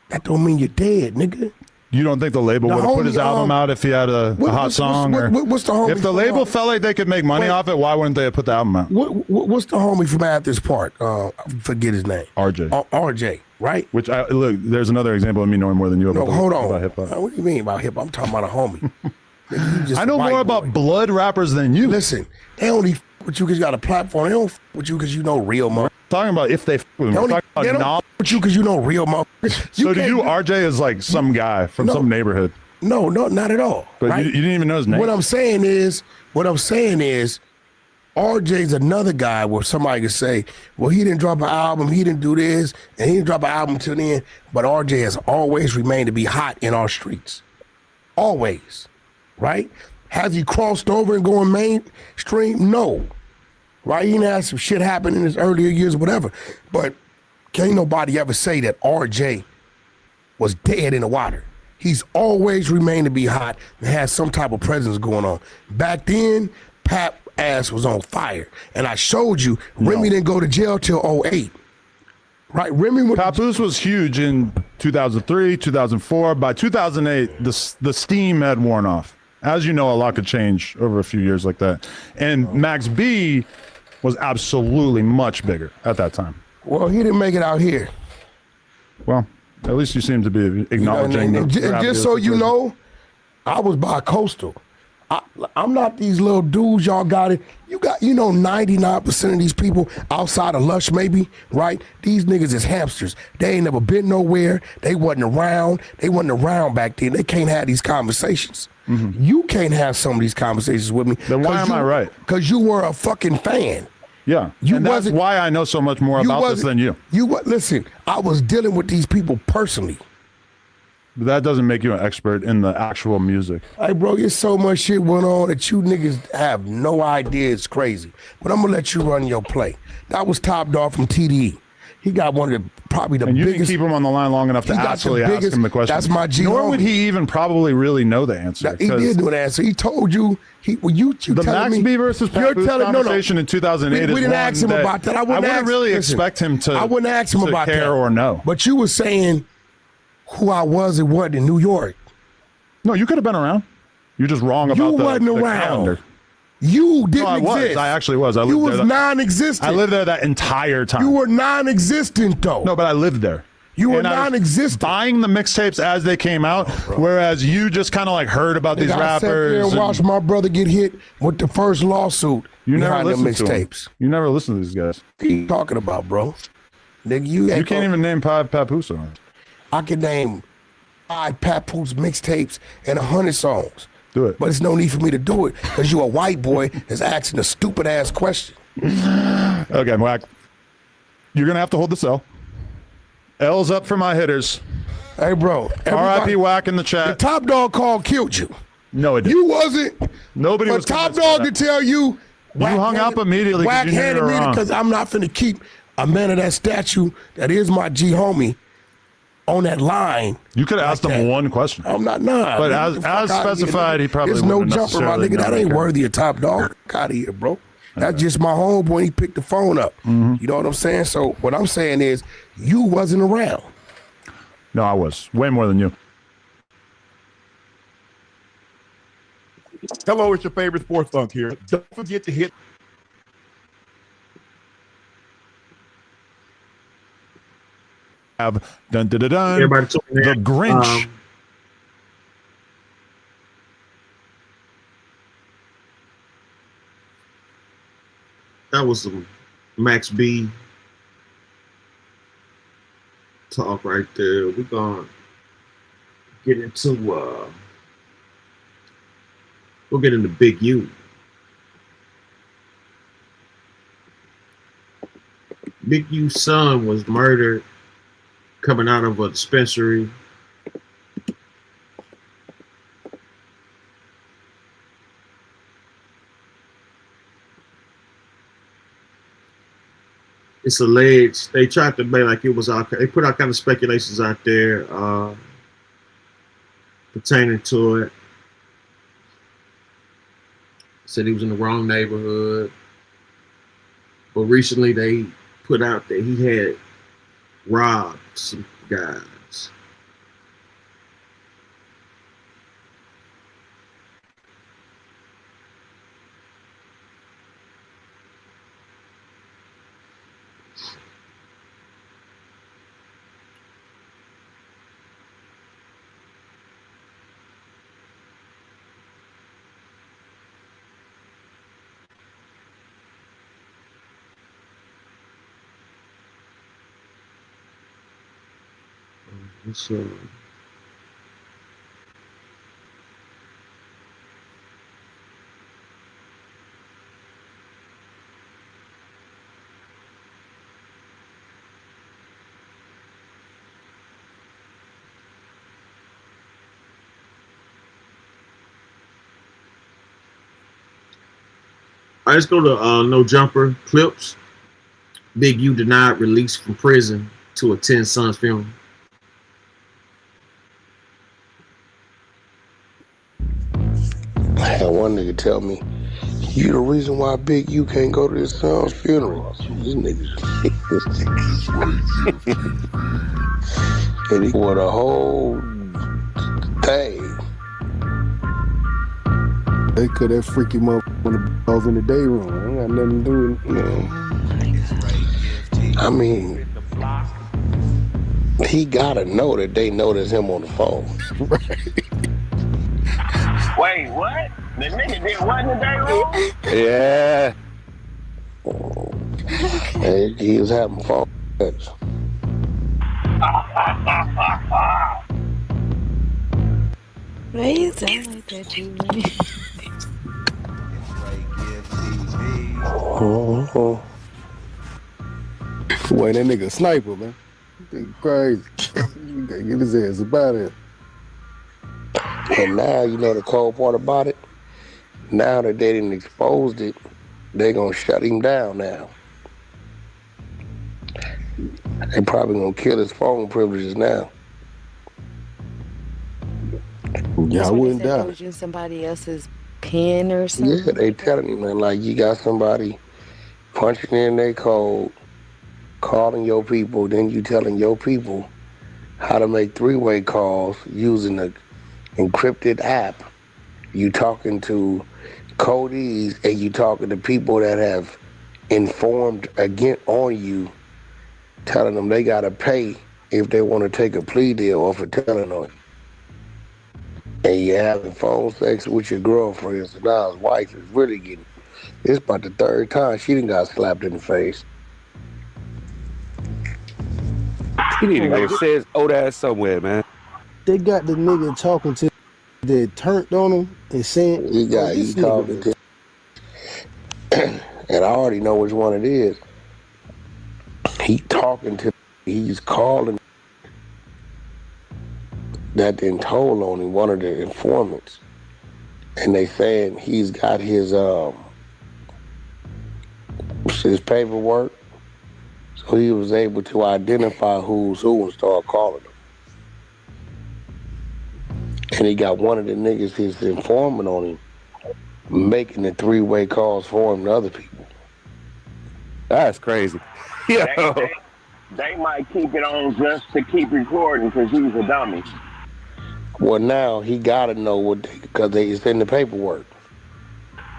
That don't mean you're dead, nigga. You don't think the label The would have put his homie, album out if he had a hot song? what's the homie? If the from, label felt like they could make money wait. off it, why wouldn't they have put the album out? What's the homie from Athens Park? I forget his name. RJ. RJ, right? Which, look, there's another example of me knowing more than you No, about, hold on. about hip hop. What do you mean about hip hop? I'm talking about a homie. Nigga, you just I a know white more boy. about blood rappers than you. Listen, they only f with you because you got a platform. They don't f with you because you know real motherfuckers. Talking about if they f with They him. We're only- talking they about don't knowledge. f with you because you know real motherfuckers. So to can't- you, RJ is like some guy from No. some neighborhood. No, not at all. But right? you didn't even know his name. What I'm saying is, RJ's another guy where somebody could say, well, he didn't drop an album, he didn't do this, and he didn't drop an album till then. But RJ has always remained to be hot in our streets. Always. Right? Has he crossed over and going mainstream? No. Right? He had some shit happen in his earlier years, whatever. But can't nobody ever say that RJ was dead in the water. He's always remained to be hot and has some type of presence going on. Back then, Pap ass was on fire. And I showed you, Remy didn't go to jail till 08. Right? Remy Papoose was huge in 2003, 2004. By 2008, the steam had worn off. As you know, a lot could change over a few years like that. And Max B was absolutely much bigger at that time. Well, he didn't make it out here. Well, at least you seem to be acknowledging. And just so you know, I was bi-coastal. I'm not these little dudes y'all got it. You got, 99% of these people outside of Lush maybe, right? These niggas is hamsters. They ain't never been nowhere. They wasn't around. They wasn't around back then. They can't have these conversations. Mm-hmm. You can't have some of these conversations with me. Then why am I right? Because you were a fucking fan. Yeah, and that's why I know so much more about this than you. Listen, I was dealing with these people personally. But that doesn't make you an expert in the actual music. Hey, bro, there's so much shit went on that you niggas have no idea. It's crazy. But I'm going to let you run your play. That was Top Dog from TDE. He got one of probably the biggest. And you biggest. didn't keep him on the line long enough to actually ask him the question. That's my G. Nor would he even probably really know the answer. He did know the answer. He told you. The Max B versus Papoose conversation in 2008 we didn't ask him about that. I wouldn't really expect him to. I wouldn't ask him about care that or no. But you were saying who I was and what in New York. No, you could have been around. You're just wrong about the calendar. You didn't I was. exist. I actually was. You was non-existent. I lived there that entire time. You were non-existent, though. No, but I lived there. You were non-existent. Buying the mixtapes as they came out, whereas you just kind of like heard about these rappers. I sat there and watched my brother get hit with the first lawsuit. You never listened to mixtapes. You never listened to these guys. What are you talking about, bro? Nigga, you can't even name 5 Papoose songs. I can name 5 Papoose mixtapes and 100 songs. Do it. But there's no need for me to do it because you a white boy that's asking a stupid ass question. Okay, Wack. You're gonna have to hold the L. L's up for my hitters. Hey, bro. R.I.P. Wack in the chat. The Top Dog call killed you. No, it didn't. You wasn't. Nobody was. Top Dog to tell you. You hung up immediately. Wack handed me because I'm not finna keep a man of that statue that is my G homie on that line. You could have asked him one question. I'm not. Nah. But as specified, he probably there's no jumper, my nigga. That ain't worthy of Top Dog. Out of here, bro. That's just my homeboy. He picked the phone up. Mm-hmm. You know what I'm saying? So what I'm saying is, you wasn't around. No, I was way more than you. Hello, it's your favorite sports funk here. Don't forget to hit. Dun, dun, dun, dun, Everybody the Grinch. That was some Max B talk right there. We're gonna get into we'll get into Big U. Big U's son was murdered coming out of a dispensary. It's alleged they tried to make like it was out. They put out kind of speculations out there pertaining to it. Said he was in the wrong neighborhood, but recently they put out that he had robbed some guys. So right, let's go to No Jumper clips. Big U denied release from prison to attend son's funeral. I had one nigga tell me, "You the reason why Big U can't go to his son's funeral." This nigga, and he wore the whole thing. They could have freaky motherfucker off in the day room. Ain't got nothing to do with it. I mean, he gotta know that they notice him on the phone. Wait, what? The nigga did what in the day room? Yeah. And he was having phone sex. Why you sound like that, Julie? Boy, that nigga a sniper, man. Nigga crazy. You gotta get his ass about it. And now, you know the cold part about it? Now that they didn't exposed it, they gonna shut him down now. They probably gonna kill his phone privileges now. Yeah, I wouldn't doubt it. Using somebody else's pen or something. Yeah, they telling him, man, like, you got somebody punching in their code, calling your people, then you telling your people how to make three-way calls using an encrypted app. You talking to codees and you talking to people that have informed again on you, telling them they gotta pay if they want to take a plea deal or for telling on you. And you having phone sex with your girlfriend, so now his wife is really getting, it's about the third time she done got slapped in the face. He need to go say his old ass somewhere, man. They got the nigga talking to that turned on him and saying, He got this he talking nigga. to, and I already know which one it is. He talking to, he's calling that then told on him, one of the informants. And they saying he's got his paperwork. So he was able to identify who's who and start calling them. And he got one of the niggas he's informant on him, making the three-way calls for him to other people. That's crazy. They might keep it on just to keep recording because he's a dummy. Well, now he gotta know what, because it's in the paperwork.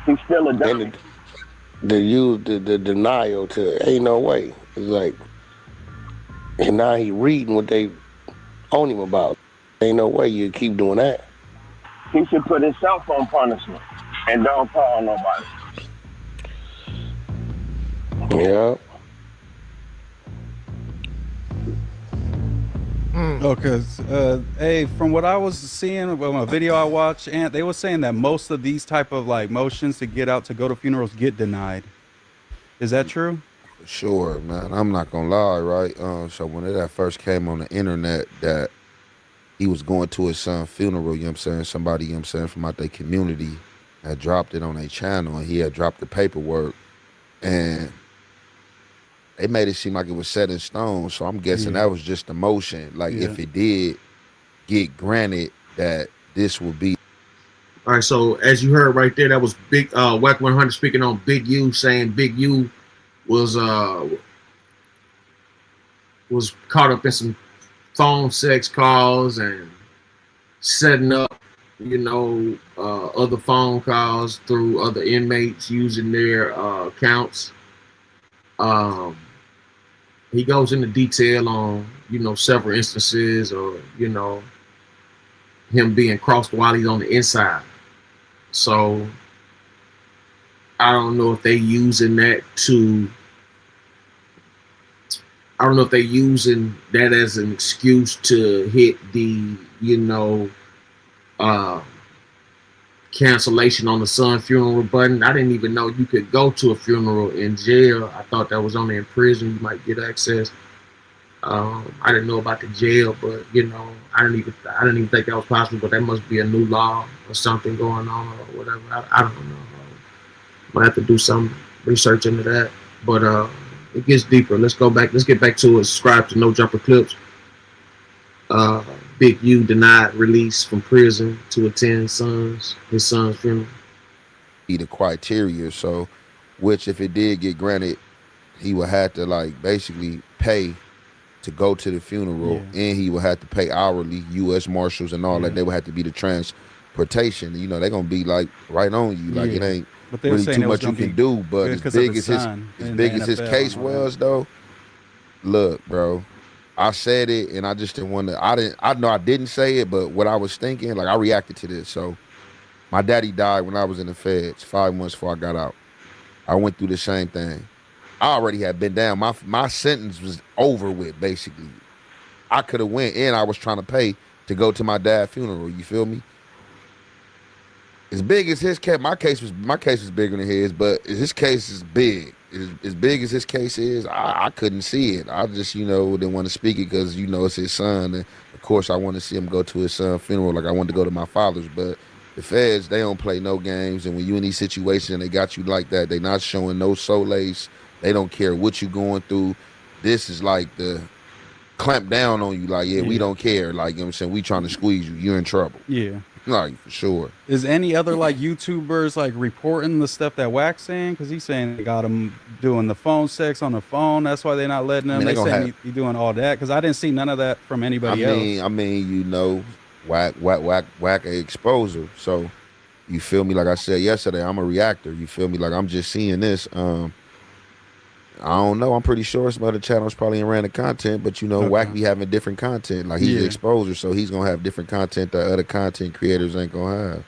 He's still a dummy. And they use the denial to, ain't no way. It's like, and now he reading what they on him about. Ain't no way you keep doing that. He should put himself on punishment and don't call nobody. Yeah. Okay. Hey, from what I was seeing, a video I watched, and they were saying that most of these type of like motions to get out to go to funerals get denied. Is that true? Sure, man. I'm not gonna lie, right? So when that first came on the internet that he was going to his son's funeral, you know what I'm saying? Somebody, you know what I'm saying, from out their community had dropped it on their channel, and he had dropped the paperwork, and they made it seem like it was set in stone. So I'm guessing that was just a motion. Like if it did get granted that this will be. All right, so as you heard right there, that was Big Wack 100 speaking on Big U, saying Big U was caught up in some phone sex calls and setting up, you know, other phone calls through other inmates using their accounts. He goes into detail on, you know, several instances of, you know, him being crossed while he's on the inside. So I don't know if they using that to, I don't know if they using that as an excuse to hit the, you know, cancellation on the son funeral button. I didn't even know you could go to a funeral in jail. I thought that was only in prison you might get access. I didn't know about the jail, but you know, I didn't even think that was possible. But that must be a new law or something going on or whatever. I don't know. Might have to do some research into that. But it gets deeper. Let's go back. Let's get back to it. Subscribe to No Jumper Clips. Big U denied release from prison to attend his son's funeral. Be the criteria. So, which if it did get granted, he would have to like basically pay to go to the funeral, and he would have to pay hourly. U.S. Marshals and all that. They would have to be the transportation. You know, they're gonna be like right on you. Like it ain't really too much you can do. But as big as his case was, though, look, bro. I said it, and I just didn't want to. I know I didn't say it, but what I was thinking, like I reacted to this. So, my daddy died when I was in the feds, 5 months before I got out. I went through the same thing. I already had been down. My sentence was over with, basically. I could have went, and I was trying to pay to go to my dad's funeral. You feel me? As big as his case, my case was bigger than his, but his case is big. As big as his case is, I couldn't see it. I just, didn't want to speak it because, it's his son. And, of course, I want to see him go to his son's funeral like I wanted to go to my father's. But the feds, they don't play no games. And when you in these situations and they got you like that, they not showing no solace. They don't care what you going through. This is like the clamp down on you. Like, we don't care. Like, we trying to squeeze you. You're in trouble. Yeah. Like, for sure. Is any other like YouTubers like reporting the stuff that Wack's saying? Because he's saying they got him doing the phone sex on the phone. That's why they're not letting him. They saying he doing all that. Because I didn't see none of that from anybody else. I mean, Wack a exposer. So, you feel me? Like I said yesterday, I'm a reactor. You feel me? Like I'm just seeing this. I don't know. I'm pretty sure some other channels probably ran the content, but Wack be having different content. Like he's an exposer, so he's gonna have different content that other content creators ain't gonna have.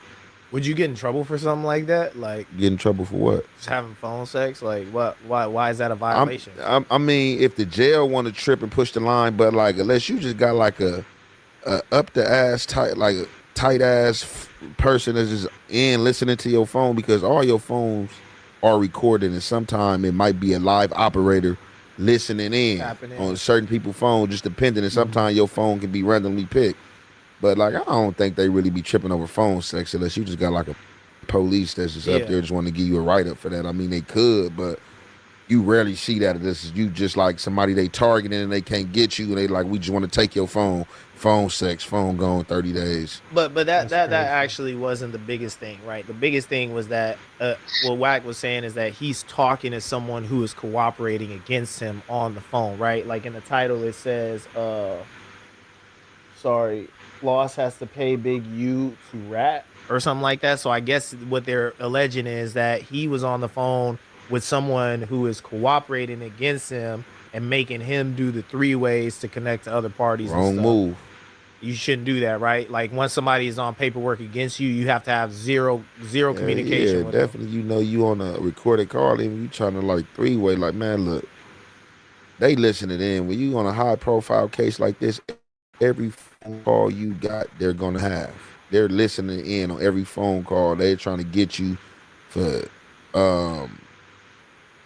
Would you get in trouble for something like that? Like get in trouble for what? Just having phone sex? Like what? Why is that a violation? I mean, if the jail want to trip and push the line, but like unless you just got like a up the ass tight, like a tight ass person that's just in listening to your phone, because all your phones are recorded, and sometimes it might be a live operator listening in on certain people's phone, just depending. And sometimes your phone can be randomly picked. But like, I don't think they really be tripping over phone sex unless you just got like a police that's just up there just want to give you a write up for that. I mean, they could, but you rarely see that. This is you just like somebody they targeting and they can't get you, and they like, we just want to take your phone sex, phone gone 30 days. But that actually wasn't the biggest thing, right? The biggest thing was that what Wack was saying is that he's talking to someone who is cooperating against him on the phone, right? Like in the title it says, Floss has to pay Big U to rat or something like that. So I guess what they're alleging is that he was on the phone with someone who is cooperating against him and making him do the 3 ways to connect to other parties. Wrong move. You shouldn't do that, right? Like once somebody is on paperwork against you, you have to have zero communication. Yeah, with definitely. them. You on a recorded call, even you trying to like 3-way. Like, man, look, they listening in. When you on a high profile case like this, every phone call you got, they're gonna have. They're listening in on every phone call. They're trying to get you for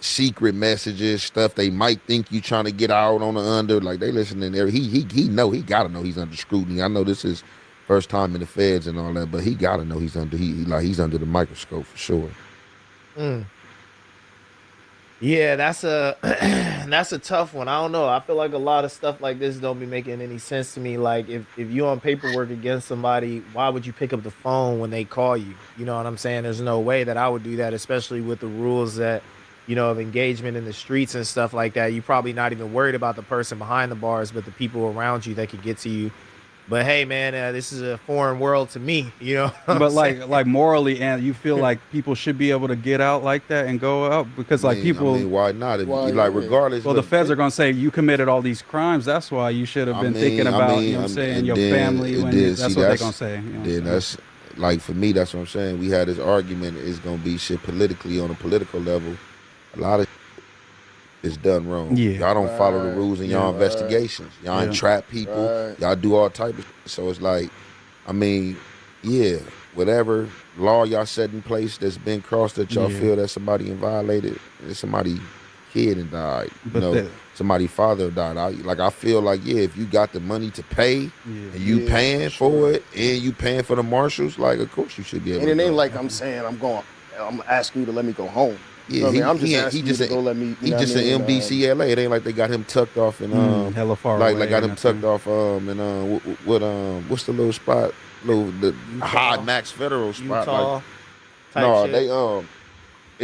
secret messages, stuff they might think you trying to get out on the under. Like they listening there. He gotta know he's under scrutiny. I know this is first time in the feds and all that, but he gotta know he's under he's under the microscope for sure. Yeah, that's a tough one. I don't know. I feel like a lot of stuff like this don't be making any sense to me. Like if you're on paperwork against somebody, why would you pick up the phone when they call you? You know what I'm saying? There's no way that I would do that, especially with the rules that of engagement in the streets and stuff like that. You're probably not even worried about the person behind the bars, but the people around you that could get to you. But hey, man, this is a foreign world to me, But like morally, and you feel like people should be able to get out like that and go out because people. I mean, why not? Regardless. Well, the feds are gonna say you committed all these crimes. That's why you should have been thinking about your family. That's what they're gonna say. That's like for me. That's what I'm saying. We had this argument. It's gonna be shit politically on a political level. A lot of is done wrong. Y'all don't follow the rules in y'all investigations. Y'all entrap people. Y'all do all type of shit. So it's like, I mean, whatever law y'all set in place that's been crossed that y'all feel that somebody violated, somebody kid and died. Somebody father died. I feel like if you got the money to pay and you paying for it and you paying for the marshals, like of course you should be able. And it ain't like I'm saying I'm going I'm asking you to let me go home. You know Yeah, what I mean? I'm just he asking you to go let me. He just in MDCLA. It ain't like they got him tucked off in hella far like away got or him tucked off what's the little spot? The high max federal spot. Utah Like, type no, shit. they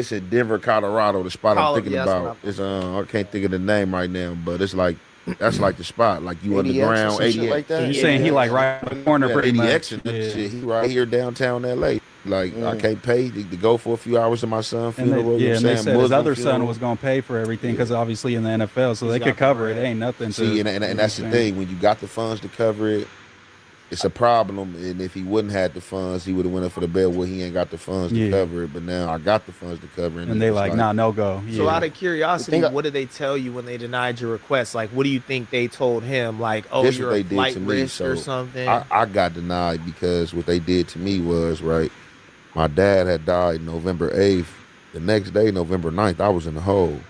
it's in Denver, Colorado. The spot I'm thinking Yeah, that's about is I can't think of the name right now, but it's like that's like the spot. Like you ADX or underground, some shit 80X. like that? So you're saying he like right in the corner pretty much. ADX and that shit. He right here downtown LA. Like I can't pay to go for a few hours to my son's And they, funeral. yeah, you know and what they I'm said saying? his Muslim other son funeral. was gonna pay for everything because obviously in the NFL, so they could cover it. Ain't nothing to. See, and that's the thing. When you got the funds to cover it, it's a problem. And if he wouldn't have the funds, he would have went up for the bail. Well, he ain't got the funds to cover it. But now I got the funds to cover it. And they like, nah, no go. So out of curiosity, what did they tell you when they denied your request? Like, what do you think they told him? Like, oh, This you're what a they did flight to me. risk So or something? I got denied because what they did to me was, right, my dad had died November 8th. The next day, November 9th, I was in the hole.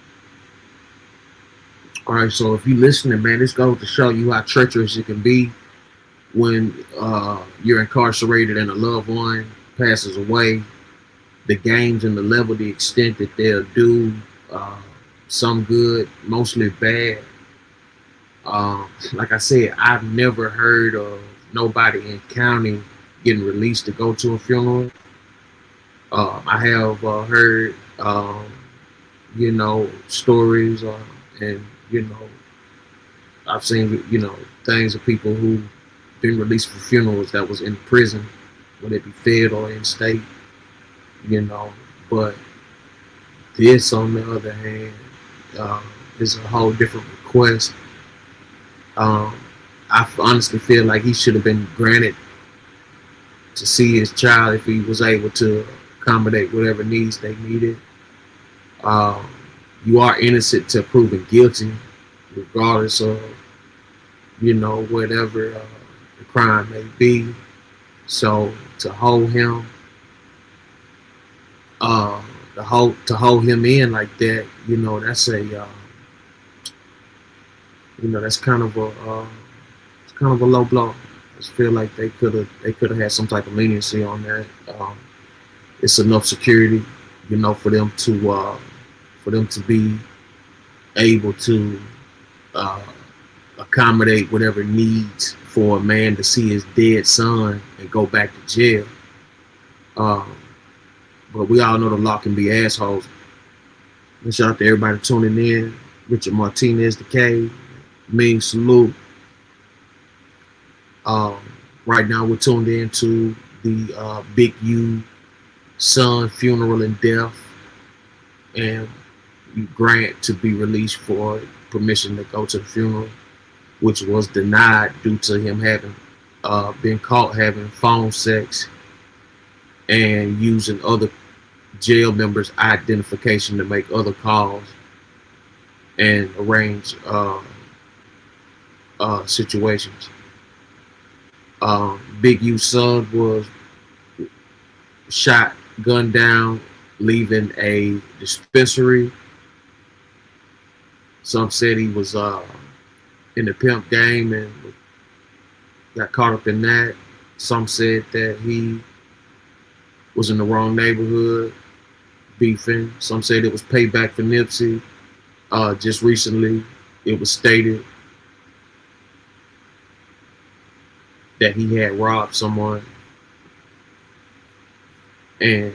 All right, so if you listening, man, this goes to show you how treacherous it can be when you're incarcerated and a loved one passes away. The games and the level, the extent that they'll do some good, mostly bad. Like I said, I've never heard of nobody in county getting released to go to a funeral. I have heard, stories, and I've seen, things of people who been released for funerals that was in prison, whether it be fed or in state, But this, on the other hand, is a whole different request. I honestly feel like he should have been granted to see his child if he was able to accommodate whatever needs they needed. You are innocent till proven guilty, regardless of, whatever the crime may be. So to hold him, to hold him in like that, that's that's kind of a low blow. I just feel like they could have had some type of leniency on that. It's enough security, for them to be able to accommodate whatever needs for a man to see his dead son and go back to jail. But we all know the law can be assholes. And shout out to everybody tuning in. Richard Martinez, the K, Ming salute. Right now we're tuned into the Big U son funeral and death, and you grant to be released for permission to go to the funeral, which was denied due to him having been caught having phone sex and using other jail members' identification to make other calls and arrange situations. Big U's son was shot, gunned down, leaving a dispensary. Some said he was in the pimp game and got caught up in that. Some said that he was in the wrong neighborhood, beefing. Some said it was payback for Nipsey. Just recently, it was stated that he had robbed someone, and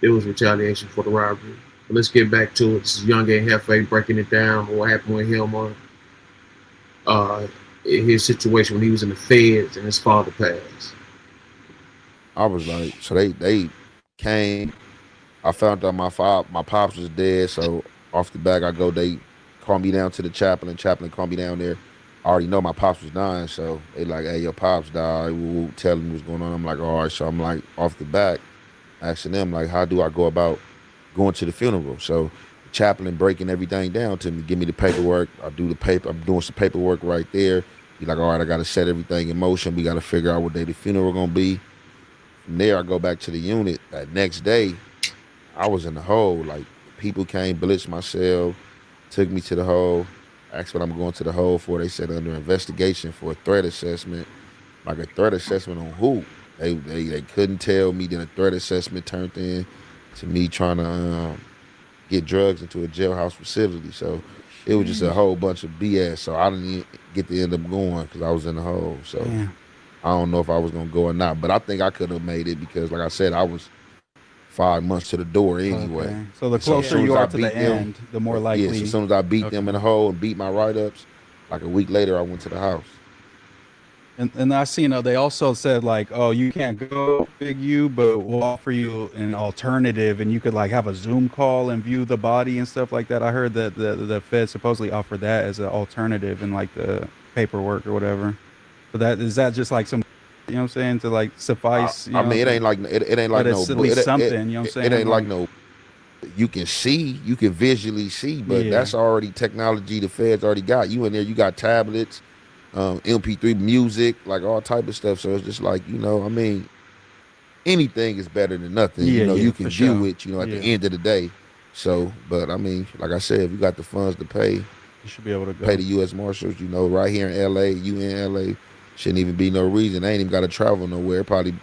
it was retaliation for the robbery. But let's get back to it. This is Young and Hefe breaking it down. What happened with him on his situation when he was in the feds and his father passed. I was like, so they came. I found out my pops was dead. So off the back, they called me down to the chaplain. Chaplain called me down there. I already know my pops was dying, so they like, hey, your pops died. We'll tell him what's going on. I'm like, all right. So I'm like, off the back, asking them like, how do I go about going to the funeral? So the chaplain breaking everything down to me, give me the paperwork. I do the paper. I'm doing some paperwork right there. Be like, all right, I got to set everything in motion. We got to figure out what day the funeral gonna be. From there, I go back to the unit. That next day, I was in the hole. Like, people came, blitzed my cell, took me to the hole, asked what I'm going to the hole for. They said under investigation for a threat assessment. Like, a threat assessment on who? They couldn't tell me. Then a threat assessment turned in to me trying to get drugs into a jailhouse facility. So it was just a whole bunch of BS. So I didn't even get to end up going because I was in the hole. So I don't know if I was gonna go or not, but I think I could have made it because, like I said, I was 5 months to the door anyway. Okay. So the closer you are to the end, the more likely. Yeah, so as soon as I beat them in the hole and beat my write-ups, like a week later, I went to the house. And I seen they also said like, oh, you can't go Big U, but we'll offer you an alternative, and you could like have a Zoom call and view the body and stuff like that. I heard that the Fed supposedly offered that as an alternative in like the paperwork or whatever. But that is that just like some, you know what I'm saying, to like suffice. I mean, it ain't like it ain't like but no. It's at least something. You know what I'm saying? It ain't like no. You can see, you can visually see, but that's already technology the Feds already got. You in there, you got tablets. MP3 music, like all type of stuff. So it's just like, you know, I mean, anything is better than nothing. You know, you can view it, you know, at the end of the day. So, but I mean, like I said, if you got the funds to pay, you should be able to go. Pay the U.S. Marshals, you know, right here in LA, you in LA, shouldn't even be no reason. They ain't even got to travel nowhere. Probably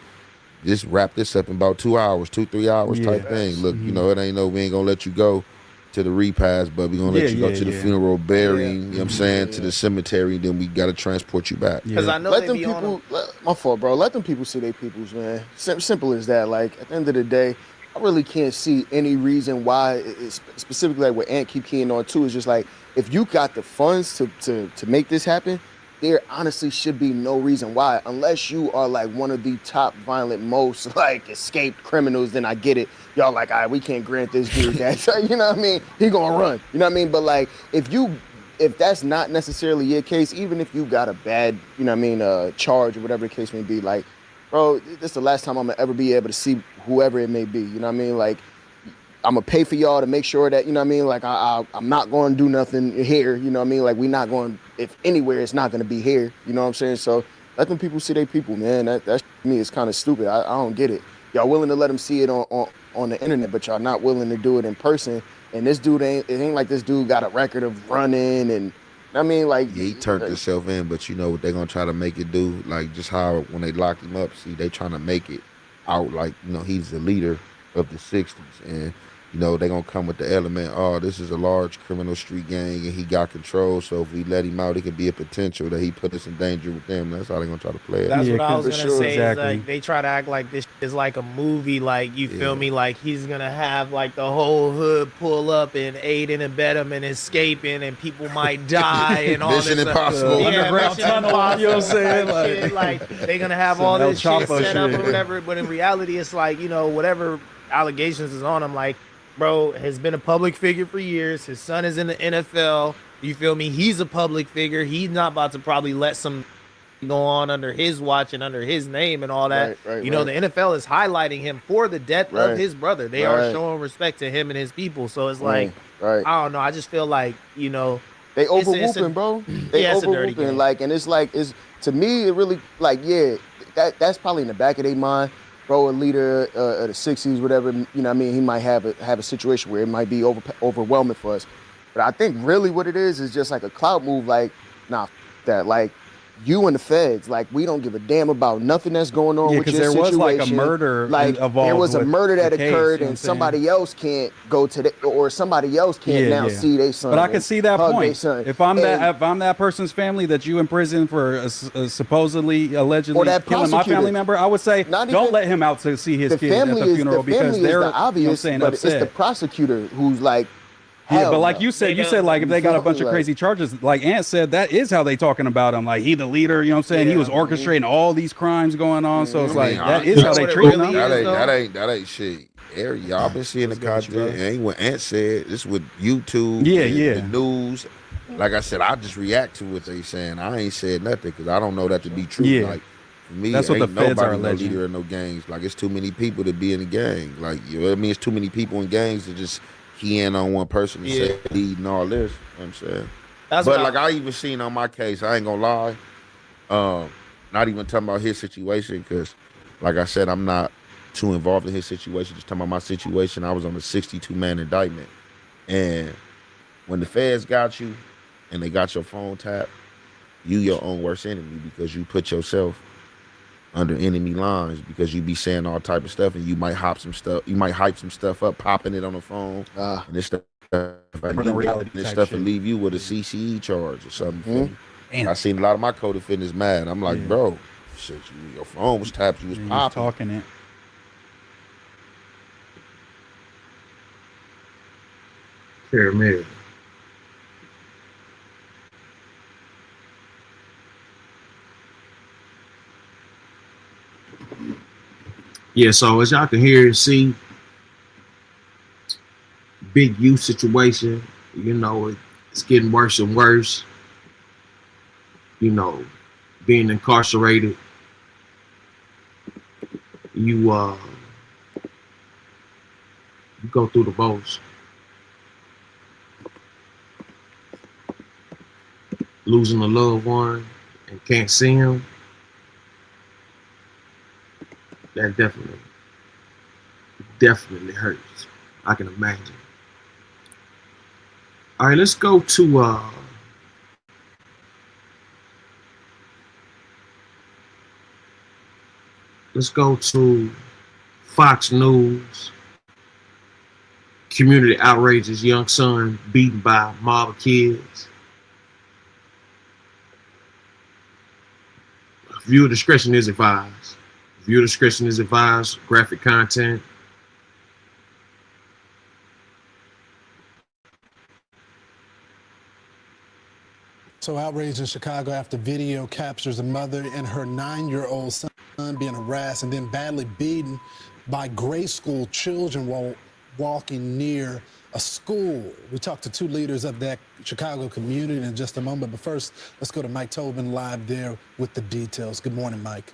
just wrap this up in about 2 hours, 2-3 hours type thing. Look, you know, it ain't no, we ain't gonna let you go to the repast, but we're gonna let you go to the funeral, burying, you know what I'm saying, to the cemetery, then we gotta transport you back. Because I know let they them be on people. My fault, bro. Let them people see their peoples, man. Simple as that. Like at the end of the day, I really can't see any reason why. It's specifically like what Ant keep keying on too is just like if you got the funds to make this happen, there honestly should be no reason why, unless you are like one of the top violent, most like escaped criminals. Then I get it. Y'all like, all right, we can't grant this dude that. You know what I mean? He gonna run. You know what I mean? But like, if that's not necessarily your case, even if you got a bad, you know what I mean, charge or whatever the case may be, like, bro, this is the last time I'm gonna ever be able to see whoever it may be. You know what I mean? Like, I'm gonna pay for y'all to make sure that, you know what I mean? Like, I'm not gonna do nothing here. You know what I mean? Like, we not going, if anywhere, it's not gonna be here. You know what I'm saying? So let them people see their people, man. That to me is kind of stupid. I don't get it. Y'all willing to let them see it on the internet, but y'all not willing to do it in person. And this dude it ain't like this dude got a record of running and I mean, like, yeah, he turned himself in, but you know what they're gonna try to make it do, like just how when they locked him up, see, they trying to make it out like, you know, he's the leader of the 60s, and you know, they're gonna come with the element, oh, this is a large criminal street gang and he got control, so if we let him out, it could be a potential that he put us in danger with them. That's how they're gonna try to play it. That's what I was gonna say. Exactly. Is like they try to act like this is like a movie, like you feel me, like he's gonna have like the whole hood pull up and aid and abet him and escaping, and people might die and all Mission this Impossible. Yeah, Underground Mission tunnel, Impossible, you know what I'm saying? shit, like they're gonna have all this shit set up or whatever, but in reality, it's like, you know, whatever allegations is on him, like, bro has been a public figure for years. His son is in the NFL. You feel me? He's a public figure. He's not about to probably let some go on under his watch and under his name and all that. You know, the NFL is highlighting him for the death of his brother. They are showing respect to him and his people. So it's like, I don't know. I just feel like, you know, they over whooping, bro. They over whooping, like, and it's like, it's to me, it really like, yeah, that's probably in the back of their mind. Bro, a leader of the 60s, whatever, you know what I mean? He might have a situation where it might be overwhelming for us. But I think really what it is just like a clout move, like, nah, that, like, you and the feds, like, we don't give a damn about nothing that's going on with your situation. There was like a murder involved. There was a murder that occurred, and somebody else can't go to or somebody else can't now see their son. But I can see that point. If I'm that person's family that you imprisoned for supposedly, allegedly killing my family member, I would say don't let him out to see his kid at the funeral because they're the obvious, you know, but upset. It's the prosecutor who's like. Yeah, but like you said like if they got a bunch of crazy charges, like Ant said, that is how they talking about him. Like he the leader, you know what I'm saying? He was orchestrating all these crimes going on. So it's like that is how they treat him. That ain't shit. Y'all been seeing the content. It ain't what Ant said. This with YouTube. The news. Like I said, I just react to what they saying. I ain't said nothing because I don't know that to be true. Like for me, that's what ain't the feds nobody no leader in no gangs. Like it's too many people to be in a gang. Like you know what I mean? It's too many people in gangs to just key in on one person and say lead and all this. You know what I'm saying? But like I even seen on my case, I ain't gonna lie. Not even talking about his situation because, like I said, I'm not too involved in his situation. Just talking about my situation. I was on a 62-man indictment, and when the feds got you and they got your phone tapped, you your own worst enemy because you put yourself under enemy lines because you be saying all type of stuff and you might hype some stuff up, popping it on the phone, and this stuff, will leave you with a CCE charge or something. I seen a lot of my co-defendants mad. I'm like, bro, shit, your phone was tapped, you was popping. Talking it. Caramel. Yeah, so as y'all can hear and see, big youth situation, you know, it's getting worse and worse. You know, being incarcerated, you go through the most. Losing a loved one and can't see him, that definitely hurts. I can imagine. All right, let's go to Fox News. Community outrages young son beaten by mob of kids. Viewer discretion is advised. Viewer discretion is advised. Graphic content. So outrage in Chicago after video captures a mother and her 9-year-old son being harassed and then badly beaten by grade school children while walking near a school. We talked to two leaders of that Chicago community in just a moment, but first, let's go to Mike Tobin live there with the details. Good morning, Mike.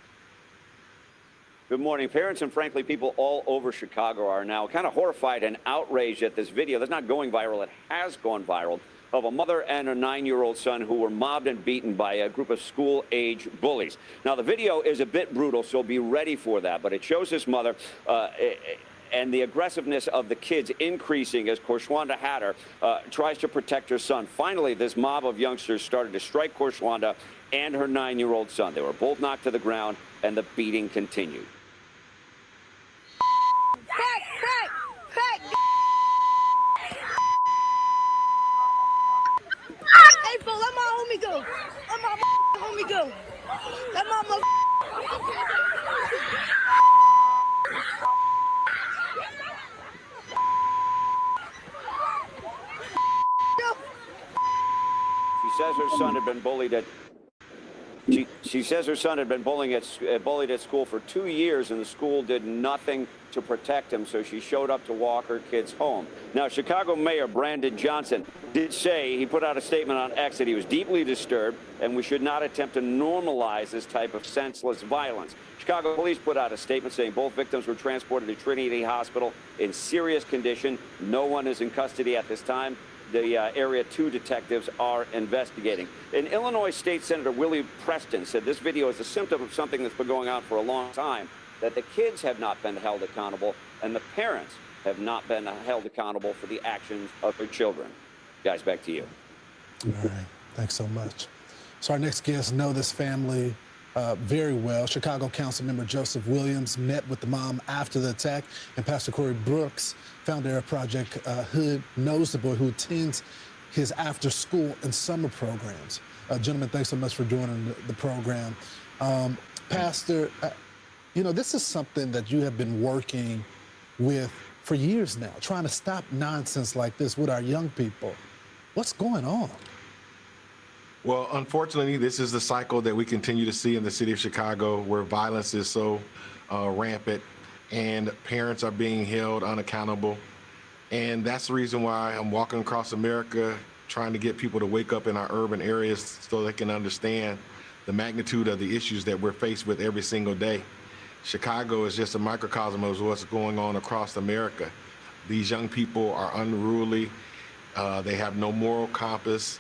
Good morning. Parents and frankly, people all over Chicago are now kind of horrified and outraged at this video that's not going viral. It has gone viral, of a mother and a 9-year-old son who were mobbed and beaten by a group of school-age bullies. Now, the video is a bit brutal, so be ready for that, but it shows this mother and the aggressiveness of the kids increasing as Korshwanda Hatter tries to protect her son. Finally, this mob of youngsters started to strike Korshwanda and her 9-year-old son. They were both knocked to the ground, and the beating continued. Hey, fool, let my homie go. Let my homie go. Let my She says her son had been bullied at. She says her son had been bullied at school for 2 years, and the school did nothing to protect him, so she showed up to walk her kids home. Now, Chicago Mayor Brandon Johnson did say, he put out a statement on X that he was deeply disturbed, and we should not attempt to normalize this type of senseless violence. Chicago police put out a statement saying both victims were transported to Trinity Hospital in serious condition. No one is in custody at this time. The Area 2 detectives are investigating. And Illinois State Senator Willie Preston said this video is a symptom of something that's been going on for a long time, that the kids have not been held accountable and the parents have not been held accountable for the actions of their children. Guys, back to you. All right, thanks so much. So our next guests know this family very well. Chicago Councilmember Joseph Williams met with the mom after the attack, and Pastor Corey Brooks, founder of Project Hood, knows the boy who attends his after-school and summer programs. Gentlemen, thanks so much for joining the program. Pastor, you know, this is something that you have been working with for years now, trying to stop nonsense like this with our young people. What's going on? Well, unfortunately, this is the cycle that we continue to see in the city of Chicago, where violence is so rampant and parents are being held unaccountable. And that's the reason why I'm walking across America, trying to get people to wake up in our urban areas so they can understand the magnitude of the issues that we're faced with every single day. Chicago is just a microcosm of what's going on across America. These young people are unruly. They have no moral compass.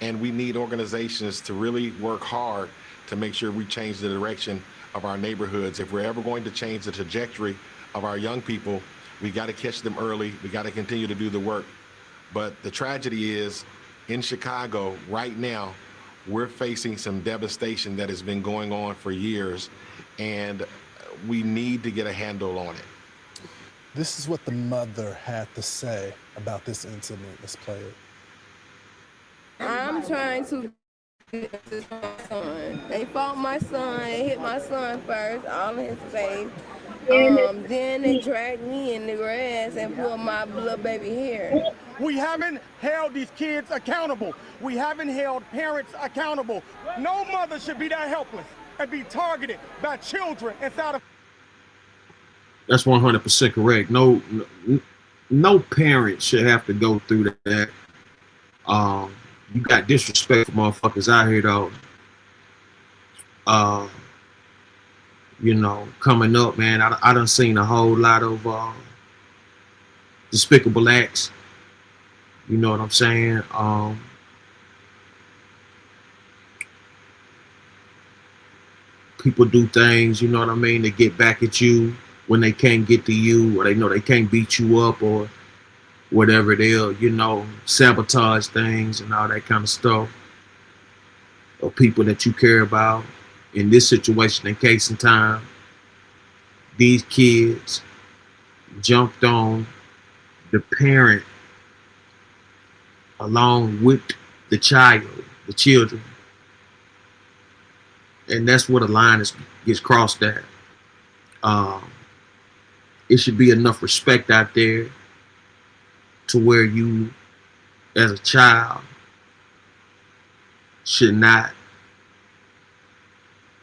And we need organizations to really work hard to make sure we change the direction of our neighborhoods. If we're ever going to change the trajectory of our young people, we got to catch them early. We got to continue to do the work. But the tragedy is, in Chicago right now, we're facing some devastation that has been going on for years. and we need to get a handle on it. This is what the mother had to say about this incident. Let's play it. I'm trying to get this my son. They fought my son. They hit my son first, all in his face. Then they dragged me in the grass and pulled my little baby hair. We haven't held these kids accountable. We haven't held parents accountable. No mother should be that helpless and be targeted by children inside of. That's 100% correct. No parent should have to go through that. You got disrespectful motherfuckers out here though. You know, coming up, man, I done seen a whole lot of despicable acts. You know what I'm saying? People do things, you know what I mean, to get back at you when they can't get to you, or they know they can't beat you up, or whatever they'll, you know, sabotage things and all that kind of stuff. Or people that you care about. In this situation, in case in time, these kids jumped on the parent along with the children. And that's where the line gets crossed at. It should be enough respect out there to where you, as a child, should not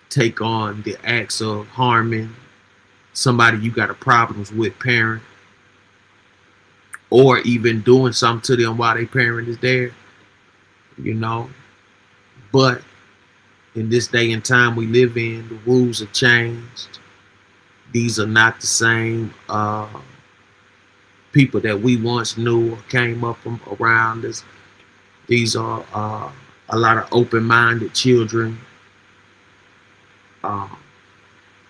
take on the acts of harming somebody you got a problems with, parent, or even doing something to them while their parent is there, you know. But in this day and time we live in, the rules have changed. These are not the same people that we once knew or came up from around us. These are a lot of open-minded children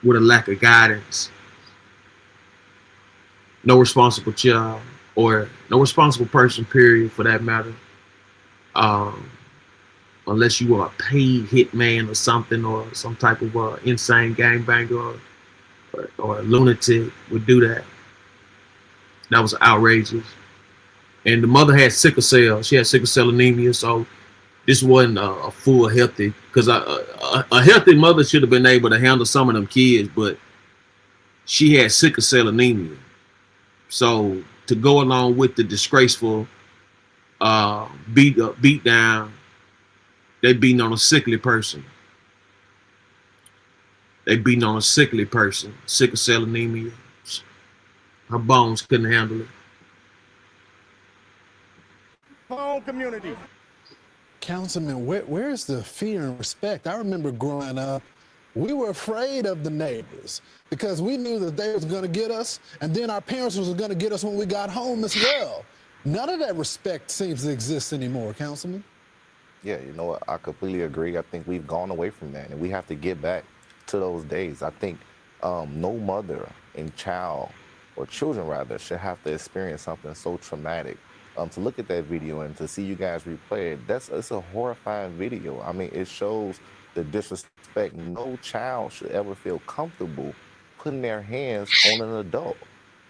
with a lack of guidance. No responsible child, or no responsible person, period, for that matter. Unless you are a paid hitman or something, or some type of insane gangbanger or a lunatic would do that. That was outrageous. And the mother had sickle cell. She had sickle cell anemia, so this wasn't a full healthy, because a healthy mother should have been able to handle some of them kids, but she had sickle cell anemia. So to go along with the disgraceful beat down, they beating on a sickly person. They beating on a sickly person, sickle cell anemia. Her bones couldn't handle it. Home community. Councilman, where's the fear and respect? I remember growing up, we were afraid of the neighbors because we knew that they was going to get us, and then our parents was going to get us when we got home as well. None of that respect seems to exist anymore, Councilman. Yeah, you know what? I completely agree. I think we've gone away from that, and we have to get back to those days. I think no mother and child, or children rather, should have to experience something so traumatic. To look at that video and to see you guys replay it, it's a horrifying video. I mean, it shows the disrespect. No child should ever feel comfortable putting their hands on an adult.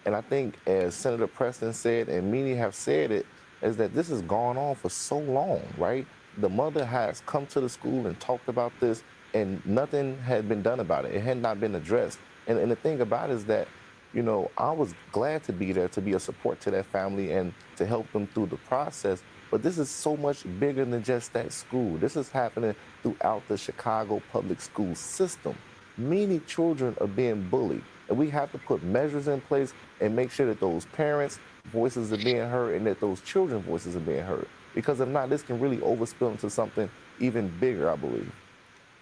And I think, as Senator Preston said, and many have said it, is that this has gone on for so long, right? The mother has come to the school and talked about this, and nothing had been done about it. It had not been addressed. And the thing about it is that, you know, I was glad to be there to be a support to that family and to help them through the process. But this is so much bigger than just that school. This is happening throughout the Chicago public school system. Many children are being bullied, and we have to put measures in place and make sure that those parents' voices are being heard and that those children's voices are being heard. Because if not, this can really overspill into something even bigger, I believe.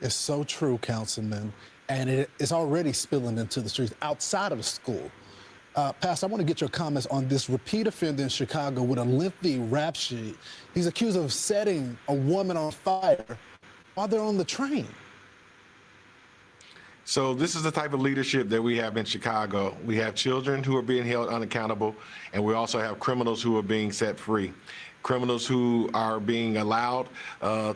It's so true, Councilman. And it's already spilling into the streets outside of the school. Pastor, I want to get your comments on this repeat offender in Chicago with a lengthy rap sheet. He's accused of setting a woman on fire while they're on the train. So this is the type of leadership that we have in Chicago. We have children who are being held unaccountable, and we also have criminals who are being set free. criminals who are being allowed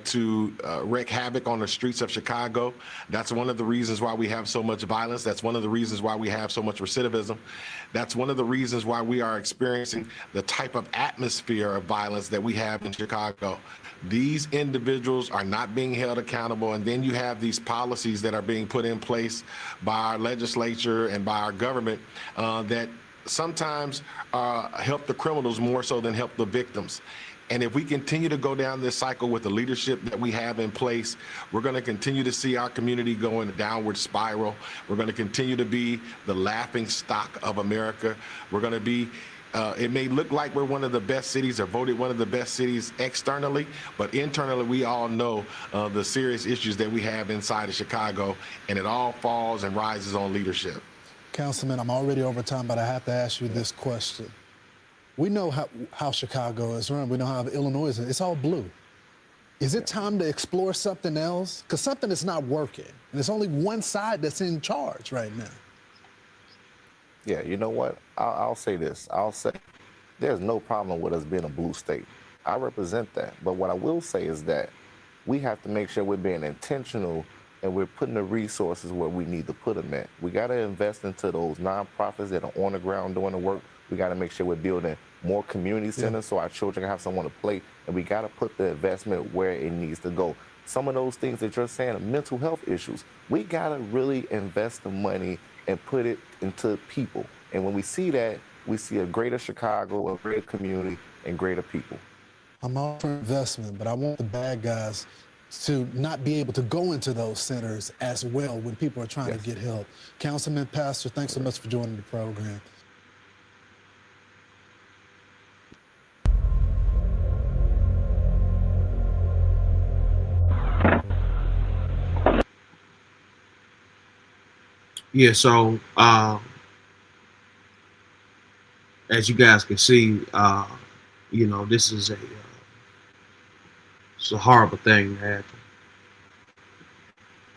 to wreak havoc on the streets of Chicago. That's one of the reasons why we have so much violence. That's one of the reasons why we have so much recidivism. That's one of the reasons why we are experiencing the type of atmosphere of violence that we have in Chicago. These individuals are not being held accountable, and then you have these policies that are being put in place by our legislature and by our government that sometimes help the criminals more so than help the victims. And if we continue to go down this cycle with the leadership that we have in place, we're going to continue to see our community go in a downward spiral. We're going to continue to be the laughing stock of America. We're going to be it may look like we're one of the best cities or voted one of the best cities externally, but internally we all know the serious issues that we have inside of Chicago, and it all falls and rises on leadership. Councilman, I'm already over time, but I have to ask you this question. We know how Chicago is run. We know how Illinois is. It's all blue. Is it time to explore something else? Because something is not working, and there's only one side that's in charge right now. Yeah, you know what? I'll say this. I'll say there's no problem with us being a blue state. I represent that. But what I will say is that we have to make sure we're being intentional and we're putting the resources where we need to put them at. We got to invest into those nonprofits that are on the ground doing the work. We got to make sure we're building more community centers so our children can have someone to play. And we got to put the investment where it needs to go. Some of those things that you're saying are mental health issues. We got to really invest the money and put it into people. And when we see that, we see a greater Chicago, a greater community, and greater people. I'm all for investment, but I want the bad guys to not be able to go into those centers as well when people are trying to get help. Councilman, Pastor, thanks so much for joining the program. Yeah, so as you guys can see, you know, this is it's a horrible thing that happened.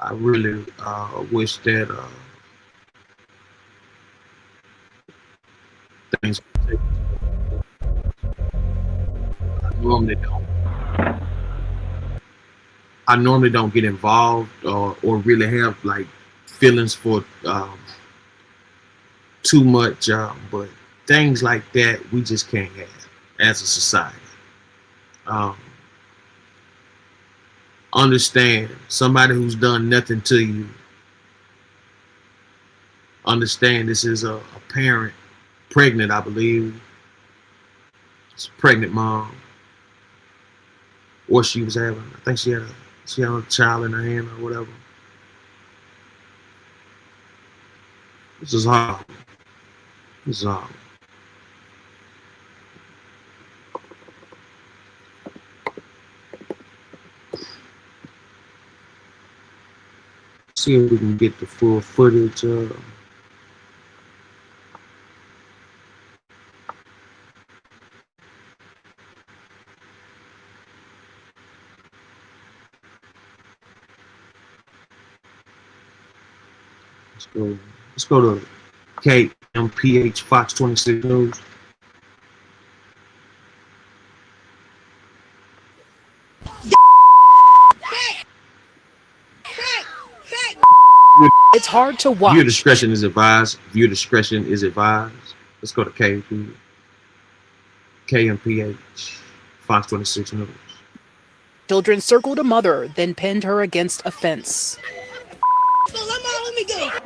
I really wish that things could take. I normally don't get involved or really have like feelings for too much, but things like that we just can't have as a society. Understand somebody who's done nothing to you. Understand this is a parent, pregnant, I believe. It's a pregnant mom. Or she was having, I think she had a child in her hand or whatever. This is hard. This is hard. See if we can get the full footage. Let's go to KMPH Fox 26 News. It's hard to watch. Viewer discretion is advised. Viewer discretion is advised. Let's go to KMPH Fox 26 News. Children circled a mother, then pinned her against a fence.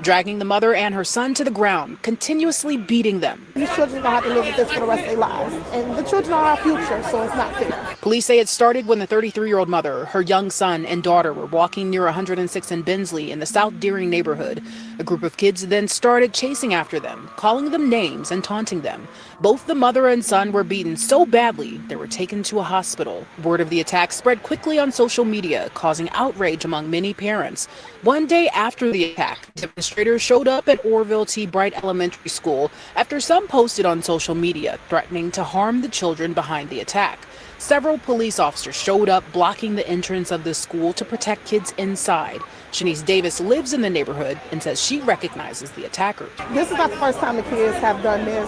Dragging the mother and her son to the ground, continuously beating them. These children don't have to live with this for the rest of their lives. And the children are our future, so it's not fair. Police say it started when the 33-year-old mother, her young son, and daughter were walking near 106 and Bensley in the South Deering neighborhood. A group of kids then started chasing after them, calling them names and taunting them. Both the mother and son were beaten so badly they were taken to a hospital. Word of the attack spread quickly on social media, causing outrage among many parents. One day after the attack, demonstrators showed up at Orville T. Bright Elementary School after some posted on social media threatening to harm the children behind the attack. Several police officers showed up blocking the entrance of the school to protect kids inside. Shanice Davis lives in the neighborhood and says she recognizes the attackers. This is not the first time the kids have done this.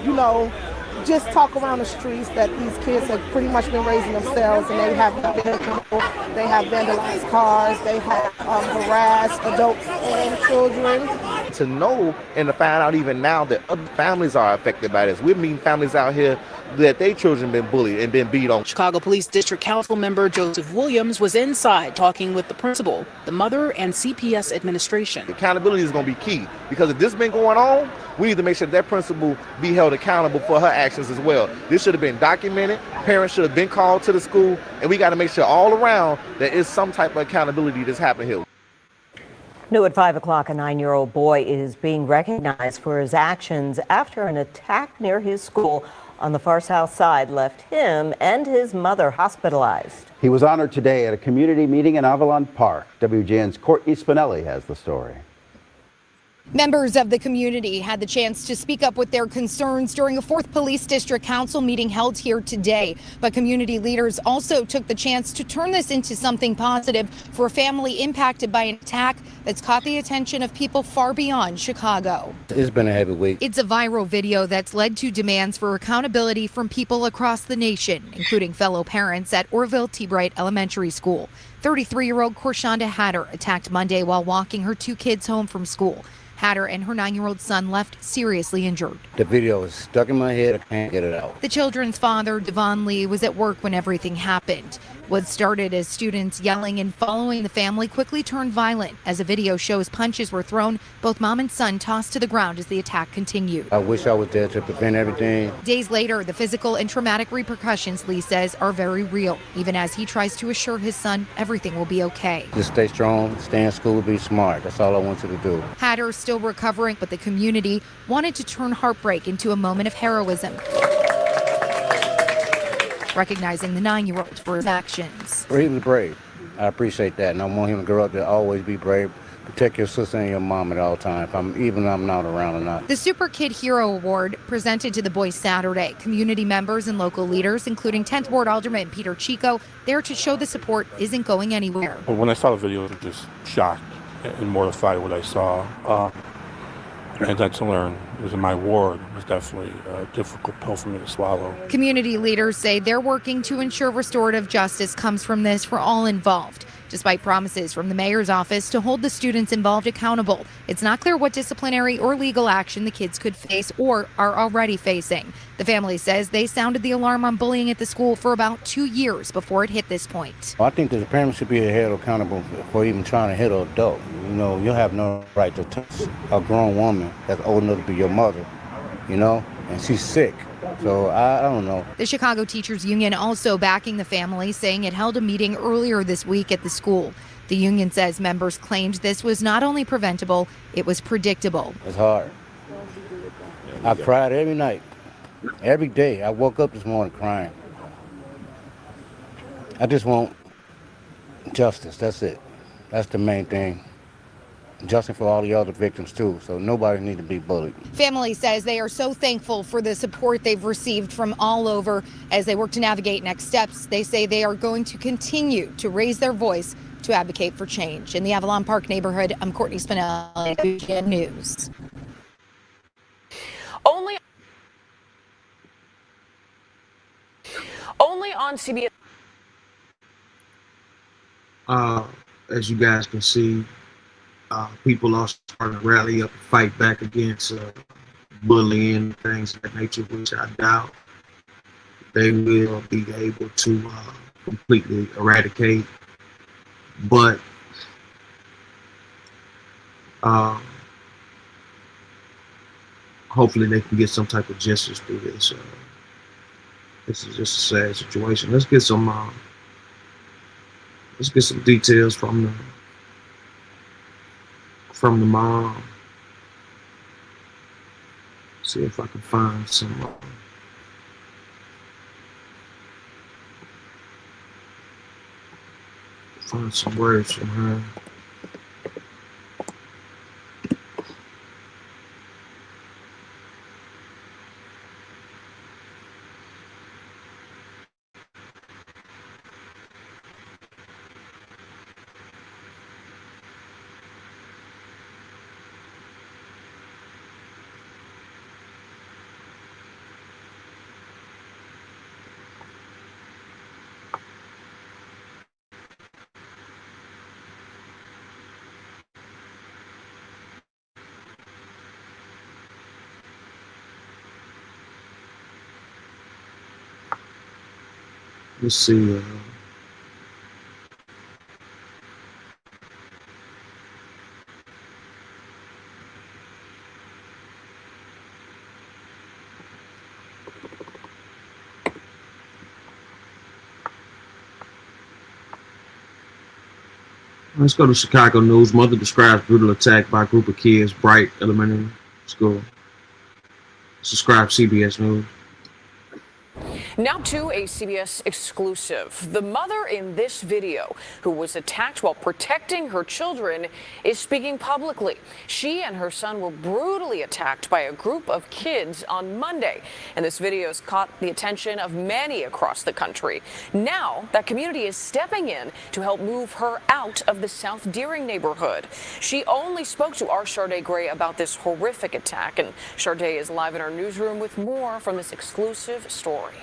You know, just talk around the streets that these kids have pretty much been raising themselves, and they have they have vandalized cars, they have harassed adults and children. To know and to find out even now that other families are affected by this. We're meeting families out here that their children been bullied and been beat on. Chicago Police District Council member Joseph Williams was inside talking with the principal, the mother, and CPS administration. Accountability is going to be key, because if this has been going on, we need to make sure that principal be held accountable for her actions as well. This should have been documented. Parents should have been called to the school, and we got to make sure all around there is some type of accountability that's happening here. New at 5 o'clock, a 9-year-old boy is being recognized for his actions after an attack near his school on the far south side left him and his mother hospitalized. He was honored today at a community meeting in Avalon Park. WGN's Courtney Spinelli has the story. Members of the community had the chance to speak up with their concerns during a 4th Police District Council meeting held here today. But community leaders also took the chance to turn this into something positive for a family impacted by an attack that's caught the attention of people far beyond Chicago. It's been a heavy week. It's a viral video that's led to demands for accountability from people across the nation, including fellow parents at Orville T. Bright Elementary School. 33-year-old Korshonda Hatter attacked Monday while walking her 2 kids home from school. Hatter and her 9-year-old son left seriously injured. The video is stuck in my head. I can't get it out. The children's father, Devon Lee, was at work when everything happened. What started as students yelling and following the family quickly turned violent. As a video shows, punches were thrown. Both mom and son tossed to the ground as the attack continued. I wish I was there to prevent everything. Days later, the physical and traumatic repercussions, Lee says, are very real, even as he tries to assure his son everything will be okay. Just stay strong, stay in school, be smart. That's all I want you to do. Hatter still recovering, but the community wanted to turn heartbreak into a moment of heroism, recognizing the 9-year-old for his actions. He was brave. I appreciate that, and I want him to grow up to always be brave. Protect your sister and your mom at all times, even if I'm not around or not. The Super Kid Hero Award presented to the boys Saturday. Community members and local leaders, including 10th Ward Alderman Peter Chico, there to show the support isn't going anywhere. Well, when I saw the video, I was just shocked and mortified what I saw. And then to learn it was in my ward was definitely a difficult pill for me to swallow. Community leaders say they're working to ensure restorative justice comes from this for all involved. Despite promises from the mayor's office to hold the students involved accountable, it's not clear what disciplinary or legal action the kids could face or are already facing. The family says they sounded the alarm on bullying at the school for about 2 years before it hit this point. I think that the parents should be held accountable for even trying to hit an adult. You know, you have no right to touch a grown woman that's old enough to be your mother, you know, and she's sick. So I don't know. The Chicago Teachers Union also backing the family, saying it held a meeting earlier this week at the school. The union says members claimed this was not only preventable, it was predictable. It's hard. I cried every night, every day. I woke up this morning crying. I just want justice. That's it. That's the main thing. Justice for all the other victims too, so nobody needs to be bullied. Family says they are so thankful for the support they've received from all over as they work to navigate next steps. They say they are going to continue to raise their voice to advocate for change. In the Avalon Park neighborhood, I'm Courtney Spinelli, WGN News. Only on CBS. As you guys can see, people are starting to rally up and fight back against bullying and things of that nature, which I doubt they will be able to completely eradicate. But hopefully they can get some type of justice through this. This is just a sad situation. Let's get some details from the mom. See if I can find some words from her. Let's see. Let's go to Chicago news. Mother describes brutal attack by a group of kids, Bright Elementary School. Subscribe CBS News. Now to a CBS exclusive. The mother in this video, who was attacked while protecting her children, is speaking publicly. She and her son were brutally attacked by a group of kids on Monday, and this video has caught the attention of many across the country. Now, that community is stepping in to help move her out of the South Deering neighborhood. She only spoke to our Sharday Gray about this horrific attack, and Sharday is live in our newsroom with more from this exclusive story.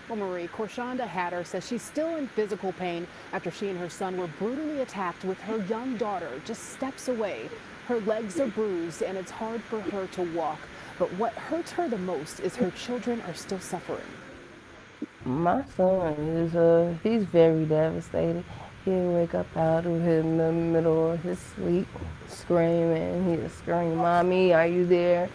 Well, Marie, Korshonda Hatter says she's still in physical pain after she and her son were brutally attacked with her young daughter just steps away. Her legs are bruised and it's hard for her to walk. But what hurts her the most is her children are still suffering. My son is, he's very devastated. He'll wake up out of in the middle of his sleep, screaming. He'll scream, "Mommy, are you there?"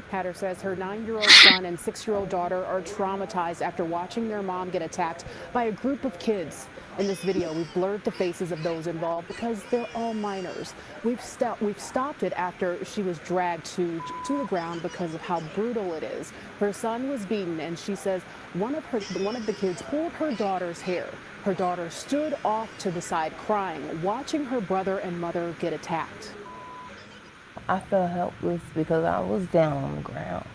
Hatter says her 9-year-old son and 6-year-old daughter are traumatized after watching their mom get attacked by a group of kids. In this video, we've blurred the faces of those involved because they're all minors. We've stopped it after she was dragged to the ground because of how brutal it is. Her son was beaten, and she says one of the kids pulled her daughter's hair. Her daughter stood off to the side crying, watching her brother and mother get attacked. I felt helpless because I was down on the ground,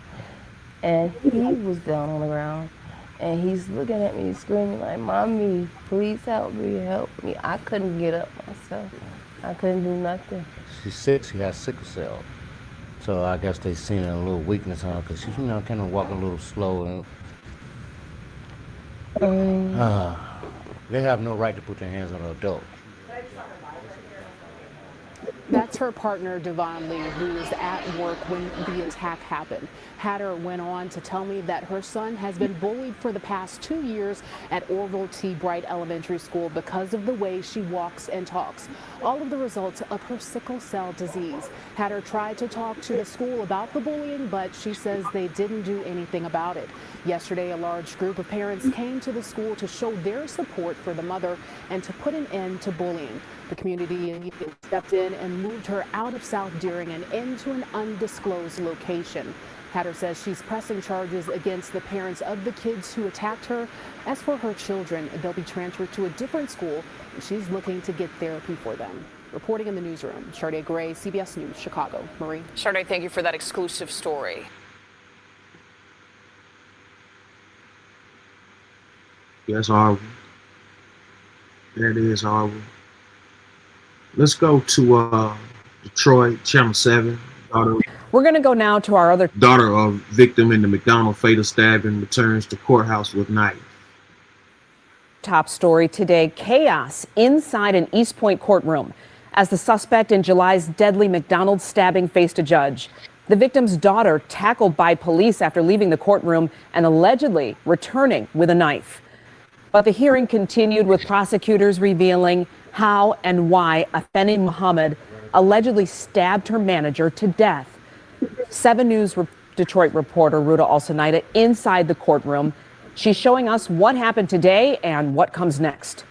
and he was down on the ground, and he's looking at me screaming like, "Mommy, please help me, help me." I couldn't get up myself. I couldn't do nothing. She's sick. She has sickle cell. So I guess they seen a little weakness on her because she's, kind of walking a little slow. And they have no right to put their hands on an adult. That's her partner, Devon Lee, who was at work when the attack happened. Hatter went on to tell me that her son has been bullied for the past 2 years at Orville T. Bright Elementary School because of the way she walks and talks. All of the results of her sickle cell disease. Hatter tried to talk to the school about the bullying, but she says they didn't do anything about it. Yesterday, a large group of parents came to the school to show their support for the mother and to put an end to bullying. The community immediately stepped in and moved her out of South Deering and into an undisclosed location. Hatter says she's pressing charges against the parents of the kids who attacked her. As for her children, they'll be transferred to a different school, and she's looking to get therapy for them. Reporting in the newsroom, Sharday Gray, CBS News, Chicago. Marie. Sharday, thank you for that exclusive story. Yeah, it's horrible. That is horrible. Let's go to Detroit, Channel 7. We're going to go now to our other daughter of victim in the McDonald fatal stabbing returns to courthouse with knife. top story today: chaos inside an East Point courtroom as the suspect in July's deadly McDonald's stabbing faced a judge. The victim's daughter tackled by police after leaving the courtroom and allegedly returning with a knife. But the hearing continued with prosecutors revealing how and why Afeni Muhammad allegedly stabbed her manager to death. 7 News Detroit reporter Ruta Alsonaida inside the courtroom. She's showing us what happened today and what comes next.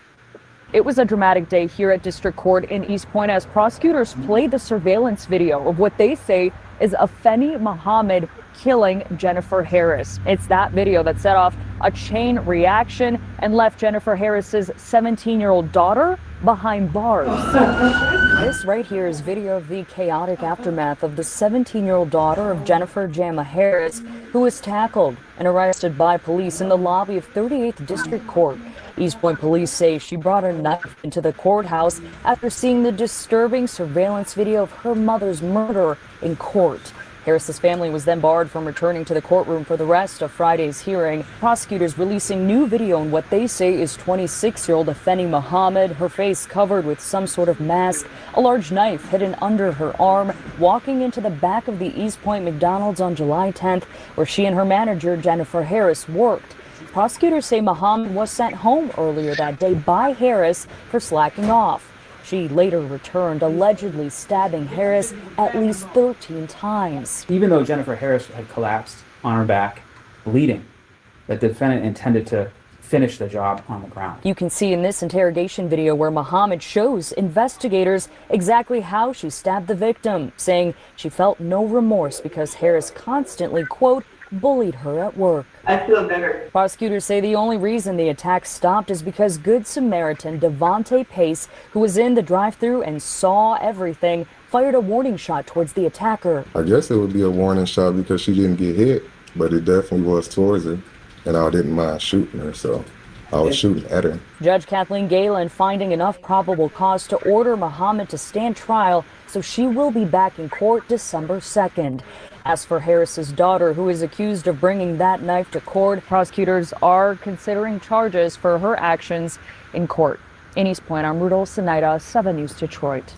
It was a dramatic day here at District Court in East Point as prosecutors played the surveillance video of what they say is Afeni Muhammad killing Jennifer Harris. It's that video that set off a chain reaction and left Jennifer Harris's 17-year-old daughter behind bars. This right here is video of the chaotic aftermath of the 17-year-old daughter of Jennifer Jama Harris, who was tackled and arrested by police in the lobby of 38th District Court. East Point police say she brought a knife into the courthouse after seeing the disturbing surveillance video of her mother's murder in court. Harris's family was then barred from returning to the courtroom for the rest of Friday's hearing. Prosecutors releasing new video on what they say is 26-year-old Afeni Muhammad, her face covered with some sort of mask, a large knife hidden under her arm, walking into the back of the East Point McDonald's on July 10th, where she and her manager, Jennifer Harris, worked. Prosecutors say Muhammad was sent home earlier that day by Harris for slacking off. She later returned, allegedly stabbing Harris at least 13 times. Even though Jennifer Harris had collapsed on her back, bleeding, the defendant intended to finish the job on the ground. You can see in this interrogation video where Muhammad shows investigators exactly how she stabbed the victim, saying she felt no remorse because Harris constantly, quote, bullied her at work. I feel better. Prosecutors say the only reason the attack stopped is because Good Samaritan Devontae Pace, who was in the drive-thru and saw everything, fired a warning shot towards the attacker. I guess it would be a warning shot because she didn't get hit, but it definitely was towards her, and I didn't mind shooting her, so I was shooting at her. Judge Kathleen Galen finding enough probable cause to order Muhammad to stand trial, so she will be back in court December 2nd. As for Harris's daughter, who is accused of bringing that knife to court, prosecutors are considering charges for her actions in court. In East Point, I'm Rudolph Sinaida, 7 News Detroit.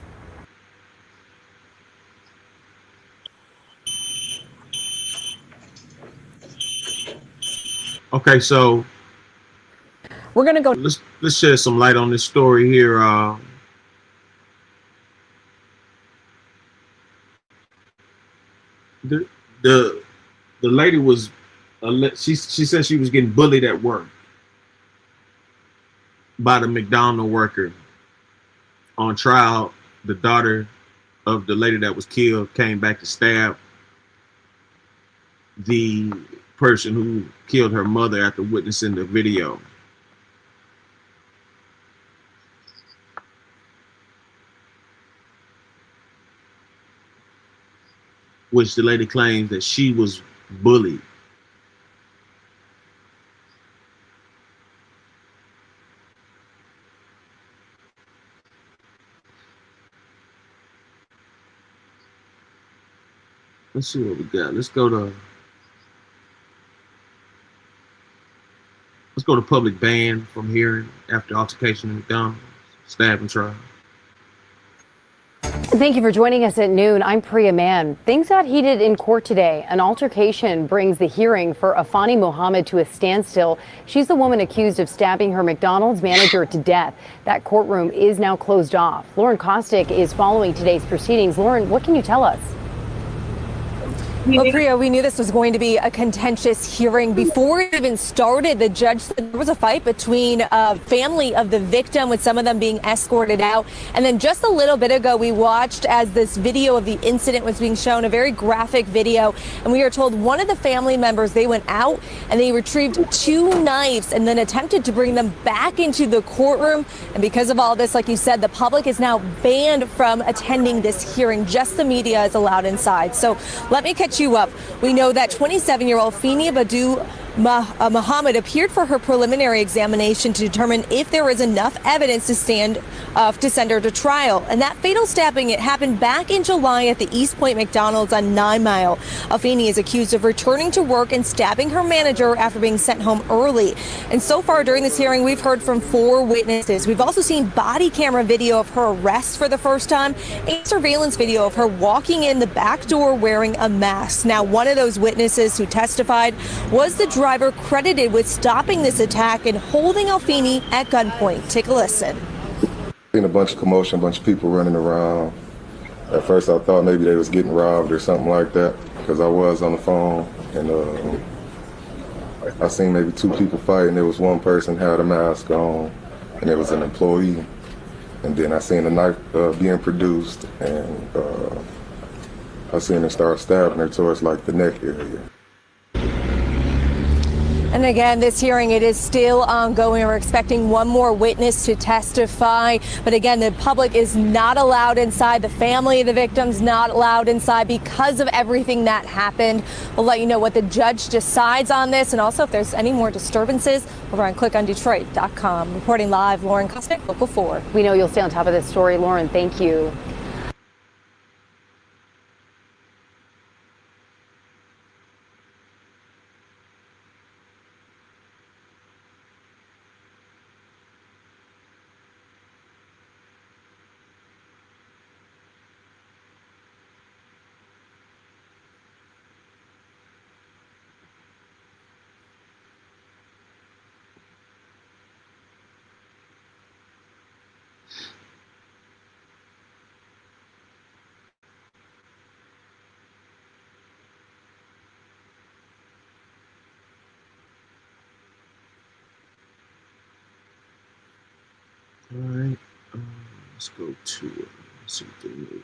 Okay, so we're gonna go. Let's shed some light on this story here. The lady was she said she was getting bullied at work by the McDonald's worker. On trial, the daughter of the lady that was killed came back to stab the person who killed her mother after witnessing the video. Which the lady claims that she was bullied. Let's see what we got. Let's go to public ban from hearing after altercation in McDonald's stabbing trial. Thank you for joining us at noon. I'm Priya Mann. Things got heated in court today. An altercation brings the hearing for Afani Muhammad to a standstill. She's the woman accused of stabbing her McDonald's manager to death. That courtroom is now closed off. Lauren Kostick is following today's proceedings. Lauren, what can you tell us? Well, Priya, we knew this was going to be a contentious hearing. Before it even started, the judge said there was a fight between family of the victim, with some of them being escorted out. And then just a little bit ago, we watched as this video of the incident was being shown, a very graphic video. And we are told one of the family members, they went out and they retrieved 2 knives and then attempted to bring them back into the courtroom. And because of all this, like you said, the public is now banned from attending this hearing. Just the media is allowed inside. So let me catch you up. We know that 27-year-old Fini Badu Muhammad appeared for her preliminary examination to determine if there was enough evidence to send her to trial. And that fatal stabbing, it happened back in July at the East Point McDonald's on 9 Mile. Afeni is accused of returning to work and stabbing her manager after being sent home early. And so far during this hearing, we've heard from 4 witnesses. We've also seen body camera video of her arrest for the first time and surveillance video of her walking in the back door wearing a mask. Now, one of those witnesses who testified was the driver credited with stopping this attack and holding Alfini at gunpoint. Take a listen. Seen a bunch of commotion, a bunch of people running around. At first I thought maybe they was getting robbed or something like that, because I was on the phone, and I seen maybe 2 people fighting. There was one person had a mask on, and it was an employee. And then I seen a knife being produced, and I seen her start stabbing her towards like the neck area. And again, this hearing, it is still ongoing. We're expecting one more witness to testify. But again, the public is not allowed inside. The family of the victims not allowed inside because of everything that happened. We'll let you know what the judge decides on this. And also, if there's any more disturbances, over on clickondetroit.com. Reporting live, Lauren Kostick, Local 4. We know you'll stay on top of this story. Lauren, thank you. Let's go to see what the news is.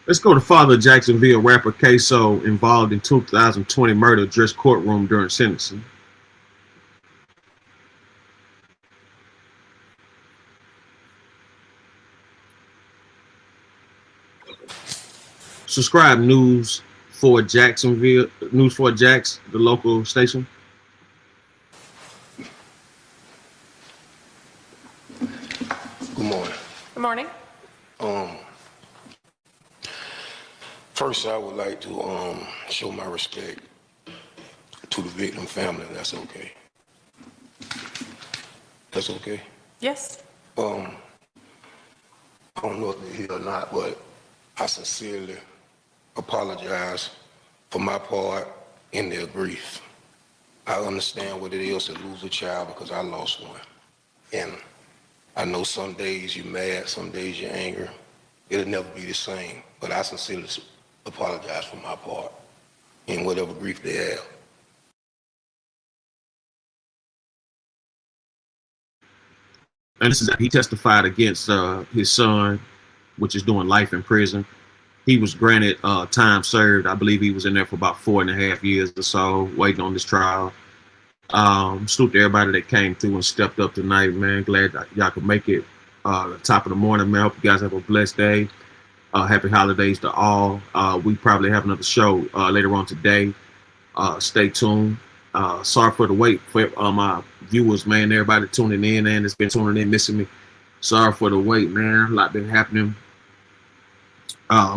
Let's go to father of Jacksonville rapper Queso involved in 2020 murder address courtroom during sentencing. Subscribe News for Jacksonville, News for Jax, the local station. Good morning. Good morning. First, I would like to show my respect to the victim family. That's okay. That's okay. Yes. I don't know if they're here or not, but I sincerely apologize for my part in their grief. I understand what it is to lose a child because I lost one. And I know some days you're mad, some days you're angry. It'll never be the same, but I sincerely apologize for my part in whatever grief they have. And this is he testified against his son, which is doing life in prison. He was granted time served. I believe he was in there for about 4.5 years or so, waiting on this trial. Salute to everybody that came through and stepped up tonight, man. Glad that y'all could make it top of the morning, man. Hope you guys have a blessed day. Happy holidays to all. We probably have another show later on today. Stay tuned. Sorry for the wait for my viewers, man. Everybody tuning in and it's been tuning in, missing me. Sorry for the wait, man. A lot been happening.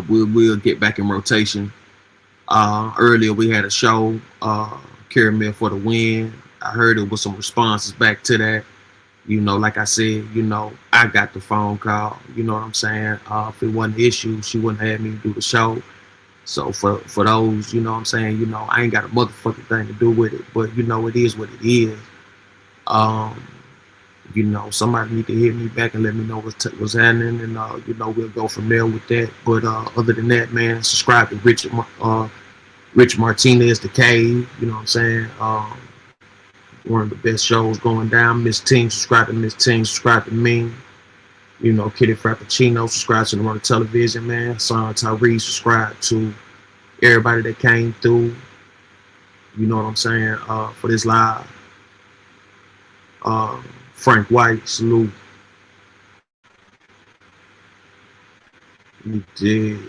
We'll get back in rotation. Earlier we had a show, Caramel for the Win. I heard it was some responses back to that. You know, like I said, you know, I got the phone call. You know what I'm saying? If it wasn't an issue, she wouldn't have me do the show. So for those, you know what I'm saying, you know, I ain't got a motherfucking thing to do with it. But, you know, it is what it is. You know, somebody need to hit me back and let me know what's happening. And, you know, we'll go from there with that. But other than that, man, subscribe to Rich Martinez, The Cave. You know what I'm saying? One of the best shows going down. Miss Team, subscribe to Miss Team, subscribe to me. You know, Kitty Frappuccino, subscribe to the Runner Television, man. Son Tyree, subscribe to everybody that came through. You know what I'm saying? For this live. Frank White, salute. You did.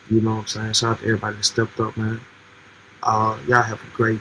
You know what I'm saying? Shout out to everybody that stepped up, man. Y'all have a great